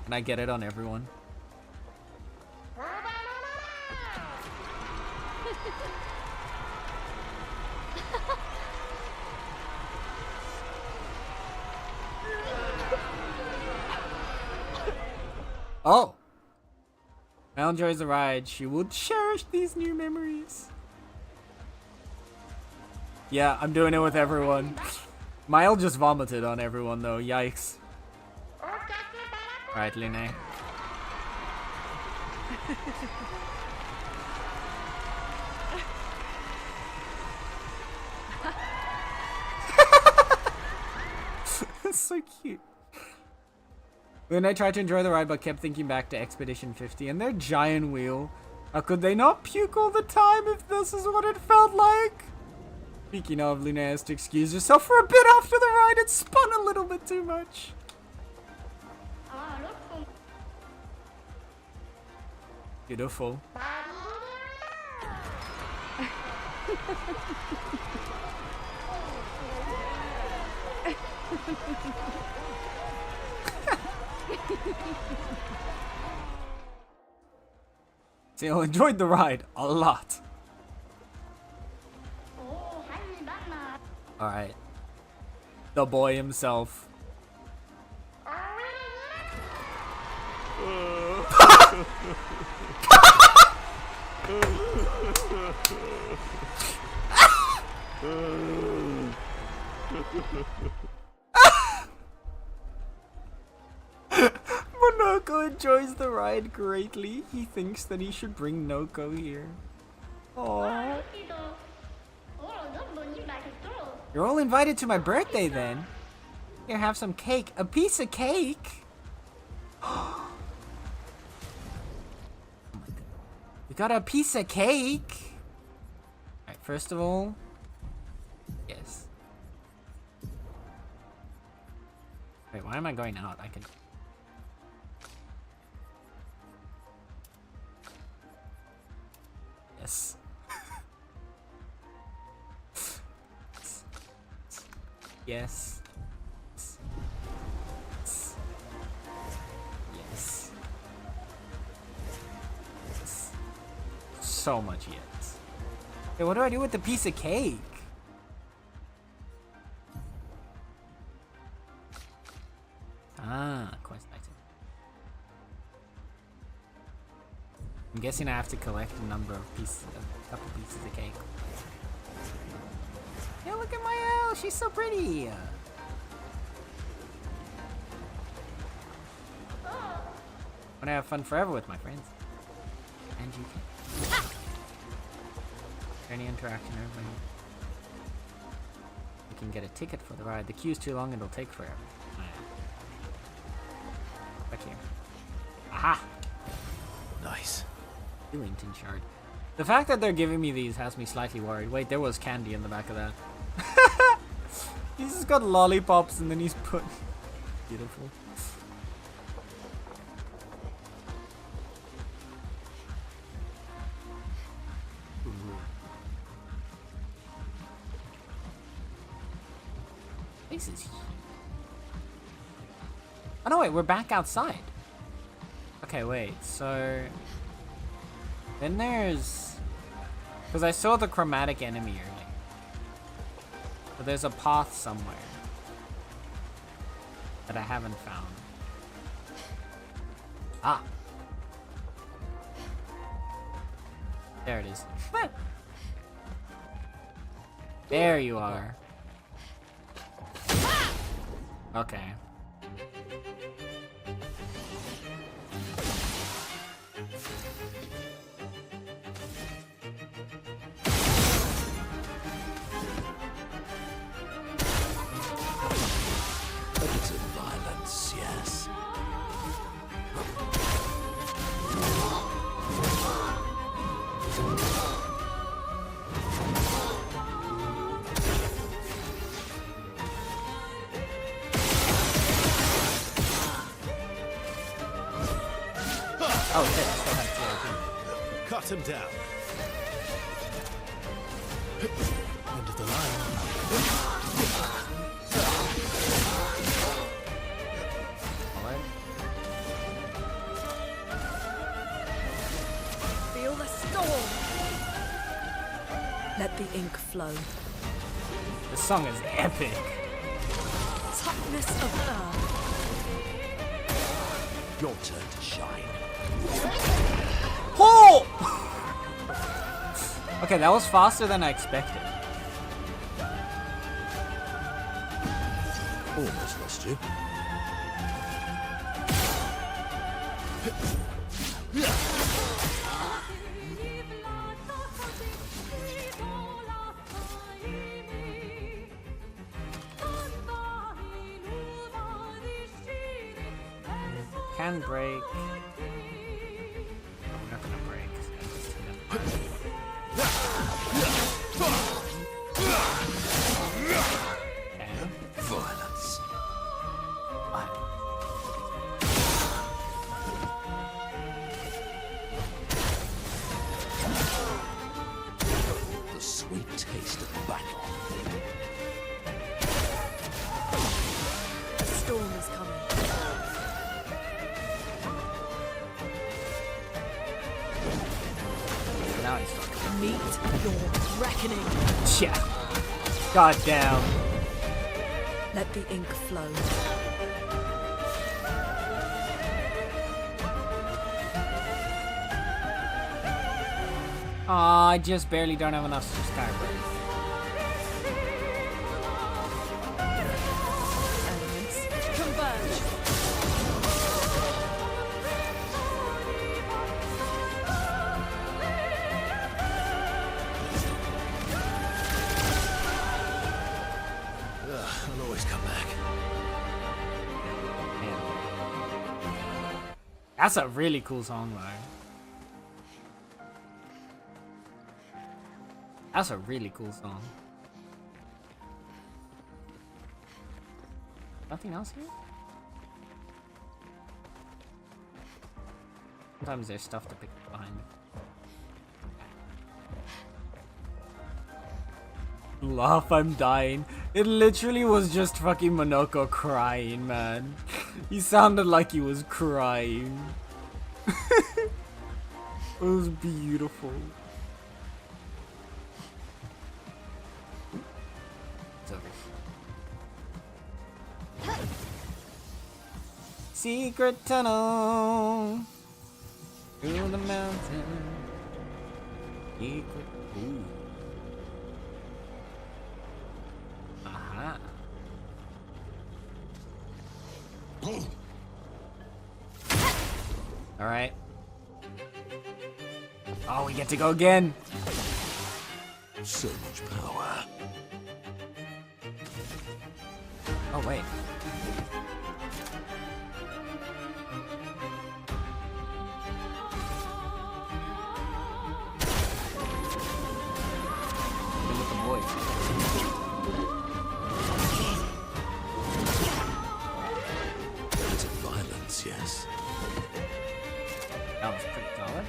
[SPEAKER 1] Can I get it on everyone? Oh! Mel enjoys the ride. She will cherish these new memories. Yeah, I'm doing it with everyone. Mile just vomited on everyone though, yikes. Alright, Lene. That's so cute. Then I tried to enjoy the ride but kept thinking back to Expedition 50 and their giant wheel. How could they not puke all the time if this is what it felt like? Speaking of, Luna has to excuse herself for a bit after the ride. It spun a little bit too much. Beautiful. See, I enjoyed the ride a lot. Alright. The boy himself. Monoko enjoys the ride greatly. He thinks that he should bring Noko here. Aww. You're all invited to my birthday then. Here, have some cake. A piece of cake? got a piece of cake. Alright, first of all, yes. Wait, why am I going out? I can. Yes. Yes. Yes. Yes. So much yes. Hey, what do I do with the piece of cake? Ah, quest item. I'm guessing I have to collect a number of pieces, a couple pieces of cake. Yeah, look at my Elle, she's so pretty. Wanna have fun forever with my friends. And you can. Any interaction, everybody. You can get a ticket for the ride. The queue's too long, it'll take forever. Back here. Aha!
[SPEAKER 6] Nice.
[SPEAKER 1] Billington shard. The fact that they're giving me these has me slightly worried. Wait, there was candy in the back of that. He's just got lollipops and then he's put... Beautiful. Ooh. This is... Oh no, wait, we're back outside. Okay, wait, so... Then there's... Because I saw the chromatic enemy earlier. But there's a path somewhere that I haven't found. Ah. There it is. There you are. Okay.
[SPEAKER 6] A bit of violence, yes.
[SPEAKER 1] Oh shit, I still have TRT.
[SPEAKER 6] Cut him down. End of the line.
[SPEAKER 1] Alright.
[SPEAKER 7] Feel the storm. Let the ink flow.
[SPEAKER 1] This song is epic.
[SPEAKER 7] Toughness of earth.
[SPEAKER 6] Your turn to shine.
[SPEAKER 1] Oh! Okay, that was faster than I expected.
[SPEAKER 6] Almost lost you.
[SPEAKER 1] Can break. I'm not gonna break. Okay.
[SPEAKER 6] Violence. The sweet taste of battle.
[SPEAKER 7] A storm is coming.
[SPEAKER 1] Now he's talking.
[SPEAKER 7] Meet your reckoning.
[SPEAKER 1] Yeah. God damn.
[SPEAKER 7] Let the ink flow.
[SPEAKER 1] Aw, I just barely don't have enough star breaks.
[SPEAKER 7] Elements converge.
[SPEAKER 6] I'll always come back.
[SPEAKER 1] Man. That's a really cool song, though. That's a really cool song. Nothing else here? Sometimes there's stuff to pick behind. Laugh, I'm dying. It literally was just fucking Monoko crying, man. He sounded like he was crying. It was beautiful. It's over here. Secret tunnel through the mountain. Secret. Ooh. Aha. All right. Oh, we get to go again.
[SPEAKER 6] So much power.
[SPEAKER 1] Oh, wait. Look at the boys.
[SPEAKER 6] Limited violence, yes.
[SPEAKER 1] That was pretty solid.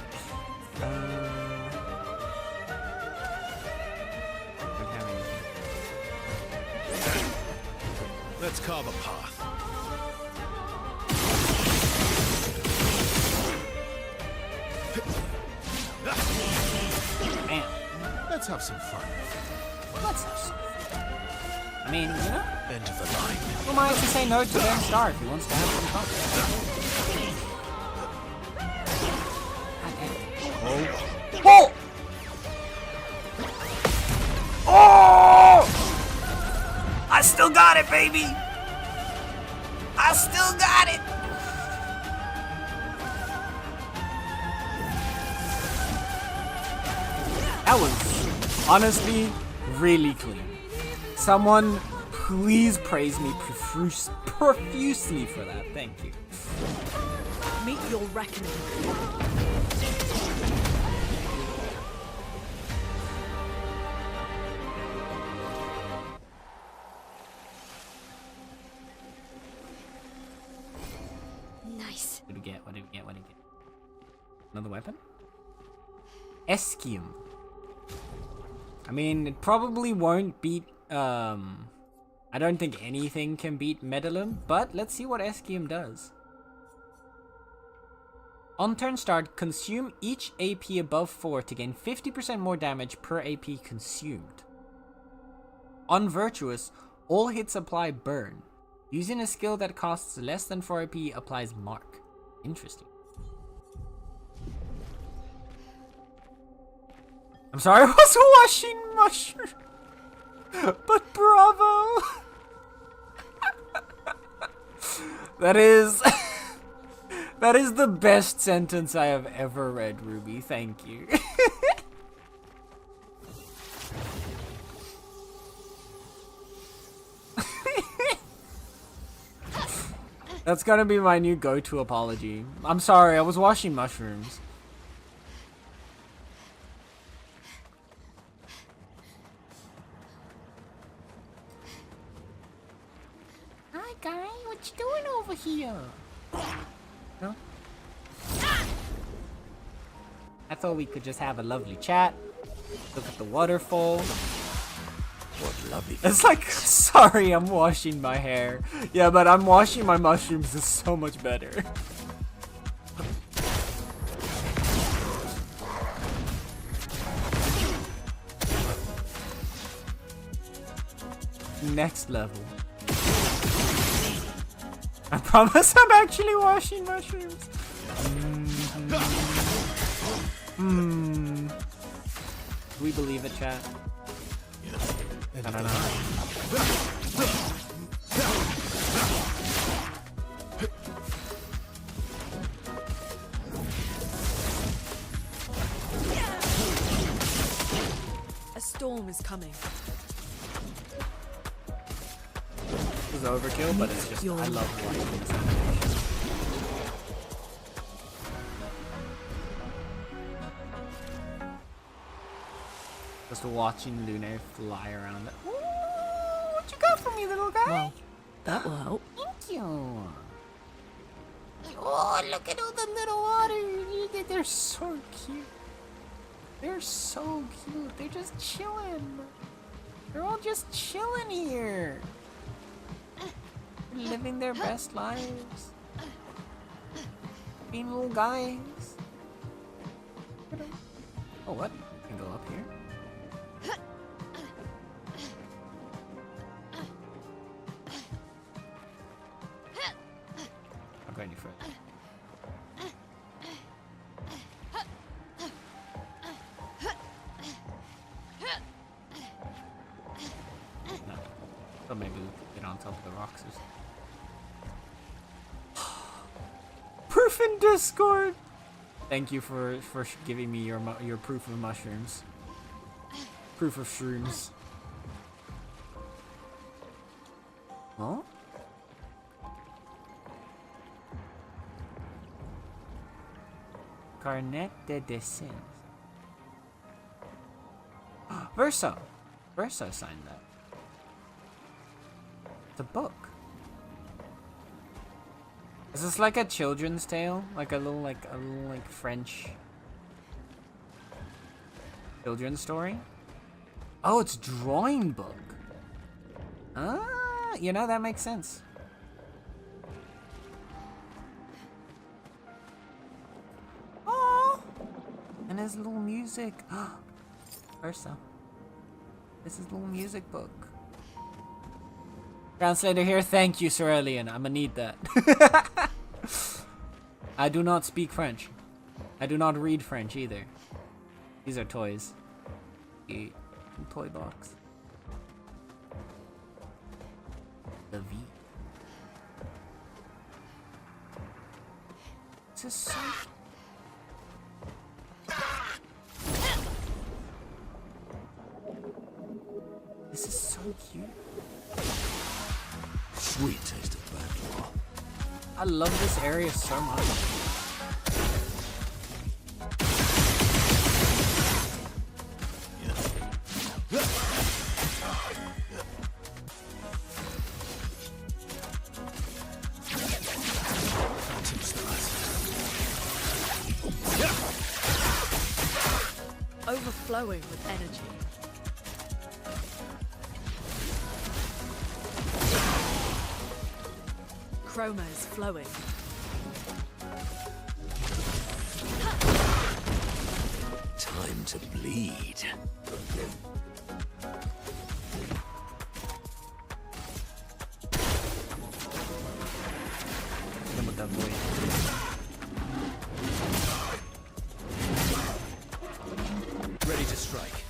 [SPEAKER 1] Don't have anything.
[SPEAKER 6] Let's carve a path.
[SPEAKER 1] Bam.
[SPEAKER 6] Let's have some fun.
[SPEAKER 1] Let's have some fun. I mean, you know,
[SPEAKER 6] End of the line.
[SPEAKER 1] who am I to say no to Ben Star if he wants to have some fun? Oh! Oh! I still got it, baby! I still got it! That was honestly really clean. Someone please praise me profusely for that. Thank you.
[SPEAKER 7] Meet your reckoning.
[SPEAKER 5] Nice.
[SPEAKER 1] What did we get? What did we get? What did we get? Another weapon? Eskium. I mean, it probably won't beat, I don't think anything can beat Medallum, but let's see what Eskium does. On turn start, consume each AP above 4 to gain 50% more damage per AP consumed. On Virtuous, all hits apply burn. Using a skill that costs less than 4 AP applies mark. Interesting. I'm sorry, I was washing mushroom. But bravo! That is the best sentence I have ever read, Ruby. Thank you. That's gonna be my new go-to apology. I'm sorry, I was washing mushrooms.
[SPEAKER 8] Hi, guy. What you doing over here?
[SPEAKER 1] No? I thought we could just have a lovely chat. Look at the waterfall.
[SPEAKER 6] What lovely.
[SPEAKER 1] It's like, sorry, I'm washing my hair. Yeah, but I'm washing my mushrooms is so much better. Next level. I promise I'm actually washing mushrooms. Do we believe it, chat? I don't know.
[SPEAKER 7] A storm is coming.
[SPEAKER 1] It was overkill, but it's just, I love watching this animation. Just watching Lunar fly around. Ooh, what you got for me, little guy?
[SPEAKER 7] Well, that will help.
[SPEAKER 1] Thank you. Oh, look at all the little otters. They're so cute. They're so cute. They're just chilling. They're all just chilling here. Living their best lives. Being little guys. Oh, what? I can go up here? I'll go any further. No. But maybe we could get on top of the rocks or something. Proof in Discord! Thank you for giving me your proof of mushrooms. Proof of shrooms. Huh? Carnet de Dessins. Verso! Verso signed that. It's a book. Is this like a children's tale? Like a little French children's story? Oh, it's drawing book. Ah, you know, that makes sense. Oh, and his little music. Verso. This is little music book. Translator here, thank you, Sir Elian. I'ma need that. I do not speak French. I do not read French either. These are toys. A toy box. The V. This is so... This is so cute.
[SPEAKER 6] Sweet taste of battle.
[SPEAKER 1] I love this area so much.
[SPEAKER 7] Overflowing with energy. Chroma is flowing.
[SPEAKER 6] Time to bleed.
[SPEAKER 1] Hit him with that boy.
[SPEAKER 6] Ready to strike.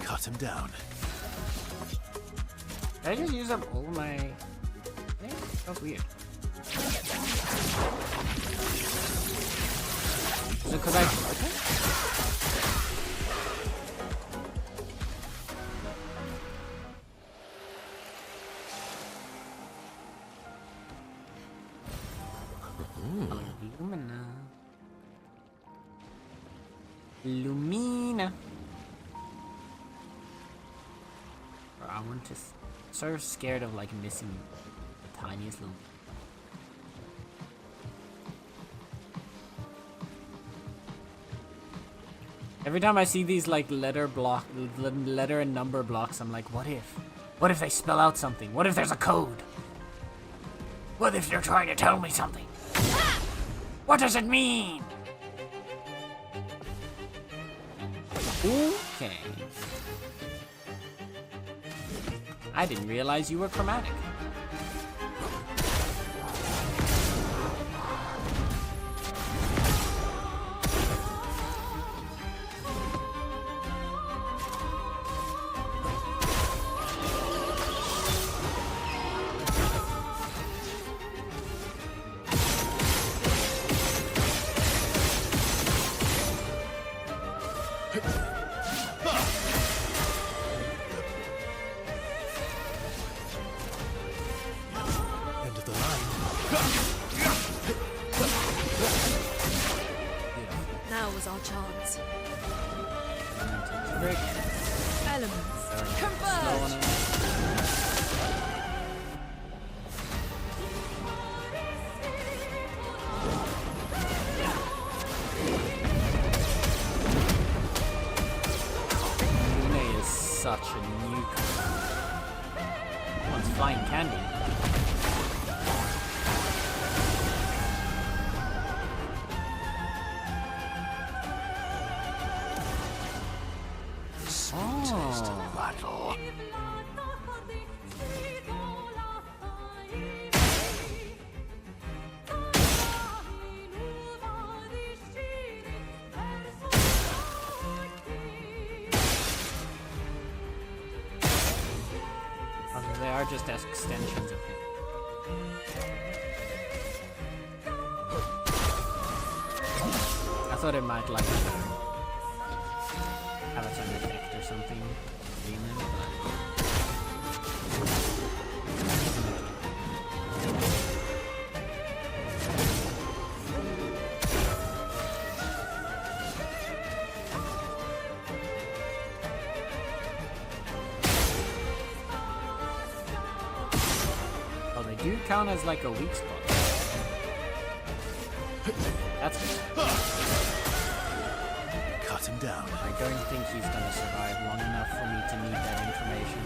[SPEAKER 6] Cut him down.
[SPEAKER 1] Did I just use up all my... That's weird. Is it because I... Lumina. Lumina. I want to... Sort of scared of like missing the tiniest little... Every time I see these like letter and number blocks, I'm like, what if? What if they spell out something? What if there's a code? What if they're trying to tell me something? What does it mean? Okay. I didn't realize you were chromatic.
[SPEAKER 7] Now was our chance.
[SPEAKER 1] Break.
[SPEAKER 7] Elements,
[SPEAKER 1] Slow on
[SPEAKER 7] converge!
[SPEAKER 1] him. Lune is such a newcomer. Wants flying candy.
[SPEAKER 6] Taste of battle.
[SPEAKER 1] They are just extensions of him. I thought it might like have its own effect or something. Demon, oh, they do count as like a weak spot. That's good.
[SPEAKER 6] Cut him down.
[SPEAKER 1] I don't think he's gonna survive long enough for me to need that information.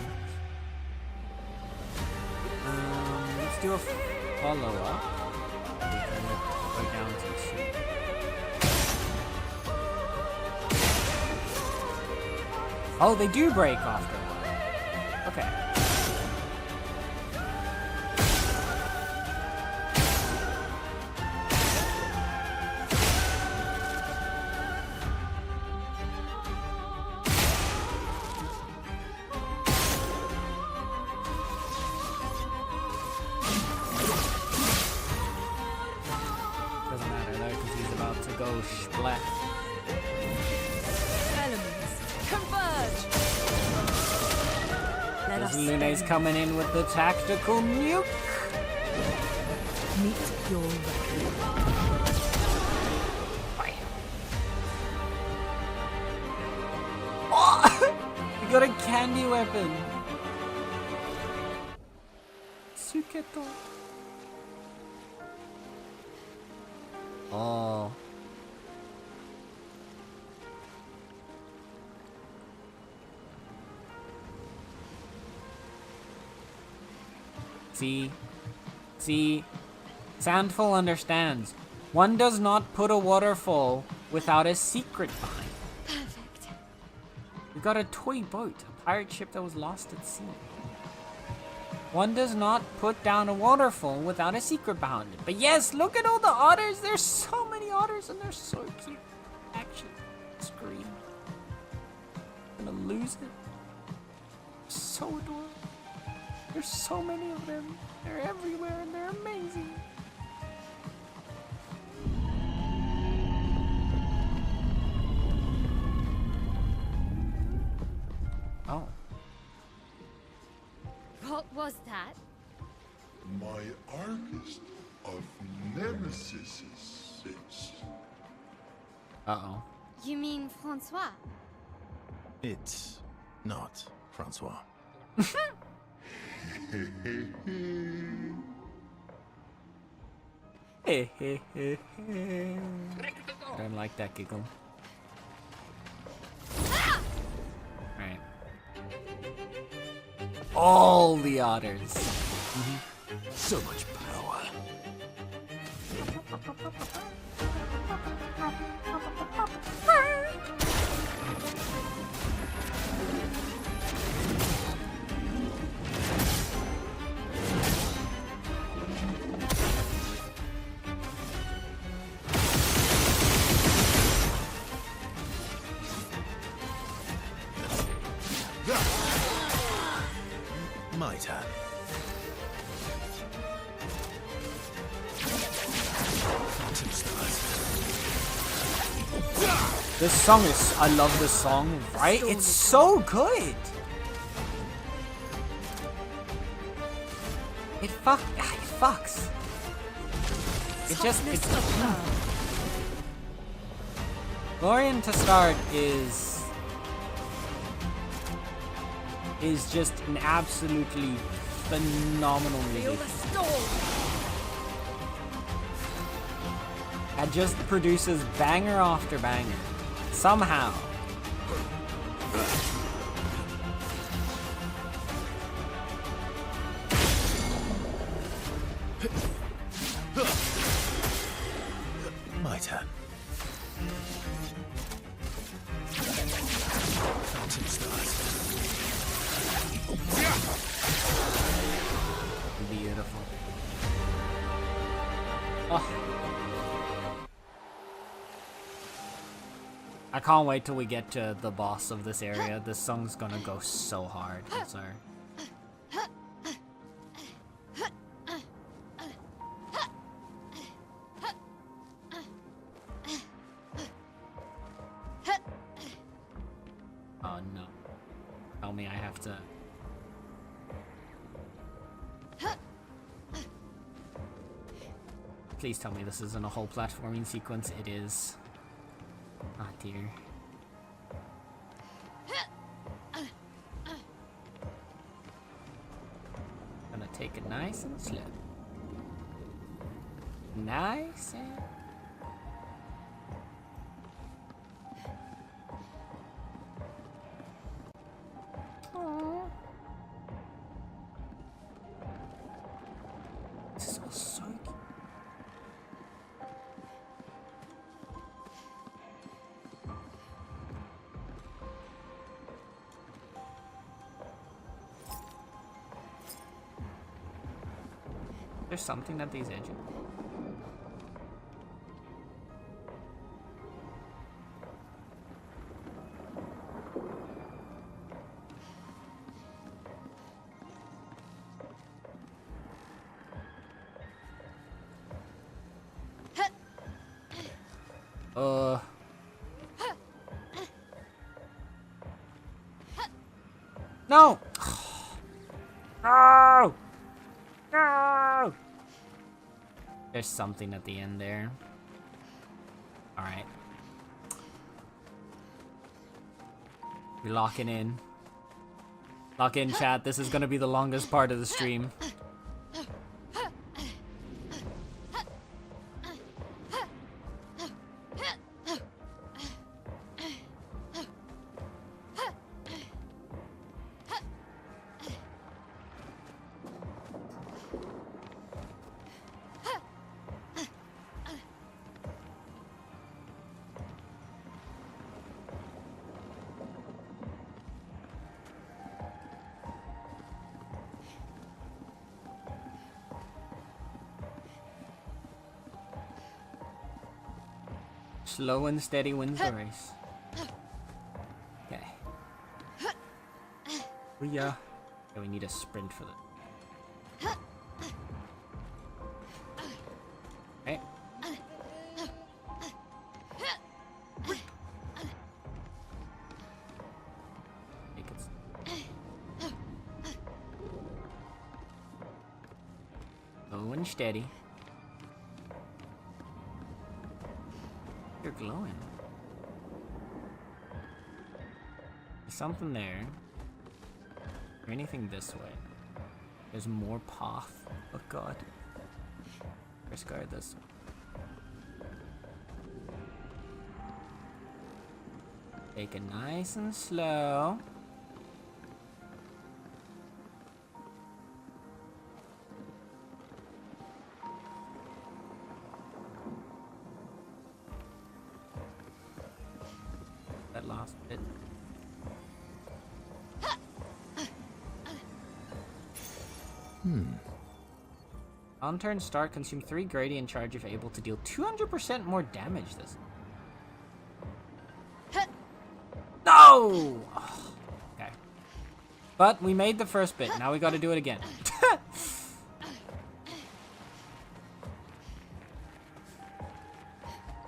[SPEAKER 1] Let's do a follow-up. We can go down to the sea. Oh, they do break after a while. Okay. Doesn't matter though, because he's about to go splat.
[SPEAKER 7] Elements, converge! Let us
[SPEAKER 1] Lune's coming in with the tactical nuke.
[SPEAKER 7] meet your reckoning.
[SPEAKER 1] You got a candy weapon. Suketo. Oh. See, Sandful understands. One does not put a waterfall without a secret behind.
[SPEAKER 5] Perfect.
[SPEAKER 1] We got a toy boat, a pirate ship that was lost at sea. One does not put down a waterfall without a secret behind it. But yes, look at all the otters. There's so many otters and they're so cute. Actually, scream. I'm gonna lose it. So adorable. There's so many of them. They're everywhere and they're amazing. Oh.
[SPEAKER 5] What was that?
[SPEAKER 4] My Archist of Nemesis.
[SPEAKER 1] Uh-oh.
[SPEAKER 5] You mean Francois?
[SPEAKER 6] It's not Francois.
[SPEAKER 1] I don't like that giggle. Alright. All the otters.
[SPEAKER 6] So much power. My turn.
[SPEAKER 1] This song is, I love this song, right? It's so good. It fucks. It just, it's, Lorien to start is just an absolutely phenomenal
[SPEAKER 7] Feel
[SPEAKER 1] movie.
[SPEAKER 7] the storm.
[SPEAKER 1] That just produces banger after banger. Somehow.
[SPEAKER 6] My turn. Fountain stars.
[SPEAKER 1] Beautiful. Oh. I can't wait till we get to the boss of this area. This song's gonna go so hard. I'm sorry. Oh no. Tell me I have to... Please tell me this isn't a whole platforming sequence. It is. Ah, dear. Gonna take it nice and slow. Nice and... Aww. This is all so cute. There's something at these edges. No! No! No! There's something at the end there. Alright. We locking in. Lock in, chat. This is gonna be the longest part of the stream. Slow and steady wins the race. Okay. Yeah, we need a sprint for that. Okay. Make it slow and steady. You're glowing. There's something there. Or anything this way. There's more path. Oh god. Let's guard this one. Take it nice and slow. That last bit. On turn start, consume 3 gradient charge if able to deal 200% more damage this. No! Okay. But we made the first bit, now we gotta do it again.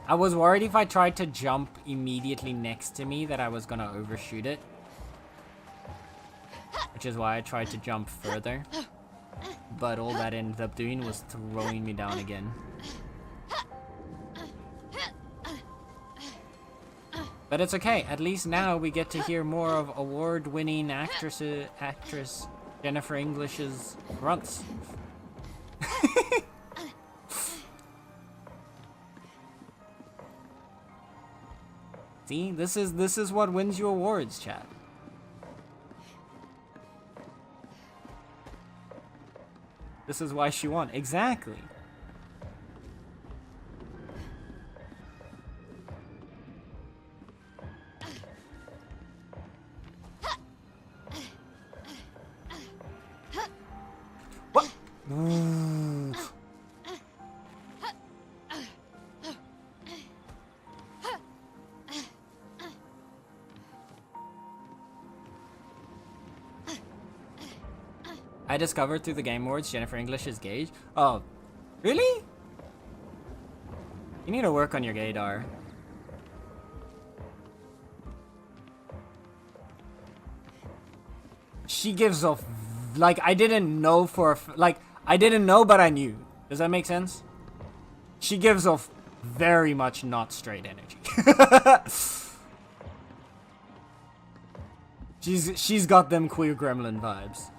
[SPEAKER 1] I was worried if I tried to jump immediately next to me that I was gonna overshoot it. Which is why I tried to jump further. But all that ended up doing was throwing me down again. But it's okay. At least now we get to hear more of award-winning actress Jennifer English's grunts. See, this is what wins you awards, chat. This is why she won. Exactly. What? Ooh. I discovered through the Game Awards Jennifer English is gay. Oh, really? You need to work on your gaydar. She gives off, like, I didn't know I didn't know, but I knew. Does that make sense? She gives off very much not straight energy. She's got them queer gremlin vibes.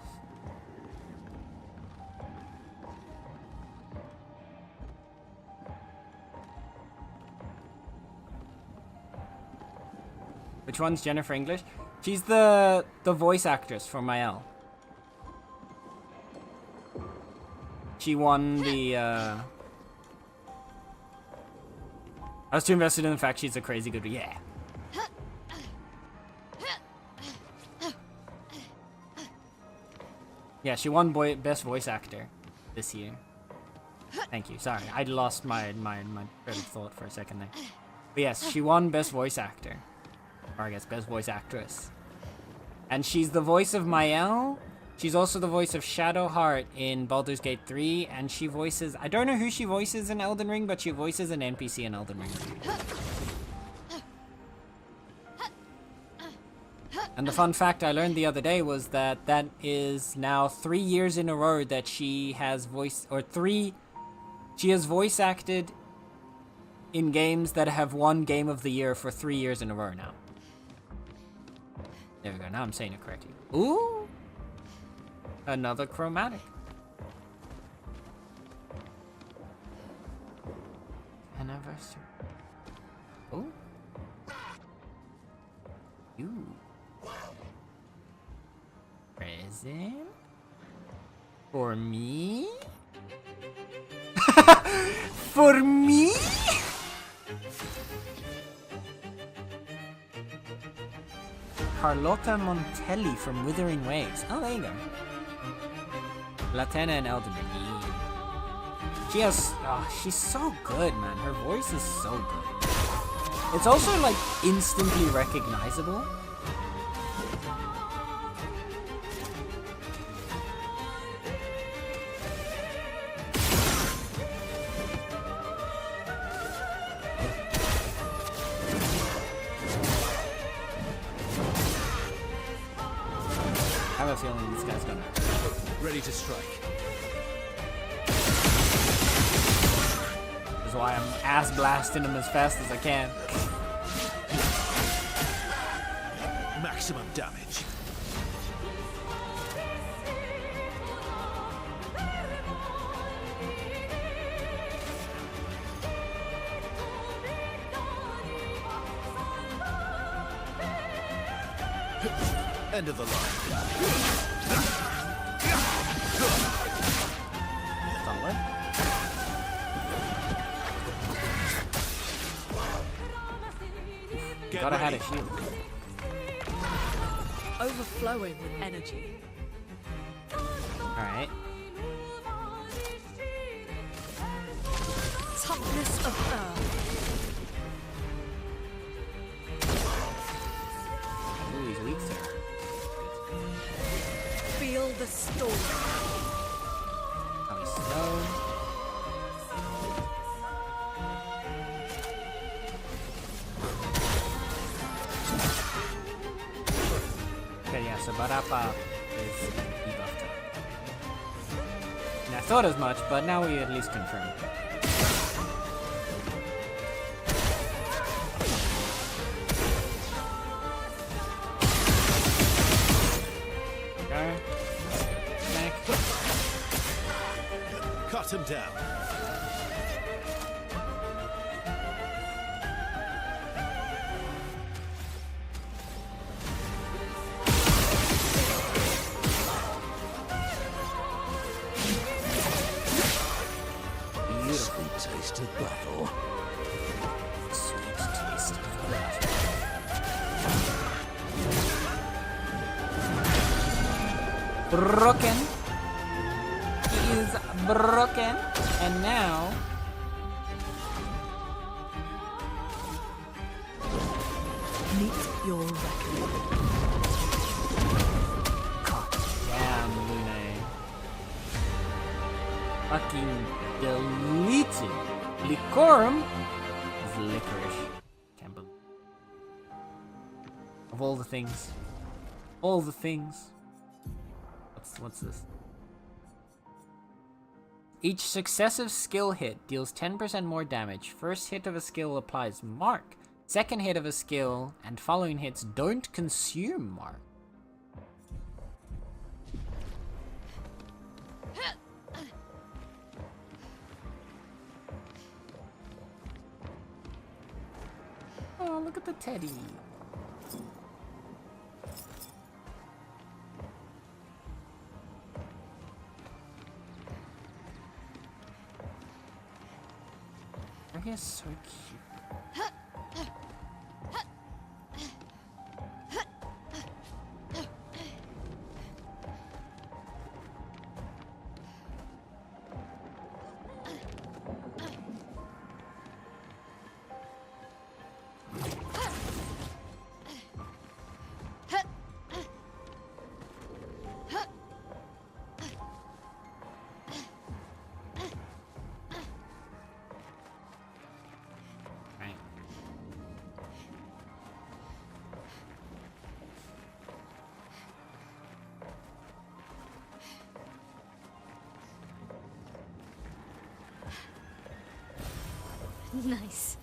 [SPEAKER 1] Which one's Jennifer English? She's the voice actress for Mael. She won the I was too invested in the fact she's a crazy good, yeah. Yeah, she won best voice actor this year. Thank you. Sorry, I lost my train of thought for a second there. But yes, she won best voice actor. Or I guess best voice actress. And she's the voice of Mael. She's also the voice of Shadowheart in Baldur's Gate 3, and she voices, I don't know who she voices in Elden Ring, but she voices an NPC in Elden Ring. And the fun fact I learned the other day was that that is now 3 years in a row that she has she has voice acted in games that have won Game of the Year for 3 years in a row now. There we go, now I'm saying it correctly. Ooh! Another chromatic. Anniversary. Oh. Ooh. Present? For me? For me? Carlotta Montelli from Withering Waves. Oh, there you go. Latenna and Elden Ring. She has... Oh, she's so good, man. Her voice is so good. It's also, like, instantly recognizable. I have a feeling this guy's gonna...
[SPEAKER 6] Ready to strike.
[SPEAKER 1] That's why I'm ass blasting him as fast as I can.
[SPEAKER 6] Maximum damage. End of the line.
[SPEAKER 1] Solid.
[SPEAKER 6] Get
[SPEAKER 1] Gotta have
[SPEAKER 6] ready.
[SPEAKER 1] a shield.
[SPEAKER 7] Overflowing with energy.
[SPEAKER 1] Alright.
[SPEAKER 7] Toughness of earth.
[SPEAKER 1] Ooh, he's weak, sir.
[SPEAKER 7] Feel the storm.
[SPEAKER 1] Now he's slow. Okay, yeah, so Barapa is debuffed. And I thought as much, but now we at least confirmed it.
[SPEAKER 6] Shut him down. Sweet taste of battle.
[SPEAKER 1] Sweet taste of that. Broken. He is broken. And now...
[SPEAKER 7] Meet your reckoning.
[SPEAKER 1] God damn, Lune. Fucking deleted. Licorum of licorice. Can't believe. Of all the things. All the things. What's this? Each successive skill hit deals 10% more damage. First hit of a skill applies mark. Second hit of a skill and following hits don't consume mark. Oh, look at the teddy. He is so cute.
[SPEAKER 5] Nice.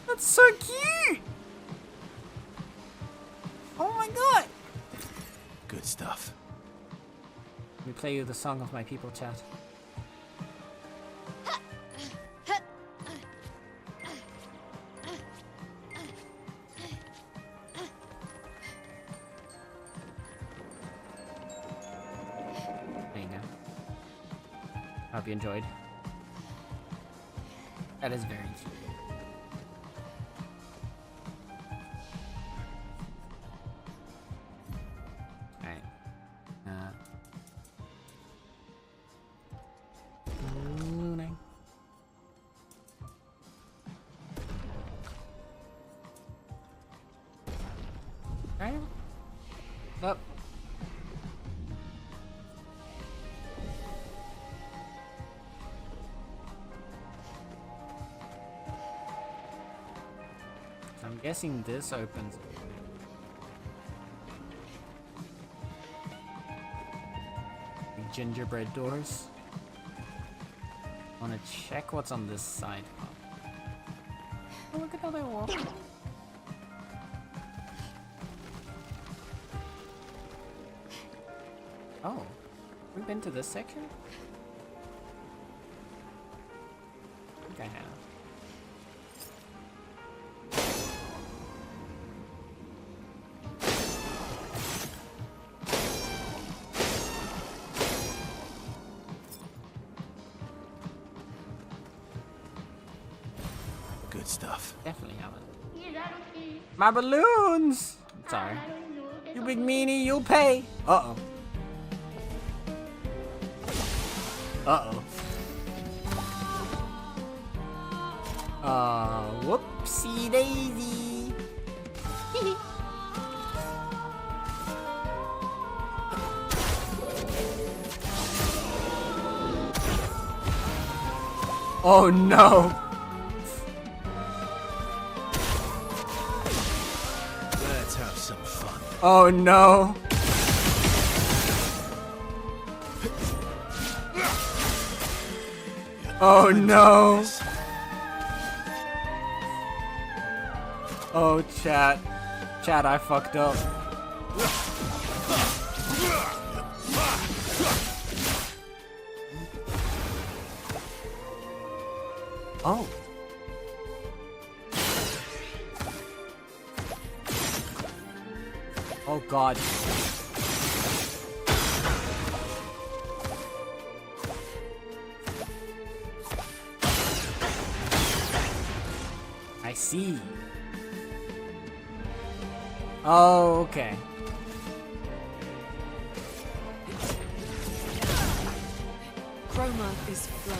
[SPEAKER 1] That's so cute! Oh my god!
[SPEAKER 6] Good stuff.
[SPEAKER 1] Let me play you the song of my people, chat. There you go. I hope you enjoyed. That is very cute. Lune. Right? Up. I'm guessing this opens. The gingerbread doors. I want to check what's on this side. Oh, look at how they walk. Oh, we've been to this section? I think I have.
[SPEAKER 6] Good stuff.
[SPEAKER 1] Definitely haven't. My balloons! Sorry. You big meanie, you'll pay. Uh-oh. Uh-oh. Whoopsie daisy. Oh no.
[SPEAKER 6] some fun.
[SPEAKER 1] Oh no. Oh no. Oh, chat. Chat, I fucked up. Oh. Oh god. I see. Oh, okay.
[SPEAKER 7] Chroma is flowing.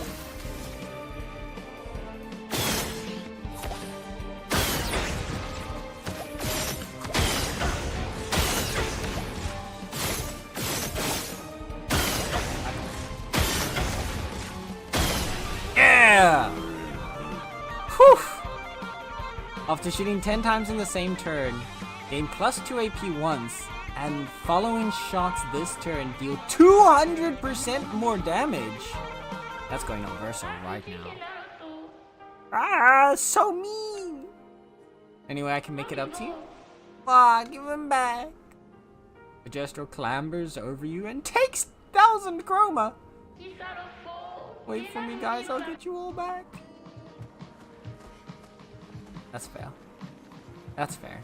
[SPEAKER 1] Yeah! Whew! After shooting 10 times in the same turn, gain plus 2 AP once, and following shots this turn deal 200% more damage. That's going on Verso right now. Ah, so mean! Anyway, I can make it up to you? Ah, give him back. Majestro clambers over you and takes 1,000 chroma. Wait for me, guys. I'll get you all back. That's fair. That's fair.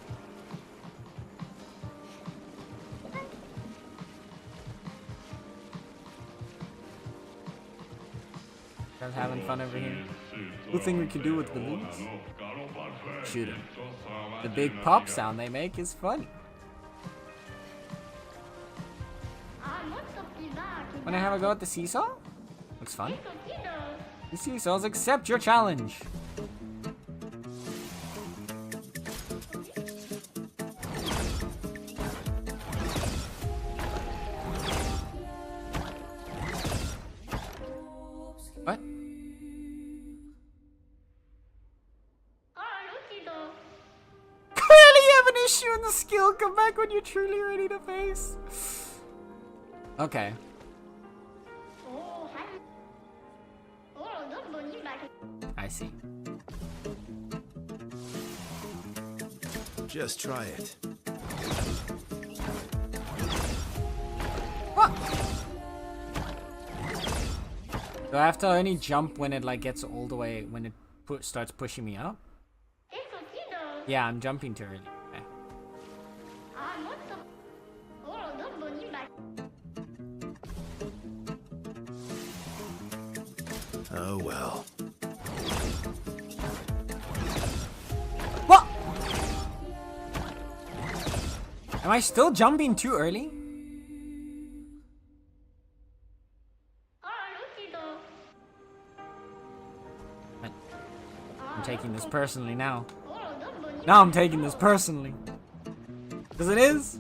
[SPEAKER 1] Guys having fun over here? Cool thing we can do with balloons? Shoot 'em. The big pop sound they make is funny. Wanna have a go at the seesaw? Looks fun. The seesaws accept your challenge. What? Clearly you have an issue in the skill. Come back when you're truly ready to face. Okay. I see.
[SPEAKER 6] Just try it.
[SPEAKER 1] What? Do I have to only jump when it like gets all the way, when it starts pushing me up? Yeah, I'm jumping too early. Okay.
[SPEAKER 6] Oh well.
[SPEAKER 1] What? Am I still jumping too early? I'm taking this personally now. Now I'm taking this personally. Because it is.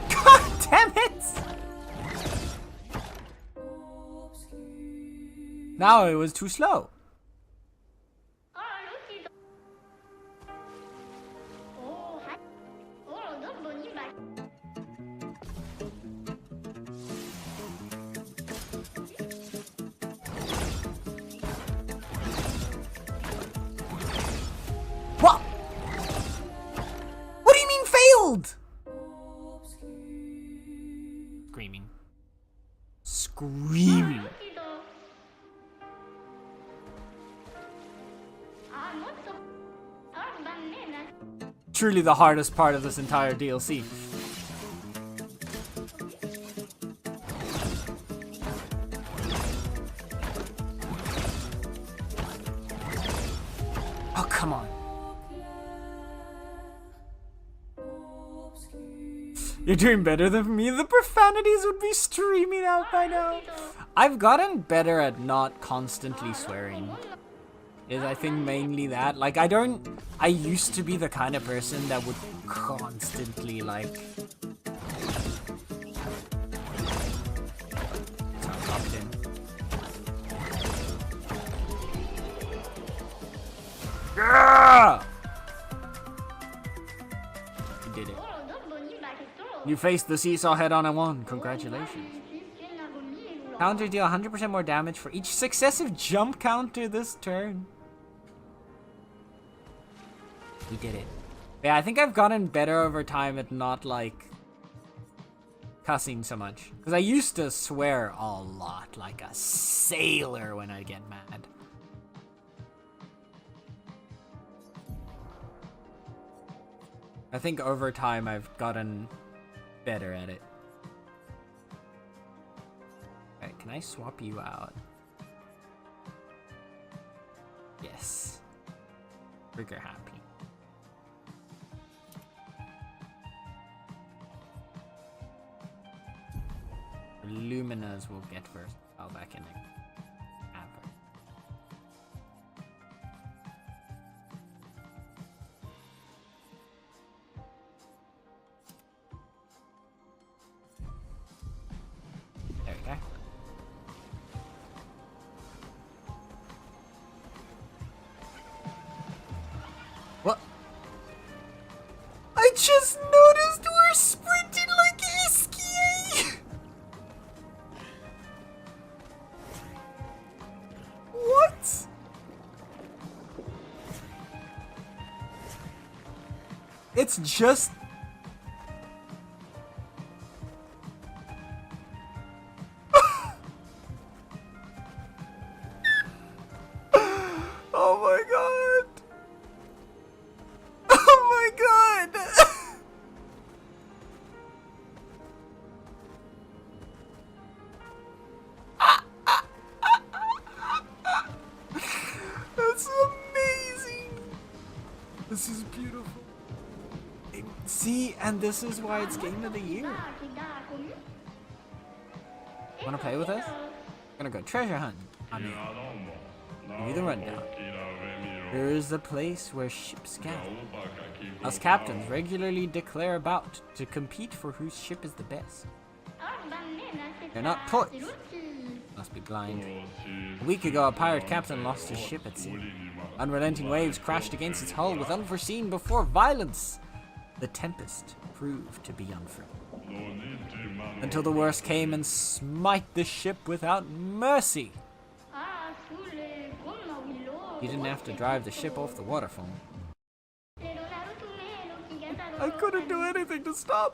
[SPEAKER 1] God damn it! Now it was too slow. What? What do you mean failed? Screaming. Screaming. Truly the hardest part of this entire DLC. Oh, come on. You're doing better than me. The profanities would be streaming out by now. I've gotten better at not constantly swearing. Is I think mainly that. Like I used to be the kind of person that would constantly like so I'm locked in. Yeah! You did it. You faced the seesaw head on and won. Congratulations. Counter deal 100% more damage for each successive jump counter this turn. We did it. Yeah, I think I've gotten better over time at not, like, cussing so much. Because I used to swear a lot, like a sailor when I get mad. I think over time I've gotten better at it. Alright, can I swap you out? Yes. Trigger happy. Luminas will get first. Oh, back in there. There we go. What? I just noticed we're sprinting like Iskie! What? It's just... Oh my god! Oh my god! That's amazing! This is beautiful. See, and this is why it's Game of the Year. Wanna play with us? Gonna go treasure hunt. I'm in. Give you the rundown. Here is the place where ships gather. Us captains regularly declare a bout to compete for whose ship is the best. They're not toys. Must be blind. A week ago, a pirate captain lost his ship at sea. Unrelenting waves crashed against its hull with unforeseen before violence. The tempest proved to be unfriendly. Until the worst came and smite the ship without mercy. You didn't have to drive the ship off the waterfall. I couldn't do anything to stop it.